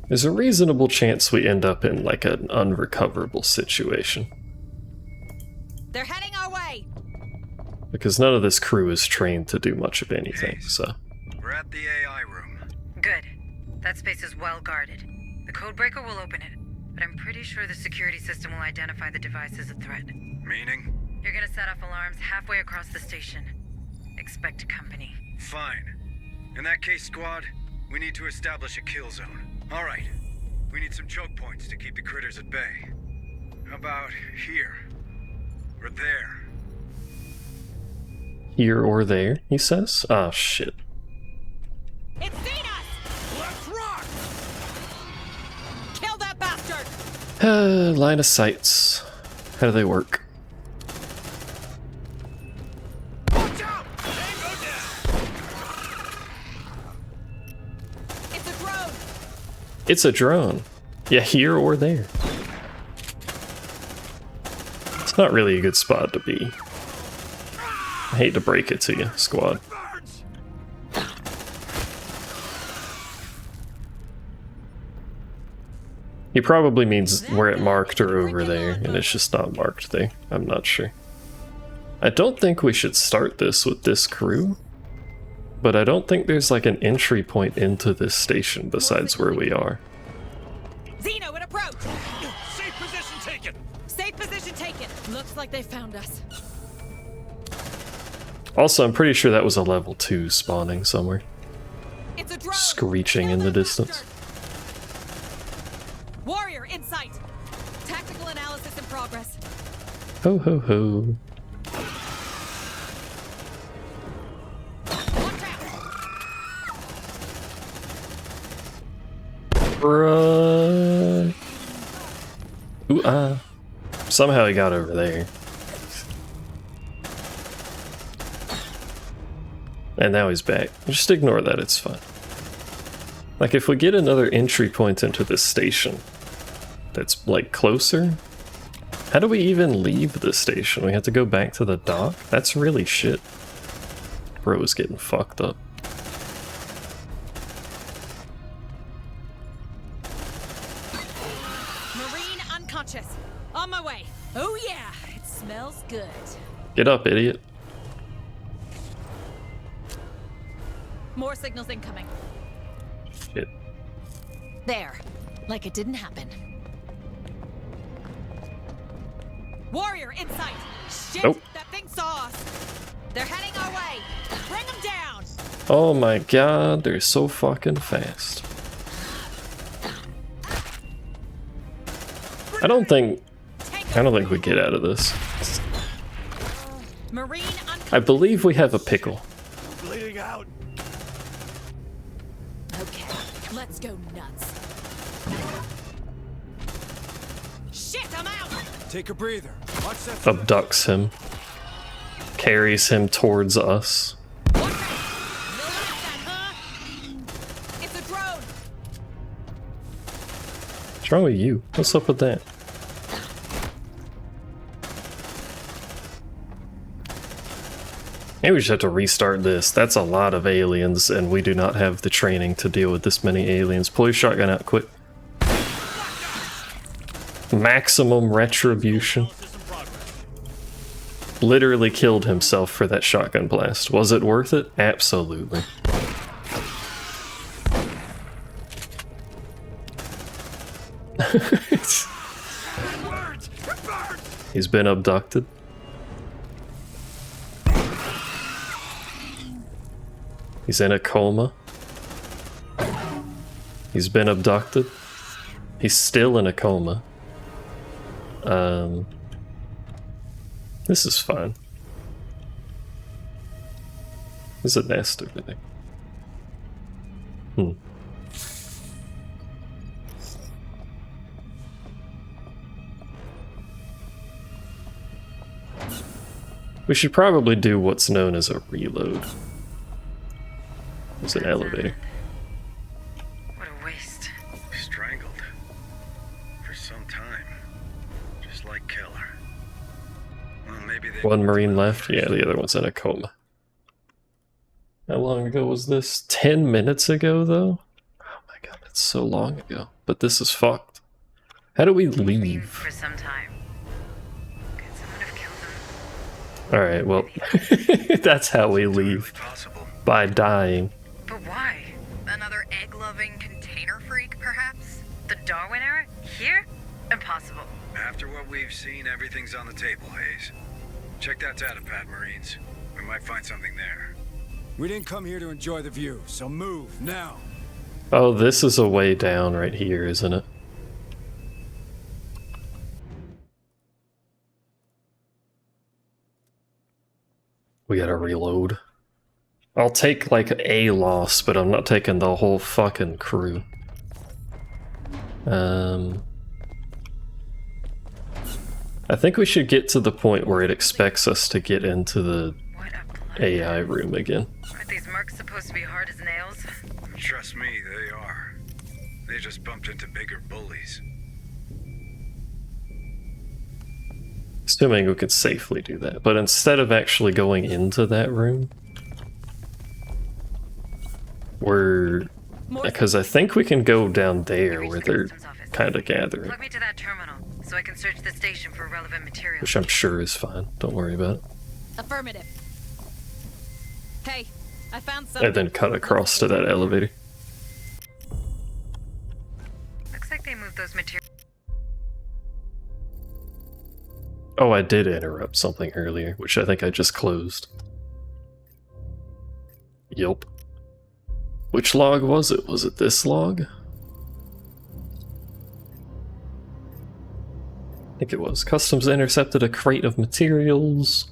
Speaker 1: There's a reasonable chance we end up in like an unrecoverable situation.
Speaker 3: They're heading our way.
Speaker 1: Because none of this crew is trained to do much of anything, so.
Speaker 5: We're at the AI room.
Speaker 7: Good. That space is well guarded. The codebreaker will open it, but I'm pretty sure the security system will identify the device as a threat.
Speaker 5: Meaning?
Speaker 7: You're gonna set off alarms halfway across the station. Expect company.
Speaker 5: Fine. In that case, squad, we need to establish a kill zone. All right. We need some choke points to keep the critters at bay. How about here? Or there?
Speaker 1: Here or there, he says? Ah, shit.
Speaker 3: It's seen us!
Speaker 12: Let's rock!
Speaker 3: Kill that bastard!
Speaker 1: Line of sights. How do they work?
Speaker 12: Watch out! Tango down!
Speaker 3: It's a drone!
Speaker 1: It's a drone. Yeah, here or there. It's not really a good spot to be. I hate to break it to you, squad. He probably means where it marked or over there, and it's just not marked there. I'm not sure. I don't think we should start this with this crew, but I don't think there's like an entry point into this station besides where we are.
Speaker 3: Xeno, in approach!
Speaker 12: Safe position taken!
Speaker 3: Safe position taken! Looks like they found us.
Speaker 1: Also, I'm pretty sure that was a level 2 spawning somewhere.
Speaker 3: It's a drone!
Speaker 1: screeching in the distance.
Speaker 3: Warrior in sight. Tactical analysis in progress.
Speaker 1: Ho ho ho. Run. Ooh, somehow he got over there. And now he's back. Just ignore that, it's fine. Like, if we get another entry point into this station that's, like, closer, how do we even leave the station? We have to go back to the dock? That's really shit. Bro is getting fucked up.
Speaker 3: Marine unconscious. On my way. Oh yeah, it smells good.
Speaker 1: Get up, idiot.
Speaker 3: More signals incoming.
Speaker 1: Shit.
Speaker 3: There. Like it didn't happen. Warrior in sight. Shit,
Speaker 1: Nope.
Speaker 3: that thing saw us. They're heading our way. Bring them down.
Speaker 1: Oh my god, they're so fucking fast. I don't think we get out of this.
Speaker 3: Marine
Speaker 1: I believe we have a pickle.
Speaker 6: Bleeding out.
Speaker 3: Okay, let's go nuts. Shit, I'm out.
Speaker 6: Take a breather. Watch that.
Speaker 1: Abducts him. Carries him towards us.
Speaker 3: It's a drone.
Speaker 1: What's wrong with you? What's up with that? Maybe we just have to restart this. That's a lot of aliens, and we do not have the training to deal with this many aliens. Pull your shotgun out quick. Maximum retribution. Literally killed himself for that shotgun blast. Was it worth it? Absolutely. He's been abducted. He's in a coma. He's been abducted. He's still in a coma. This is fine. There's a nest over there. We should probably do what's known as a reload. There's an elevator.
Speaker 7: What a waste.
Speaker 5: Strangled. For some time. Just like Keller. Well, maybe they...
Speaker 1: One Marine left? Yeah, the other one's in a coma. How long ago was this? 10 minutes ago, though? Oh my god, that's so long ago. But this is fucked. How do we leave?
Speaker 7: For some time. Could someone have killed him?
Speaker 1: Alright, well, that's how we leave. By dying.
Speaker 7: But why? Another egg-loving container freak, perhaps? The Darwin era? Here? Impossible.
Speaker 5: After what we've seen, everything's on the table, Hayes. Check that data pad, Marines. We might find something there.
Speaker 6: We didn't come here to enjoy the view, so move, now!
Speaker 1: Oh, this is a way down right here, isn't it? We gotta reload. I'll take, like, a loss, but I'm not taking the whole fucking crew. I think we should get to the point where it expects us to get into the AI room again.
Speaker 7: Aren't these mercs supposed to be hard as nails?
Speaker 5: Trust me, they are. They just bumped into bigger bullies.
Speaker 1: Assuming we could safely do that. But instead of actually going into that room, because I think we can go down there where they're kind of gathering.
Speaker 7: Plug me to that terminal so I can search the station for relevant material.
Speaker 1: Which I'm sure is fine. Don't worry about it.
Speaker 3: Affirmative. Hey, I found something.
Speaker 1: And then cut across to that elevator.
Speaker 7: Looks like they moved those materials.
Speaker 1: Oh, I did interrupt something earlier, which I think I just closed. Yup. Which log was it? Was it this log? I think it was. Customs intercepted a crate of materials.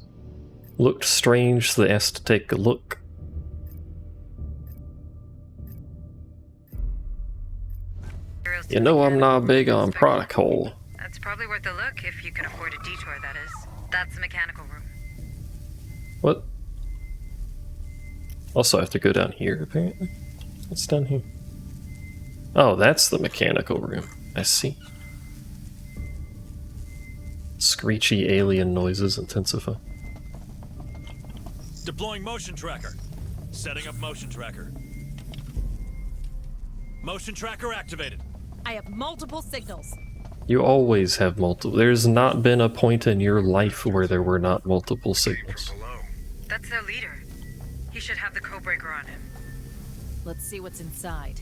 Speaker 1: Looked strange, so they asked to take a look. You know I'm not big on protocol.
Speaker 7: That's probably worth a look if you can afford a detour, that is. That's the mechanical room.
Speaker 1: What? Also I have to go down here, apparently. What's down here? Oh, that's the mechanical room. I see. Screechy alien noises intensify.
Speaker 11: Deploying motion tracker. Setting up motion tracker. Motion tracker activated.
Speaker 3: I have multiple signals.
Speaker 1: You always have multiple. There's not been a point in your life where there were not multiple signals.
Speaker 7: That's their leader. He should have the codebreaker on him.
Speaker 3: Let's see what's inside.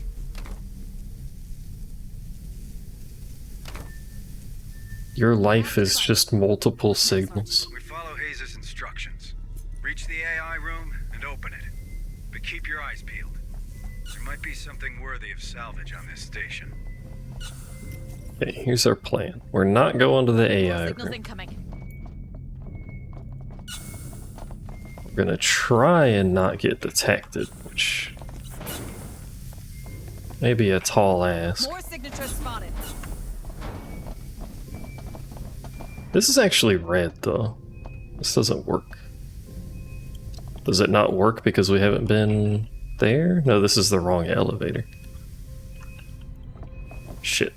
Speaker 1: Your life is just multiple signals.
Speaker 5: We follow Hayes' instructions. Reach the AI room and open it. But keep your eyes peeled. There might be something worthy of salvage on this station.
Speaker 1: Okay, here's our plan. We're not going to the AI
Speaker 3: Signals
Speaker 1: room.
Speaker 3: incoming.
Speaker 1: We're gonna try and not get detected, which may be a tall ask.
Speaker 3: More signatures spotted.
Speaker 1: This is actually red, though. This doesn't work. Does it not work because we haven't been there? No, this is the wrong elevator. Shit.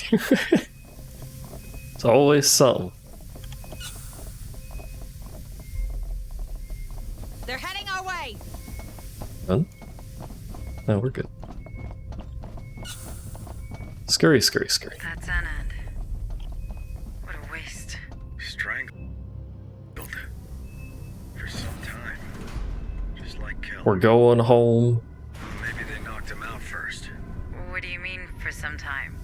Speaker 1: It's always something.
Speaker 3: They're heading our way.
Speaker 1: Done? No, we're good. Scurry, scurry, scurry.
Speaker 7: That's an end. What a waste.
Speaker 5: Strangled. For some time. Just like Kel.
Speaker 1: We're going home.
Speaker 5: Maybe they knocked him out first.
Speaker 7: What do you mean, for some time?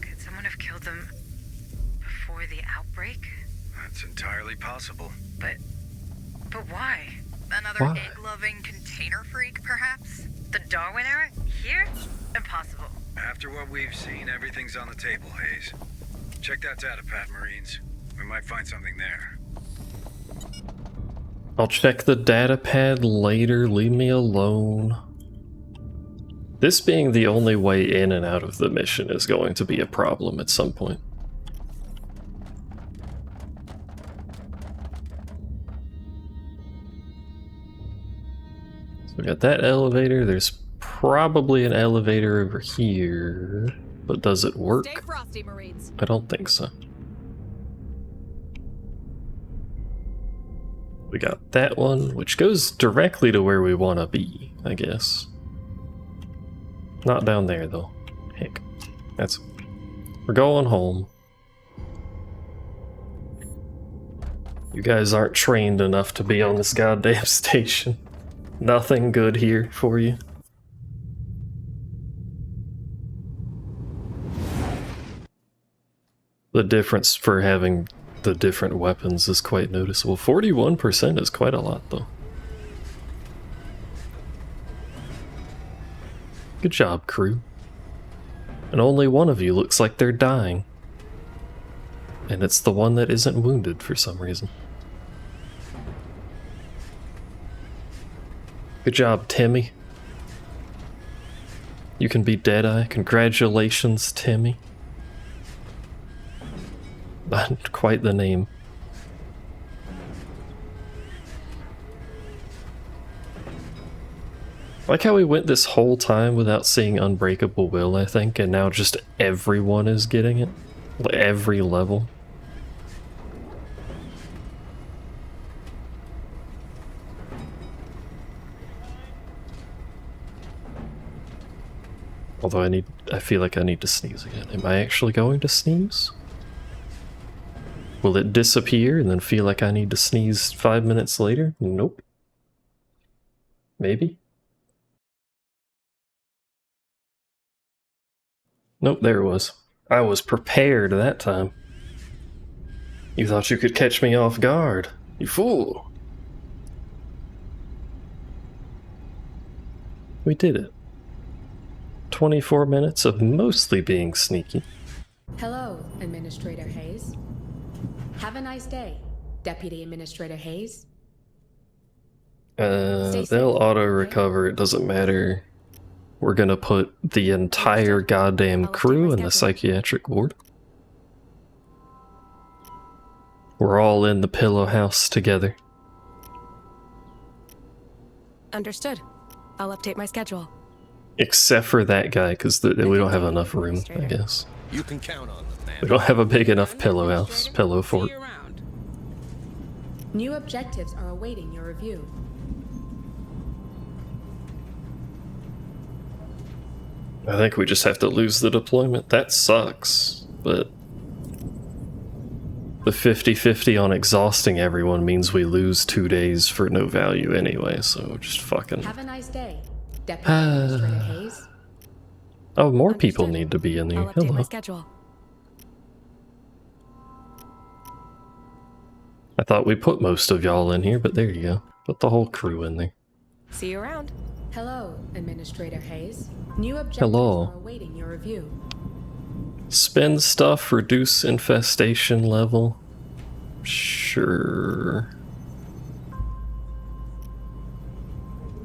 Speaker 7: Could someone have killed them before the outbreak?
Speaker 5: That's entirely possible.
Speaker 7: But why?
Speaker 14: Another
Speaker 1: Why?
Speaker 14: egg-loving container freak, perhaps?
Speaker 7: The Darwin era? Here? Impossible.
Speaker 5: After what we've seen, everything's on the table, Hayes. Check that data pad, Marines. We might find something there.
Speaker 1: I'll check the data pad later, leave me alone. This being the only way in and out of the mission is going to be a problem at some point. So we got that elevator, there's probably an elevator over here, but does it work?
Speaker 3: Stay frosty, Marines.
Speaker 1: I don't think so. We got that one, which goes directly to where we want to be, I guess. Not down there, though. Heck. We're going home. You guys aren't trained enough to be on this goddamn station. Nothing good here for you. The difference for having the different weapons is quite noticeable. 41% is quite a lot, though. Good job, crew. And only one of you looks like they're dying. And it's the one that isn't wounded for some reason. Good job, Timmy. You can be Deadeye. Congratulations, Timmy. Not quite the name. Like how we went this whole time without seeing Unbreakable Will, I think, and now just everyone is getting it. Every level. Although I feel like I need to sneeze again. Am I actually going to sneeze? Will it disappear and then feel like I need to sneeze 5 minutes later? Nope. Maybe? Nope, there it was. I was prepared that time. You thought you could catch me off guard. You fool. We did it. 24 minutes of mostly being sneaky.
Speaker 2: Hello, Administrator Hayes. Have a nice day, Deputy Administrator Hayes.
Speaker 1: They'll auto-recover, it doesn't matter. We're gonna put the entire goddamn crew in the psychiatric ward. We're all in the pillow house together.
Speaker 16: Understood. I'll update my schedule.
Speaker 1: Except for that guy, because we don't have enough room, I guess.
Speaker 12: You can count on them, man.
Speaker 1: We don't have a big enough pillow house, pillow fort.
Speaker 2: New objectives are awaiting your review.
Speaker 1: I think we just have to lose the deployment. That sucks, but the 50-50 on exhausting everyone means we lose 2 days for no value anyway, so just fucking...
Speaker 2: Have a nice day, Deputy Administrator Hayes.
Speaker 1: Oh, more people need to be in there.
Speaker 16: I'll update my
Speaker 1: Hello.
Speaker 16: schedule.
Speaker 1: I thought we put most of y'all in here, but there you go. Put the whole crew in there.
Speaker 16: See you around.
Speaker 2: Hello, Administrator Hayes. New objectives
Speaker 1: Hello.
Speaker 2: are awaiting your review.
Speaker 1: Spend stuff, reduce infestation level. Sure.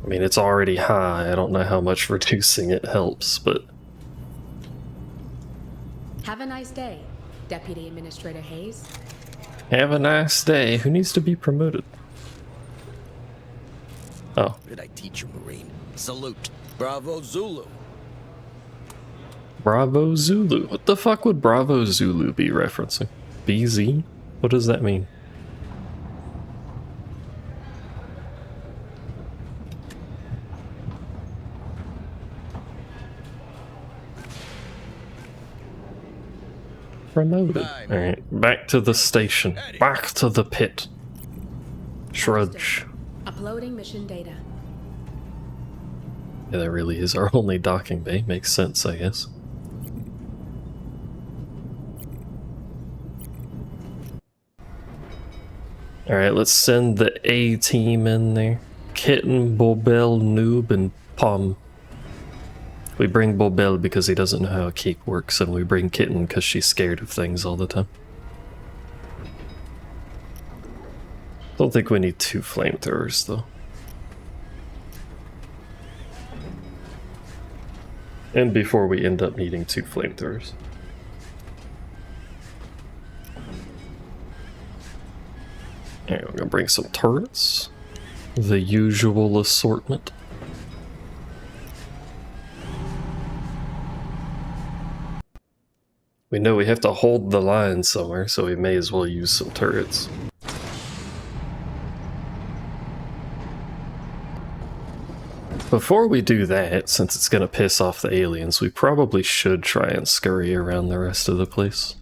Speaker 1: I mean, it's already high. I don't know how much reducing it helps, but...
Speaker 2: Have a nice day, Deputy Administrator Hayes.
Speaker 1: Have a nice day. Who needs to be promoted? Oh.
Speaker 12: What did I teach you, Marine? Salute. Bravo Zulu.
Speaker 1: Bravo Zulu. What the fuck would Bravo Zulu be referencing? BZ? What does that mean? Promoted. Alright, back to the station. Back to the pit. Shrudge.
Speaker 2: Uploading mission data.
Speaker 1: Yeah, that really is our only docking bay. Makes sense, I guess. Alright, let's send the A team in there. Kitten, Bobel, Noob, and Pom. We bring Bobel because he doesn't know how a cape works, and we bring Kitten because she's scared of things all the time. Don't think we need 2 flamethrowers, though. And before we end up needing 2 flamethrowers. Alright, we're gonna bring some turrets. The usual assortment. We know we have to hold the line somewhere, so we may as well use some turrets. Before we do that, since it's gonna piss off the aliens, we probably should try and scurry around the rest of the place.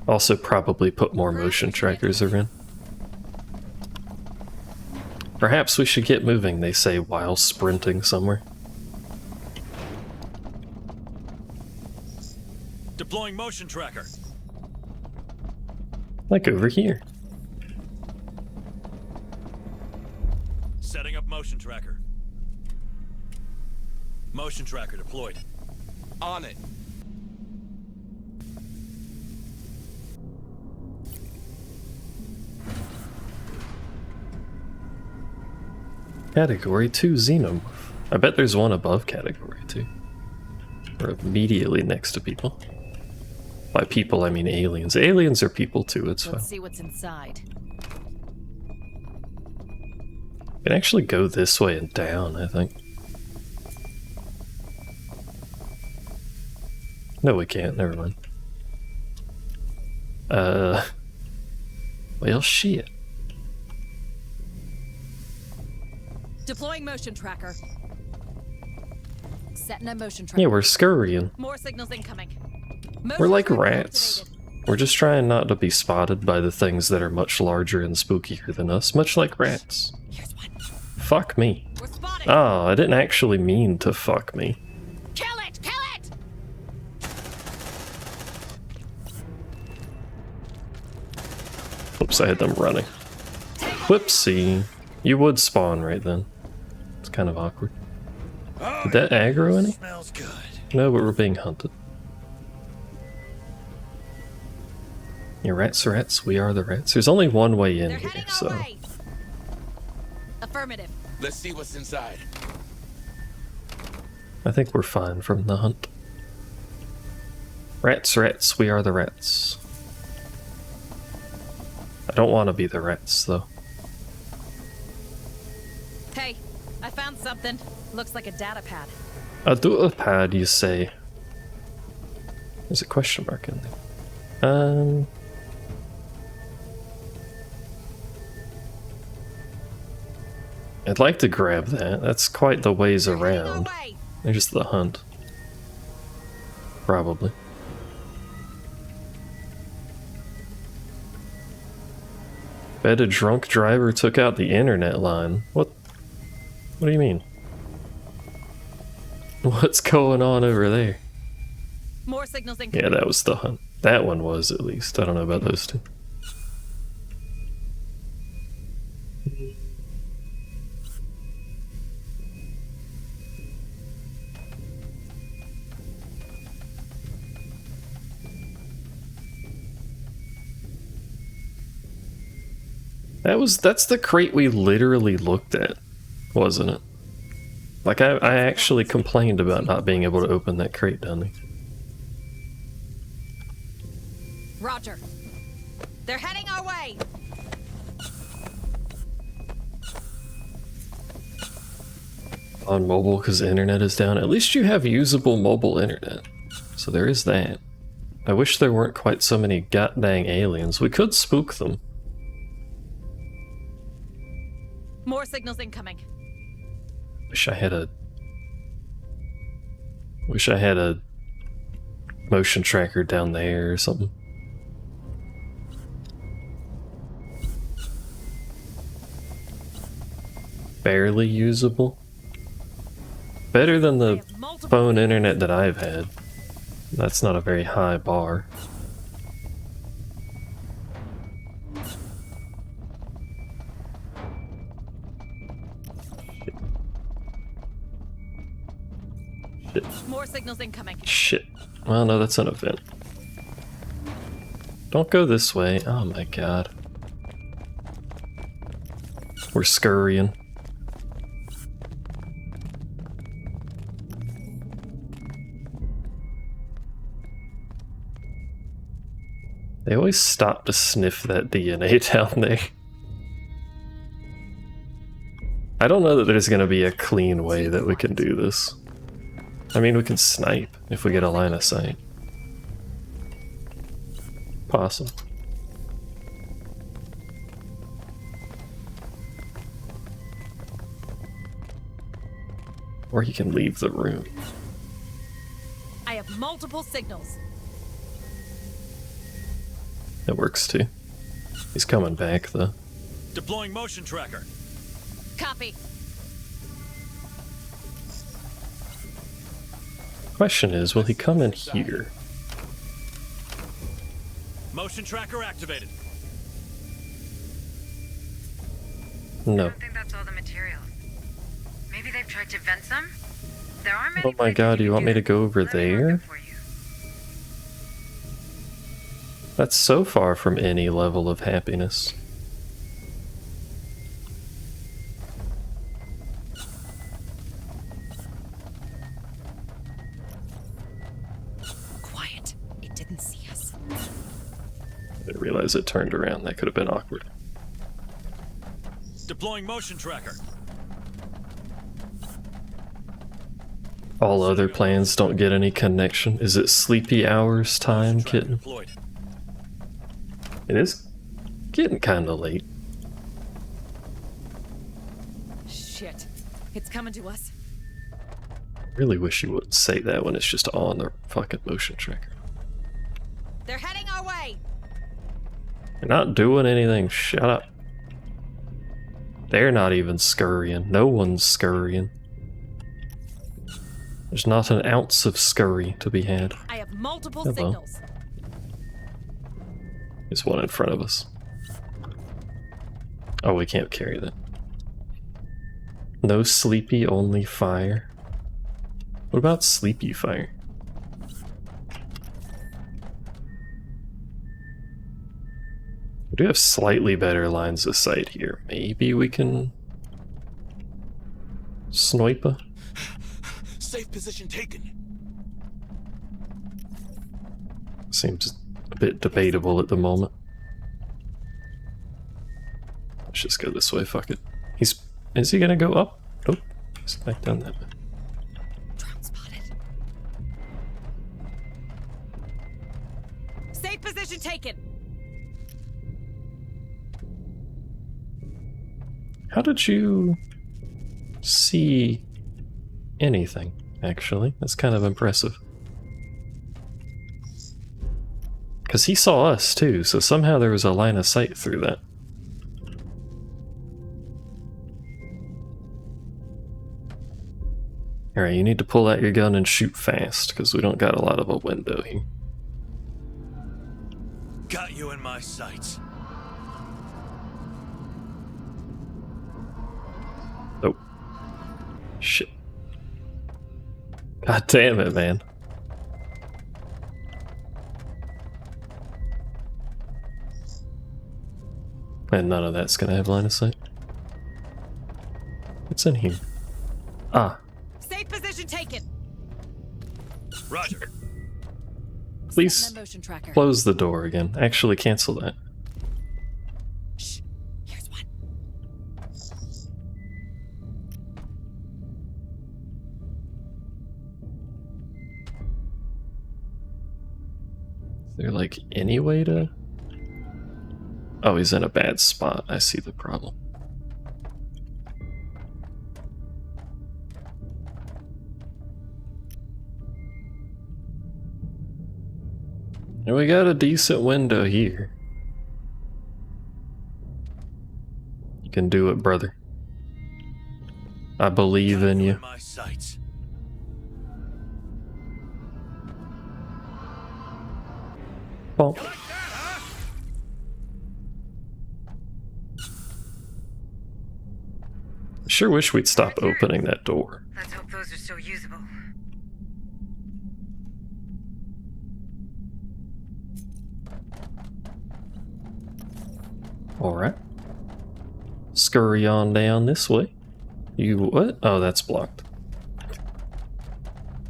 Speaker 1: Also probably put more motion trackers around. Perhaps we should get moving, they say, while sprinting somewhere.
Speaker 11: Deploying motion tracker.
Speaker 1: Like over here.
Speaker 11: Setting up motion tracker. Motion tracker deployed.
Speaker 12: On it.
Speaker 1: Category 2 Xenomorph. I bet there's one above Category 2. Or immediately next to people. By people, I mean aliens. Aliens are people too, it's fine.
Speaker 3: Let's see what's inside.
Speaker 1: We can actually go this way and down, I think. No, we can't. Never mind. Well, shit.
Speaker 3: Deploying motion tracker. Setting a motion tracker.
Speaker 1: Yeah, we're scurrying.
Speaker 3: More signals incoming.
Speaker 1: We're like rats. We're just trying not to be spotted by the things that are much larger and spookier than us, much like rats. Fuck me. Oh, I didn't actually mean to fuck me.
Speaker 3: Kill it! Kill it!
Speaker 1: Whoops, I had them running. Whoopsie. You would spawn right then. It's kind of awkward. Did that aggro any?
Speaker 11: Smells good.
Speaker 1: No, but we're being hunted. Yeah, rats, we are the rats. There's only one way in here, so...
Speaker 3: Affirmative.
Speaker 12: Let's see what's inside.
Speaker 1: I think we're fine from the hunt. Rats, we are the rats. I don't want to be the rats, though.
Speaker 3: Hey, I found something. Looks like a data pad.
Speaker 1: A data pad, you say? There's a question mark in there. I'd like to grab that. That's quite the ways around. There's the hunt. Probably. Bet a drunk driver took out the internet line. What? What do you mean? What's going on over there?
Speaker 3: More signals incoming.
Speaker 1: Yeah, that was the hunt. That one was, at least. I don't know about those two. That's the crate we literally looked at, wasn't it? Like, I actually complained about not being able to open that crate down there.
Speaker 3: Roger. They're heading our way.
Speaker 1: On mobile because the internet is down. At least you have usable mobile internet. So there is that. I wish there weren't quite so many goddamn aliens. We could spook them.
Speaker 3: More signals incoming.
Speaker 1: Wish I had a motion tracker down there or something. Barely usable. Better than the phone internet that I've had. That's not a very high bar. Shit.
Speaker 3: More signals incoming.
Speaker 1: Shit. Well, no, that's an event. Don't go this way. Oh my god. We're scurrying. They always stop to sniff that DNA down there. I don't know that there's gonna be a clean way that we can do this. I mean, we can snipe if we get a line of sight. Possible. Or you can leave the room.
Speaker 3: I have multiple signals.
Speaker 1: It works too. He's coming back though.
Speaker 11: Deploying motion tracker.
Speaker 3: Copy.
Speaker 1: Question is, will he come in here?
Speaker 11: Motion tracker activated.
Speaker 1: No.
Speaker 7: I don't think that's all the materials. Maybe they've tried to vent some? There are many.
Speaker 1: Oh my god, do you want me to go over there? That's so far from any level of happiness.
Speaker 9: Quiet. It didn't see us.
Speaker 1: I didn't realize it turned around. That could have been awkward.
Speaker 11: Deploying motion tracker.
Speaker 1: All other plans don't get any connection. Is it sleepy hours time, kitten?
Speaker 11: Deployed.
Speaker 1: It is getting kind of late.
Speaker 3: Shit. It's coming to us.
Speaker 1: Really wish you wouldn't say that when it's just on the fucking motion tracker.
Speaker 3: They're heading our way.
Speaker 1: You're not doing anything. Shut up. They're not even scurrying. No one's scurrying. There's not an ounce of scurry to be had.
Speaker 3: I have multiple
Speaker 1: Hello.
Speaker 3: signals.
Speaker 1: There's one in front of us. Oh, we can't carry that. No sleepy, only fire. What about sleepy fire? We do have slightly better lines of sight here. Maybe we can snipe a.
Speaker 12: Safe position taken.
Speaker 1: Seems a bit debatable at the moment. Let's just go this way, fuck it. Is he gonna go up? Nope. He's back down that way.
Speaker 9: Drone spotted. Safe position taken.
Speaker 1: How did you see anything, actually? That's kind of impressive. Because he saw us too, so somehow there was a line of sight through that. Alright, you need to pull out your gun and shoot fast, because we don't got a lot of a window here.
Speaker 11: Got you in my sights.
Speaker 1: Oh. Shit. God damn it, man. And none of that's gonna have line of sight. What's in here? Ah.
Speaker 9: Safe position taken.
Speaker 11: Roger.
Speaker 1: Please
Speaker 9: Motion tracker.
Speaker 1: close the door again. Actually, cancel that.
Speaker 9: Shh. Here's one.
Speaker 1: Is there like any way to... Oh, he's in a bad spot. I see the problem. And we got a decent window here. You can do it, brother. I believe in you.
Speaker 11: My sights.
Speaker 1: Bonk. I sure wish we'd stop opening that door.
Speaker 7: Let's hope those are still usable.
Speaker 1: Alright. Scurry on down this way. You what? Oh, that's blocked.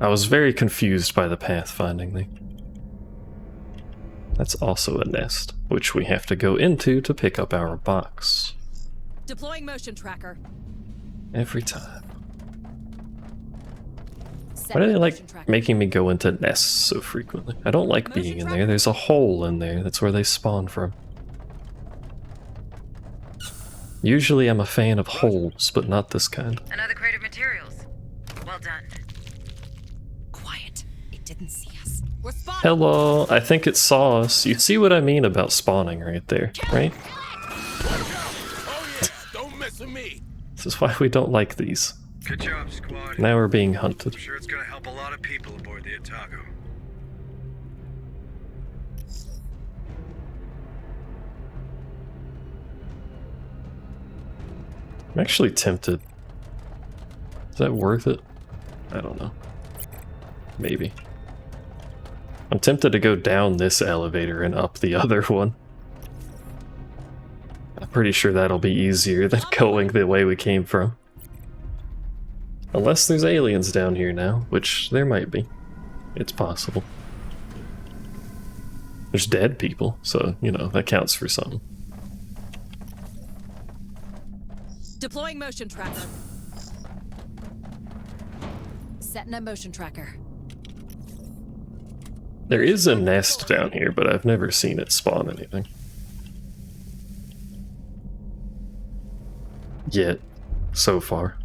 Speaker 1: I was very confused by the pathfinding thing. That's also a nest, which we have to go into to pick up our box.
Speaker 9: Deploying motion tracker.
Speaker 1: Every time. Why do they like making me go into nests so frequently? I don't like being in there. There's a hole in there. That's where they spawn from. Usually I'm a fan of holes, but not this kind.
Speaker 7: Another crate of materials. Well done.
Speaker 9: Quiet. It didn't see us. We're spotted.
Speaker 1: Hello, I think it saw us. You see what I mean about spawning right there, right?
Speaker 12: Oh yeah, don't mess with me.
Speaker 1: This is why we don't like these.
Speaker 5: Good job, squad.
Speaker 1: Now we're being hunted.
Speaker 5: I'm sure it's gonna help a lot of people aboard the Otago.
Speaker 1: I'm actually tempted. Is that worth it? I don't know. Maybe. I'm tempted to go down this elevator and up the other one. I'm pretty sure that'll be easier than going the way we came from. Unless there's aliens down here now, which there might be. It's possible. There's dead people, so, you know, that counts for something.
Speaker 9: Deploying motion tracker. Setting a motion tracker.
Speaker 1: There is a nest down here, but I've never seen it spawn anything. Yet, so far.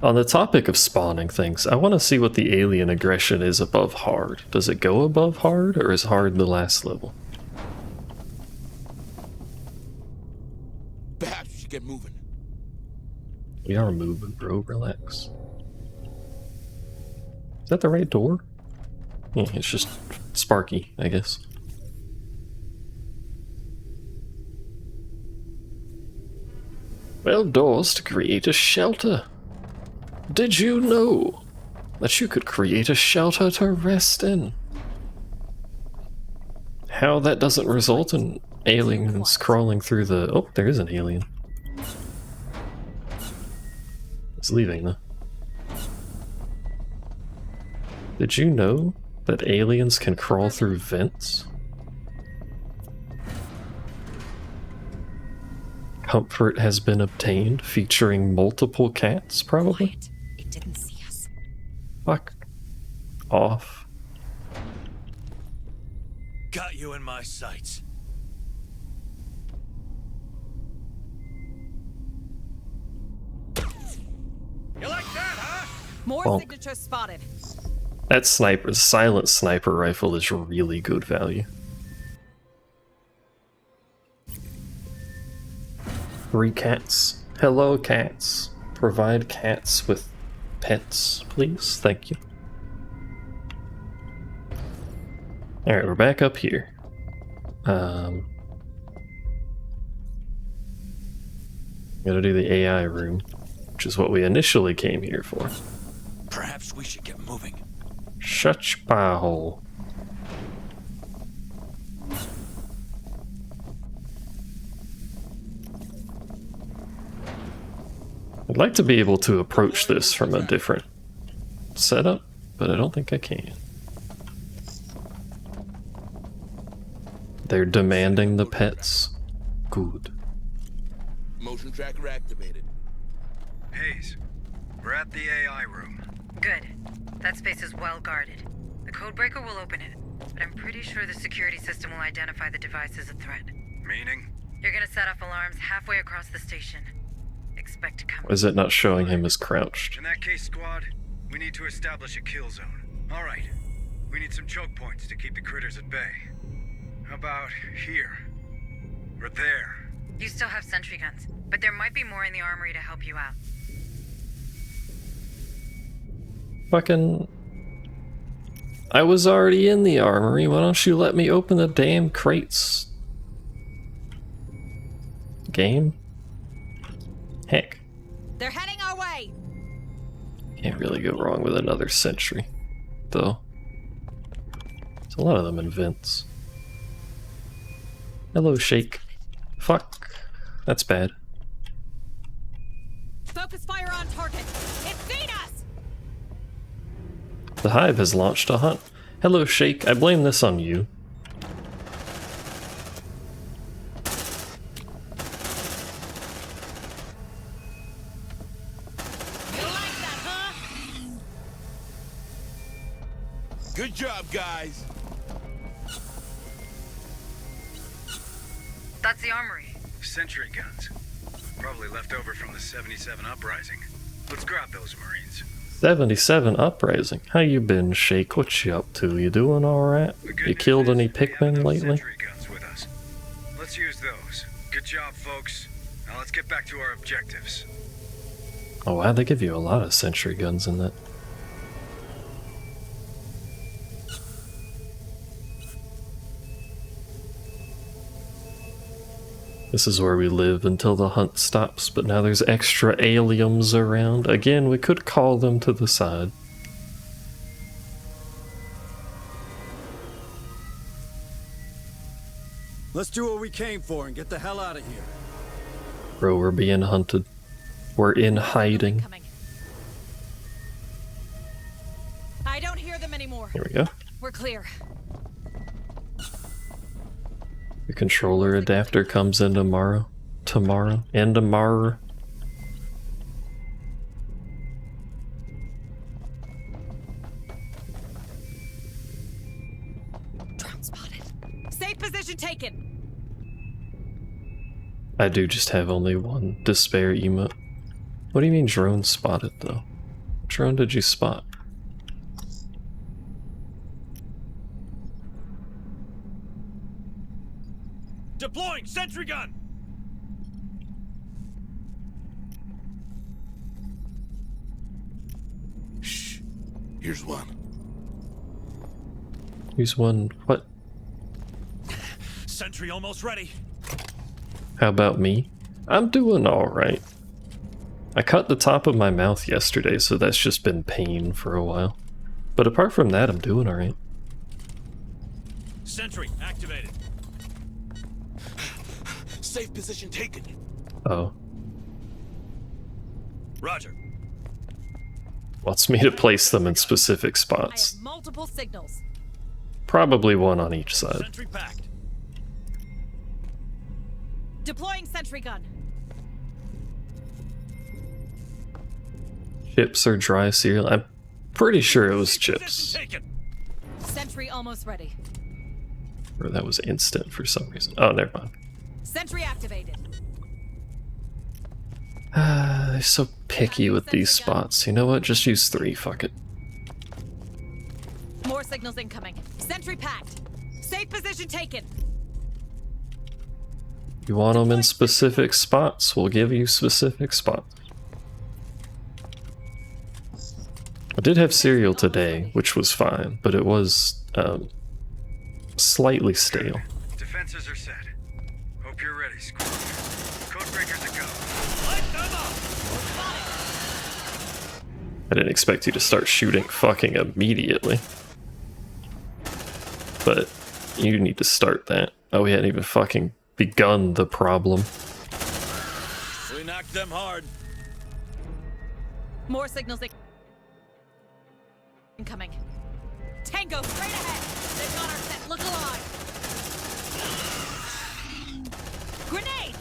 Speaker 1: On the topic of spawning things, I want to see what the alien aggression is above hard. Does it go above hard, or is hard the last level?
Speaker 12: Perhaps we should get moving.
Speaker 1: We are moving, bro. Relax. Is that the right door? Yeah, it's just Sparky, I guess. Well, doors to create a shelter. Did you know that you could create a shelter to rest in? How that doesn't result in aliens crawling through the... Oh, there is an alien. It's leaving, though. Did you know that aliens can crawl through vents? Comfort has been obtained, featuring multiple cats, probably?
Speaker 3: Quiet. It didn't see us.
Speaker 1: Fuck off.
Speaker 11: Got you in my sights.
Speaker 8: You like that, huh?
Speaker 3: More
Speaker 1: Bonk.
Speaker 3: signatures spotted.
Speaker 1: That sniper, silent sniper rifle is really good value. 3 cats. Hello, cats. Provide cats with pets, please. Thank you. Alright, we're back up here. Gotta do the AI room, which is what we initially came here for.
Speaker 11: Perhaps we should get moving.
Speaker 1: Shut your pie hole. I'd like to be able to approach this from a different setup, but I don't think I can. They're demanding the pets. Good.
Speaker 12: Motion tracker activated.
Speaker 5: Hayes, we're at the AI room.
Speaker 7: Good. That space is well guarded. The codebreaker will open it, but I'm pretty sure the security system will identify the device as a threat.
Speaker 5: Meaning?
Speaker 7: You're gonna set off alarms halfway across the station. Expect to come.
Speaker 1: Is it not showing him as crouched?
Speaker 5: In that case, squad, we need to establish a kill zone. All right. We need some choke points to keep the critters at bay. How about here? Or there?
Speaker 7: You still have sentry guns, but there might be more in the armory to help you out.
Speaker 1: Fucking... I was already in the armory. Why don't you let me open the damn crates? Game? Heck.
Speaker 3: They're heading our way.
Speaker 1: Can't really go wrong with another sentry, though. There's a lot of them in vents. Hello, Shake. Fuck. That's bad.
Speaker 3: Focus fire on target. It's seen us.
Speaker 1: The Hive has launched a hunt. Hello, Shake. I blame this on you.
Speaker 12: Good job, guys.
Speaker 7: That's the armory.
Speaker 5: Sentry guns. Probably left over from the 77 uprising. Let's grab those Marines.
Speaker 1: 77 Uprising. How you been, Shake? What you up to? You doing alright? You killed any Pikmin lately?
Speaker 5: Sentry guns with us. Let's use those. Good job, folks. Now let's get back to our objectives.
Speaker 1: Oh wow, they give you a lot of sentry guns in that. This is where we live until the hunt stops, but now there's extra aliens around. Again, we could call them to the side.
Speaker 6: Let's do what we came for and get the hell out of here.
Speaker 1: Bro, we're being hunted. We're in hiding.
Speaker 3: I don't hear them anymore.
Speaker 1: Here we go.
Speaker 3: We're clear.
Speaker 1: The controller adapter comes in tomorrow. Tomorrow.
Speaker 3: Drone spotted. Safe position taken.
Speaker 1: I do just have only one despair emote. What do you mean drone spotted though? What drone did you spot?
Speaker 8: Deploying sentry gun!
Speaker 12: Shh. Here's one.
Speaker 1: Who's one? What?
Speaker 11: Sentry almost ready.
Speaker 1: How about me? I'm doing alright. I cut the top of my mouth yesterday, so that's just been pain for a while. But apart from that, I'm doing alright.
Speaker 11: Sentry activated.
Speaker 12: Safe position taken.
Speaker 1: Oh.
Speaker 11: Roger.
Speaker 1: Wants me to place them in specific
Speaker 3: I
Speaker 1: spots.
Speaker 3: have multiple signals.
Speaker 1: Probably one on each side.
Speaker 11: Sentry packed.
Speaker 3: Deploying sentry gun.
Speaker 1: Chips or dry cereal? I'm pretty sure it was chips.
Speaker 3: Sentry almost ready.
Speaker 1: Or that was instant for some reason. Oh, never mind.
Speaker 3: Sentry activated.
Speaker 1: They're so picky with these spots. You know what? Just use 3, fuck it.
Speaker 3: More signals incoming. Sentry packed. Safe position taken.
Speaker 1: You want them in specific spots? We'll give you specific spots. I did have cereal today, which was fine, but it was slightly stale.
Speaker 5: Defenses are set. Hope you're ready, squad. Codebreakers a go.
Speaker 1: I didn't expect you to start shooting fucking immediately. But you need to start that. Oh, we hadn't even fucking begun the problem.
Speaker 12: We knocked them hard.
Speaker 3: More signals incoming. Tango straight ahead. They've got our set. Look alive. Grenade.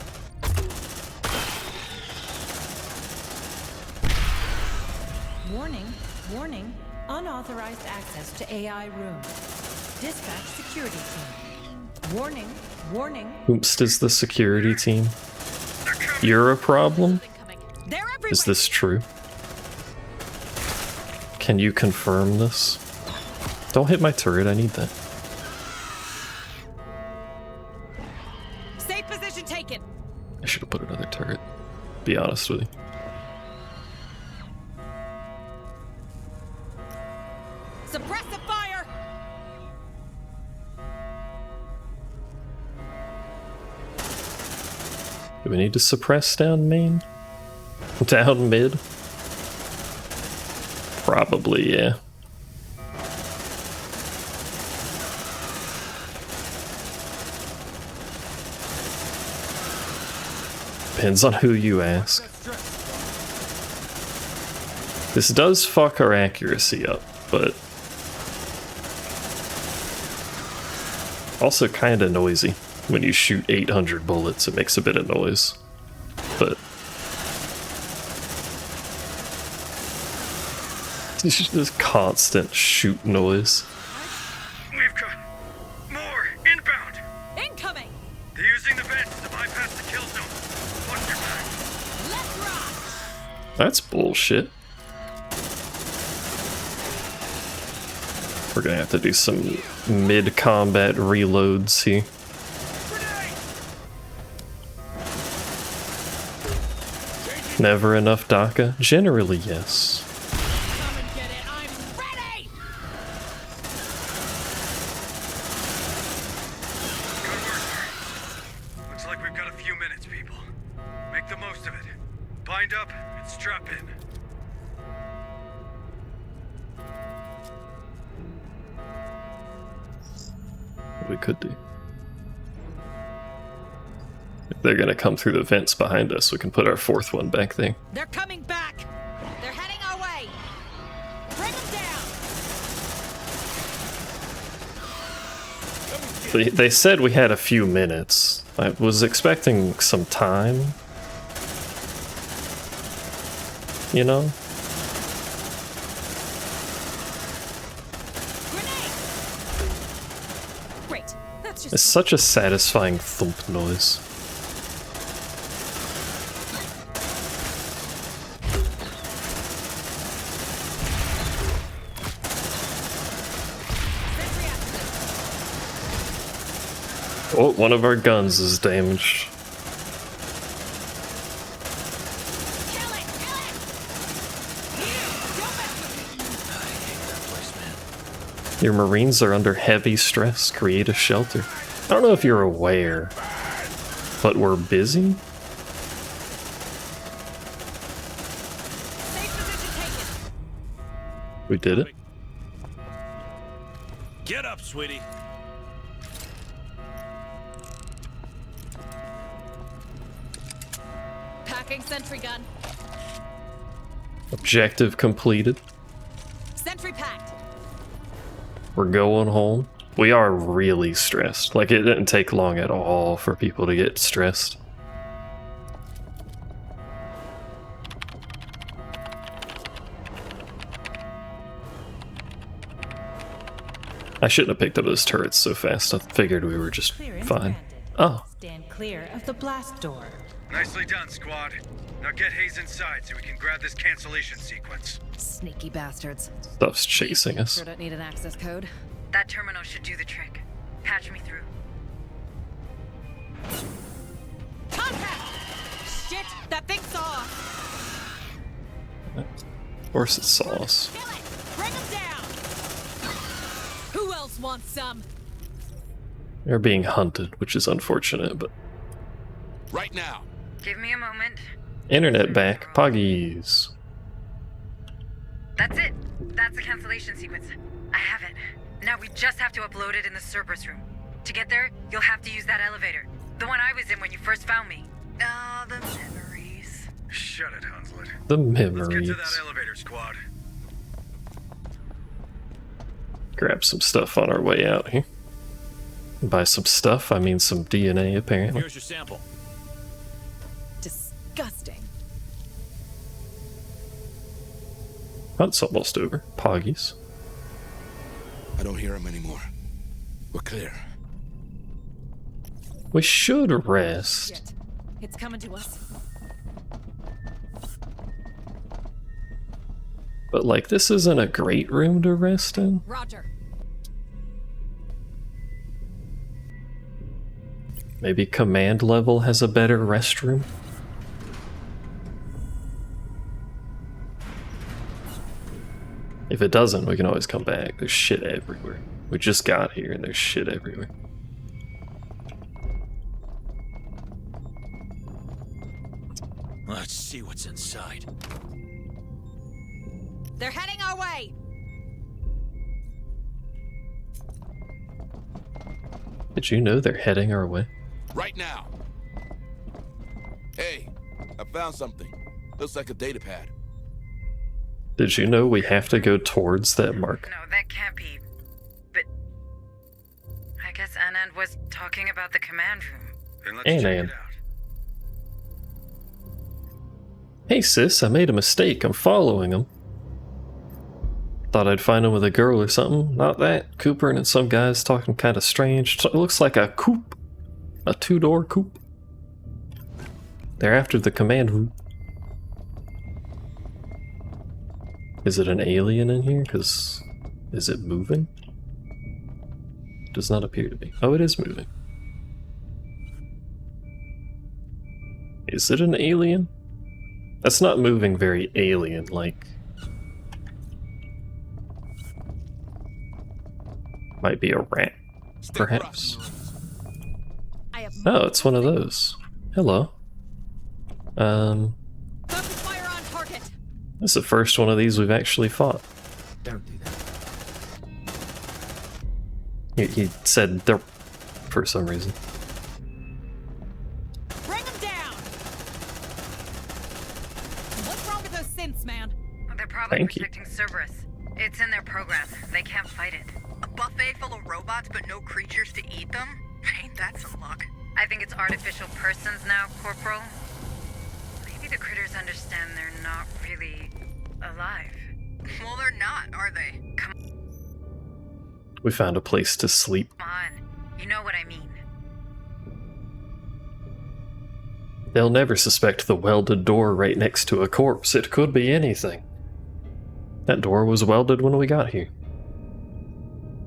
Speaker 15: Warning, warning. Unauthorized access to AI room. Dispatch security team. Warning, warning.
Speaker 1: Oops, is the security team? You're a problem? Is this true? Can you confirm this? Don't hit my turret, I need that.
Speaker 3: Safe position taken.
Speaker 1: I should have put another turret. Be honest with you.
Speaker 3: Suppressive fire.
Speaker 1: Do we need to suppress down main? Down mid? Probably, yeah. Depends on who you ask. This does fuck our accuracy up, but also kinda noisy. When you shoot 800 bullets, it makes a bit of noise. But it's just constant shoot noise.
Speaker 5: We've got more inbound.
Speaker 3: Incoming.
Speaker 5: They're using the vents to bypass the kill zone. Watch your back.
Speaker 3: Let's rock.
Speaker 1: That's bullshit. We're gonna have to do some mid-combat reloads here. Never enough DACA? Generally, yes.
Speaker 3: Come and get it. I'm ready.
Speaker 5: Good work, sir. Looks like we've got a few minutes, people. Make the most of it. Bind up and strap in.
Speaker 1: What we could do. If they're gonna come through the vents behind us, we can put our 4th one back there.
Speaker 3: They're coming back. They're heading our way. Bring them down.
Speaker 1: They said we had a few minutes. I was expecting some time. You know?
Speaker 3: Great. That's just
Speaker 1: It's such a satisfying thump noise. Oh, one of our guns is damaged. Your Marines are under heavy stress. Create a shelter. I don't know if you're aware, but we're busy. We did it.
Speaker 11: Get up, sweetie.
Speaker 3: Packing sentry gun.
Speaker 1: Objective completed.
Speaker 3: Sentry packed.
Speaker 1: We're going home. We are really stressed. Like, it didn't take long at all for people to get stressed. I shouldn't have picked up those turrets so fast. I figured we were just fine. Oh.
Speaker 15: Stand clear of the blast door.
Speaker 5: Nicely done, squad. Now get Hayes inside so we can grab this cancellation sequence.
Speaker 3: Sneaky bastards.
Speaker 1: Stuff's chasing us.
Speaker 3: Sure don't need an access code.
Speaker 7: That terminal should do the trick. Patch me through.
Speaker 3: Contact! Shit! That thing saw us!
Speaker 1: Of course it saw us.
Speaker 3: Kill it! Bring them down! Who else wants some?
Speaker 1: They're being hunted, which is unfortunate, but...
Speaker 12: Right now.
Speaker 7: Give me a moment.
Speaker 1: Internet back. Poggies.
Speaker 7: That's it. That's the cancellation sequence. I have it. Now we just have to upload it in the Cerberus room. To get there, you'll have to use that elevator. The one I was in when you first found me. Ah, the memories.
Speaker 5: Shut it, Hunslet.
Speaker 1: The
Speaker 5: Let's
Speaker 1: memories.
Speaker 5: get to that elevator, squad.
Speaker 1: Grab some stuff on our way out here. By some stuff, I mean some DNA, apparently.
Speaker 11: Here's your sample.
Speaker 3: Disgusting.
Speaker 1: That's almost over. Poggies.
Speaker 12: I don't hear him anymore. We're clear.
Speaker 1: We should rest.
Speaker 3: Shit. It's coming to us.
Speaker 1: But, like, this isn't a great room to rest in.
Speaker 3: Roger.
Speaker 1: Maybe command level has a better restroom. If it doesn't, we can always come back. There's shit everywhere. We just got here and there's shit everywhere.
Speaker 11: Let's see what's inside.
Speaker 3: They're heading our way.
Speaker 1: Did you know they're heading our way?
Speaker 12: Right now. Hey, I found something. Looks like a data pad.
Speaker 1: Did you know we have to go towards that mark?
Speaker 7: No, that can't be. But I guess Anand was talking about the command room.
Speaker 5: Then let's check
Speaker 1: Anand.
Speaker 5: it out.
Speaker 1: Hey sis, I made a mistake. I'm following him. Thought I'd find him with a girl or something. Not that. Cooper and some guys talking kind of strange. It looks like a coupe. A two-door coupe. They're after the command room. Is it an alien in here? Because is it moving? Does not appear to be. Oh, it is moving. Is it an alien? That's not moving very alien-like. Might be a rat, perhaps. Oh, it's one of those. Hello.
Speaker 3: Fire on target.
Speaker 1: This is the first one of these we've actually fought.
Speaker 17: Don't do that.
Speaker 1: He said there for some reason.
Speaker 3: Bring them down. What's wrong with those synths, man?
Speaker 7: They're probably
Speaker 1: Thank you.
Speaker 7: protecting Cerberus. It's in their program. They can't fight it.
Speaker 14: A buffet full of robots but no creatures to eat them? Ain't that some luck?
Speaker 7: I think it's artificial persons now, Corporal. Maybe the critters understand they're not really alive.
Speaker 14: Well, they're not, are they?
Speaker 7: Come
Speaker 1: We found a place to sleep.
Speaker 7: on. You know what I mean.
Speaker 1: They'll never suspect the welded door right next to a corpse. It could be anything. That door was welded when we got here.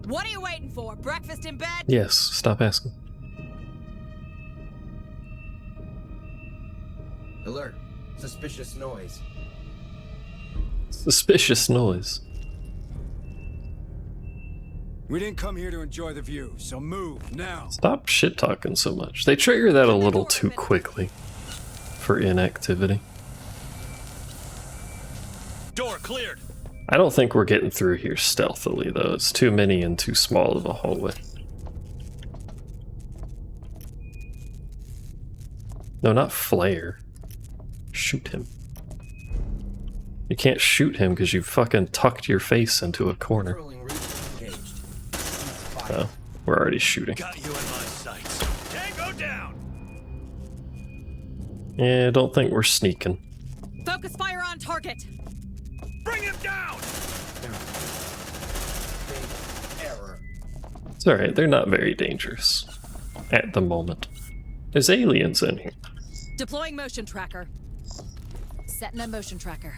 Speaker 3: What are you waiting for? Breakfast in bed?
Speaker 1: Yes, stop asking.
Speaker 17: Alert. Suspicious noise.
Speaker 1: Suspicious noise.
Speaker 6: We didn't come here to enjoy the view, so move now.
Speaker 1: Stop shit talking so much. They trigger that a little too quickly for inactivity.
Speaker 11: Door cleared.
Speaker 1: I don't think we're getting through here stealthily, though. It's too many and too small of a hallway. No, not flare. Shoot him. You can't shoot him because you fucking tucked your face into a corner. Oh, we're already shooting.
Speaker 11: Got you in my sights. Tango down.
Speaker 1: Yeah, I don't think we're sneaking.
Speaker 3: Focus fire on target.
Speaker 11: Bring him down.
Speaker 1: It's alright, they're not very dangerous. At the moment. There's aliens in here.
Speaker 3: Deploying motion tracker. Setting a motion tracker.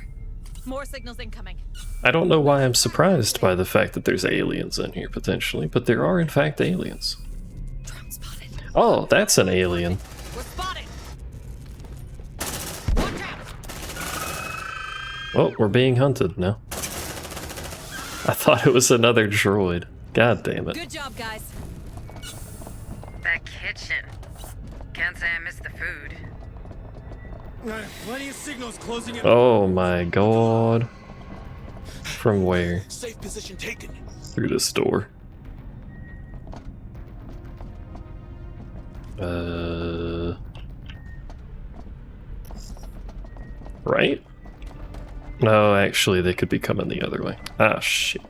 Speaker 3: More signals incoming.
Speaker 1: I don't know why I'm surprised by the fact that there's aliens in here, potentially, but there are in fact aliens. Oh, that's an alien.
Speaker 3: We're spotted.
Speaker 1: Oh, we're being hunted now. I thought it was another droid. God damn it.
Speaker 3: Good job, guys.
Speaker 7: That kitchen. Can't say I missed the food.
Speaker 6: Plenty of signals closing in.
Speaker 1: Oh my god. From where?
Speaker 12: Safe position taken.
Speaker 1: Through this door. Right? No, actually, they could be coming the other way. Ah, shit.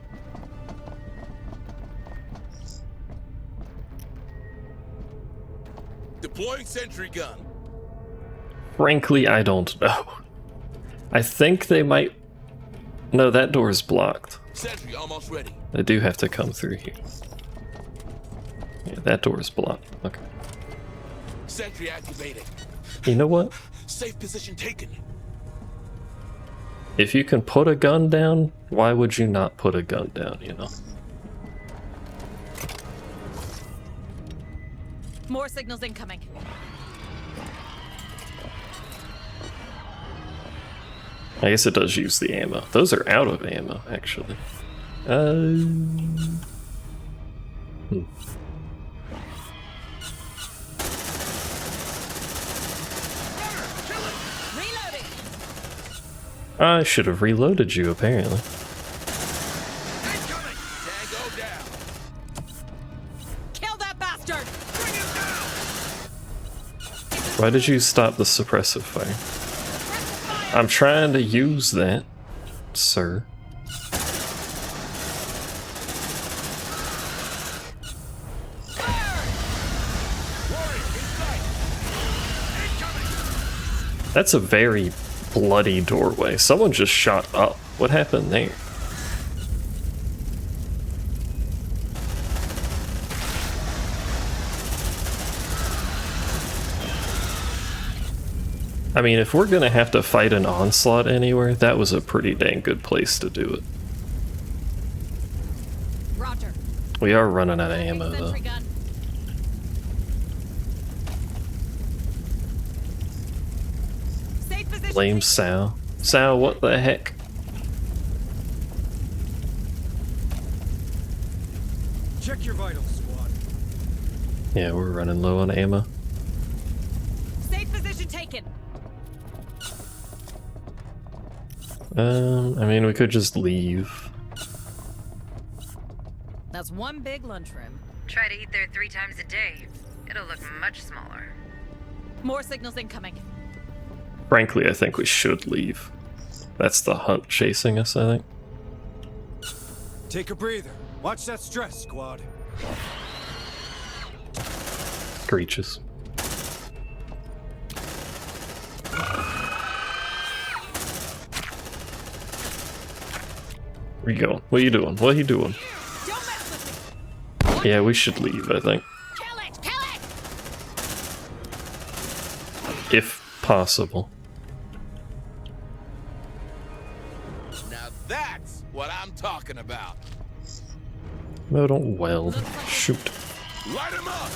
Speaker 12: Deploying sentry gun.
Speaker 1: Frankly, I don't know. I think they might... No, that door is blocked.
Speaker 12: Sentry almost ready.
Speaker 1: They do have to come through here. Yeah, that door is blocked. Okay.
Speaker 12: Sentry activated.
Speaker 1: You know what?
Speaker 12: Safe position taken.
Speaker 1: If you can put a gun down, why would you not put a gun down, you know?
Speaker 3: More signals incoming.
Speaker 1: I guess it does use the ammo. Those are out of ammo, actually. I should have reloaded you, apparently.
Speaker 3: Kill that bastard!
Speaker 1: Why did you stop the suppressive fire? I'm trying to use that, sir. That's a very bloody doorway. Someone just shot up. What happened there? I mean, if we're gonna have to fight an onslaught anywhere, that was a pretty dang good place to do it.
Speaker 3: Roger.
Speaker 1: We are running out of ammo, though. Blame Sal. Sal, what the heck?
Speaker 6: Check your vitals, squad.
Speaker 1: Yeah, we're running low on ammo.
Speaker 3: Safe position taken.
Speaker 1: I mean, we could just leave.
Speaker 3: That's one big lunchroom.
Speaker 7: Try to eat there 3 times a day. It'll look much smaller.
Speaker 3: More signals incoming.
Speaker 1: Frankly, I think we should leave. That's the hunt chasing us, I think.
Speaker 6: Take a breather. Watch that stress, squad.
Speaker 1: Screeches. Where you going? What are you doing? What are you doing? Yeah, we should leave, I think. If possible.
Speaker 12: Now that's what I'm talking about.
Speaker 1: No, don't weld. Shoot.
Speaker 12: Light him up.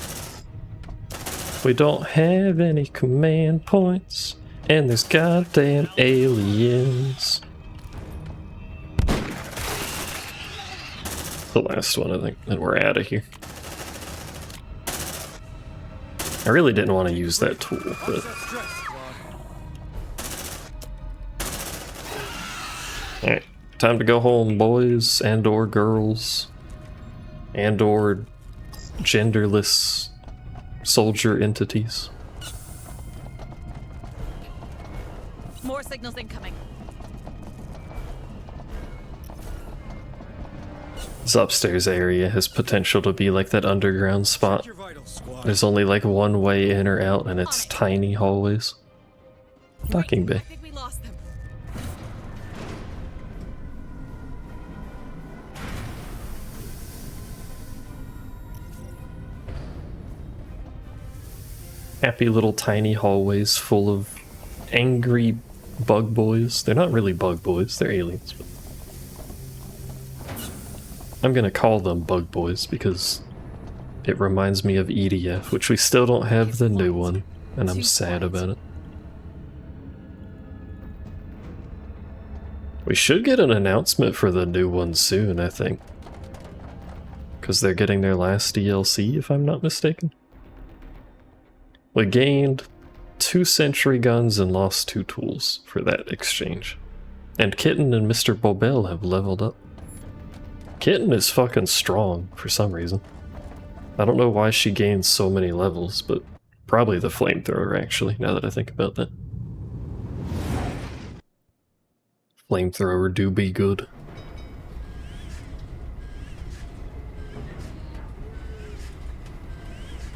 Speaker 1: We don't have any command points, and there's goddamn aliens. the last one, I think, and we're out of here. I really didn't want to use that tool, but... Alright, time to go home, boys and/or girls, and/or genderless soldier entities.
Speaker 3: More signals incoming.
Speaker 1: This upstairs area has potential to be like that underground spot. There's only like one way in or out, and it's tiny hallways. Docking bay.
Speaker 3: I think we lost them.
Speaker 1: Happy little tiny hallways full of angry bug boys. They're not really bug boys, they're aliens. But I'm gonna call them bug boys because it reminds me of EDF, which we still don't have the new one, and I'm sad about it. We should get an announcement for the new one soon, I think. Because they're getting their last DLC, if I'm not mistaken. We gained 2 sentry guns and lost 2 tools for that exchange. And Kitten and Mr. Bobel have leveled up. Kitten is fucking strong for some reason. I don't know why she gains so many levels, but probably the flamethrower actually, now that I think about that. Flamethrower do be good.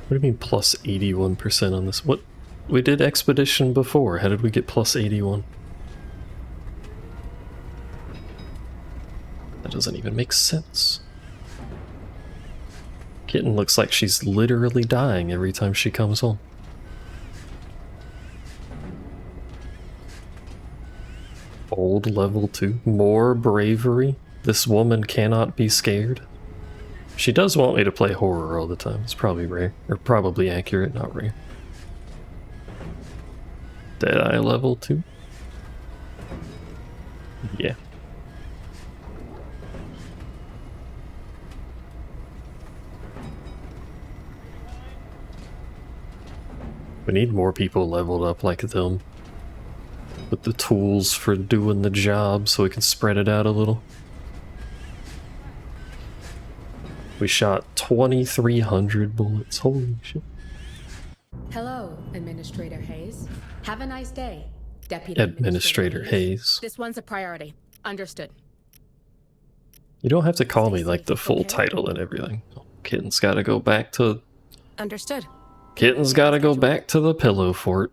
Speaker 1: What do you mean plus 81% on this? What? We did Expedition before. How did we get plus 81? That doesn't even make sense. Kitten looks like she's literally dying every time she comes home. Old level 2. More bravery. This woman cannot be scared. She does want me to play horror all the time. It's probably rare. Or probably accurate, not rare. Deadeye level 2. Yeah. We need more people leveled up like them. With the tools for doing the job so we can spread it out a little. We shot 2,300 bullets. Holy shit.
Speaker 2: Hello, Administrator Hayes. Have a nice day, Deputy
Speaker 1: Administrator Hayes.
Speaker 2: This one's a priority. Understood.
Speaker 1: You don't have to call me like the full title and everything. Kitten's gotta go back to...
Speaker 16: Understood.
Speaker 1: Kitten's gotta go back to the pillow fort.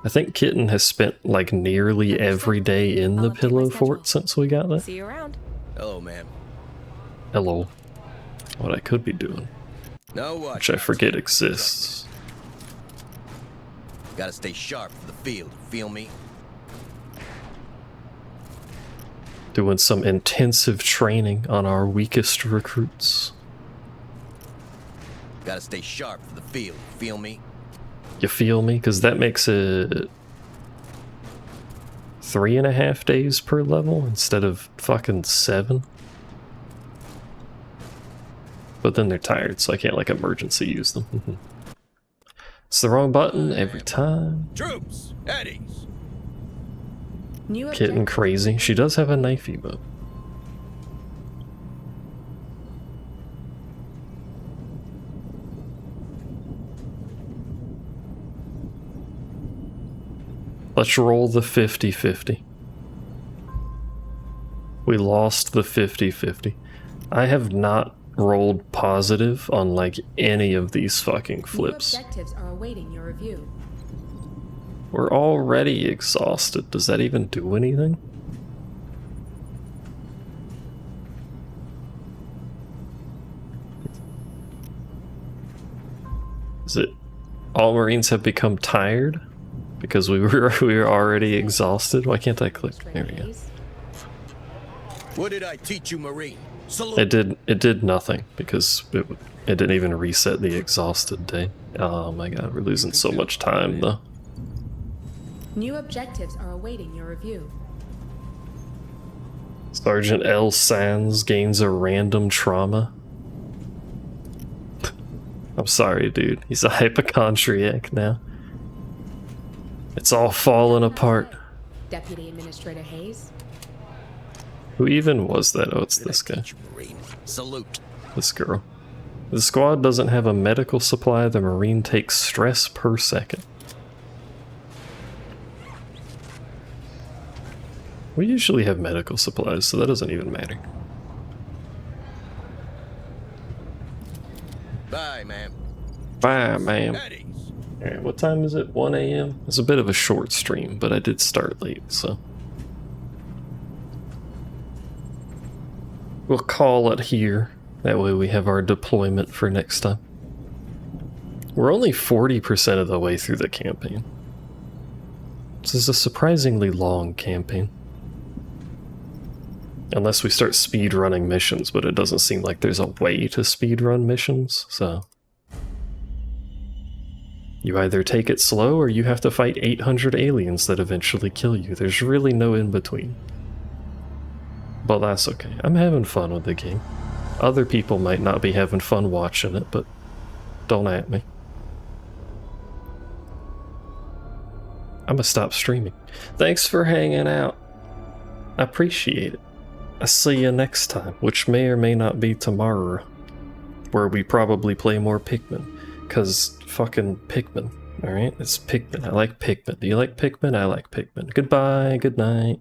Speaker 1: I think Kitten has spent like nearly every day in the pillow fort since we got there.
Speaker 16: See you around.
Speaker 17: Hello, ma'am.
Speaker 1: Hello. What I could be doing.
Speaker 17: Now what?
Speaker 1: Which I forget exists.
Speaker 17: Gotta stay sharp for the field, feel me?
Speaker 1: Doing some intensive training on our weakest recruits.
Speaker 17: Gotta stay sharp for the field, feel me?
Speaker 1: You feel me? Because that makes it 3.5 days per level instead of fucking 7. But then they're tired, so I can't like emergency use them. It's the wrong button every time.
Speaker 17: Troops, Eddies.
Speaker 1: Kitten crazy. She does have a knifey, but let's roll the 50-50. We lost the 50-50. I have not rolled positive on like any of these fucking flips.
Speaker 2: New objectives are awaiting your review.
Speaker 1: We're already exhausted. Does that even do anything? Is it all Marines have become tired? Because we were already exhausted? Why can't I click? There we go.
Speaker 17: What did I teach you, Marine?
Speaker 1: It did nothing because it didn't even reset the exhausted day. Oh my god, we're losing so much time though.
Speaker 2: New objectives are awaiting your review.
Speaker 1: Sergeant L. Sands gains a random trauma. I'm sorry, dude. He's a hypochondriac now. It's all falling apart.
Speaker 2: Deputy Administrator Hayes.
Speaker 1: Who even was that? Oh, it's this guy.
Speaker 17: Salute.
Speaker 1: This girl. The squad doesn't have a medical supply. The Marine takes stress per second. We usually have medical supplies, so that doesn't even matter.
Speaker 17: Bye, ma'am.
Speaker 1: Bye, ma'am. Alright, what time is it? 1 a.m.? It's a bit of a short stream, but I did start late, so. We'll call it here. That way we have our deployment for next time. We're only 40% of the way through the campaign. This is a surprisingly long campaign. Unless we start speedrunning missions, but it doesn't seem like there's a way to speedrun missions, so... You either take it slow, or you have to fight 800 aliens that eventually kill you. There's really no in-between. But that's okay. I'm having fun with the game. Other people might not be having fun watching it, but don't at me. I'm gonna stop streaming. Thanks for hanging out. I appreciate it. I'll see you next time, which may or may not be tomorrow, where we probably play more Pikmin. Cause fucking Pikmin, alright? It's Pikmin. I like Pikmin. Do you like Pikmin? I like Pikmin. Goodbye, good night.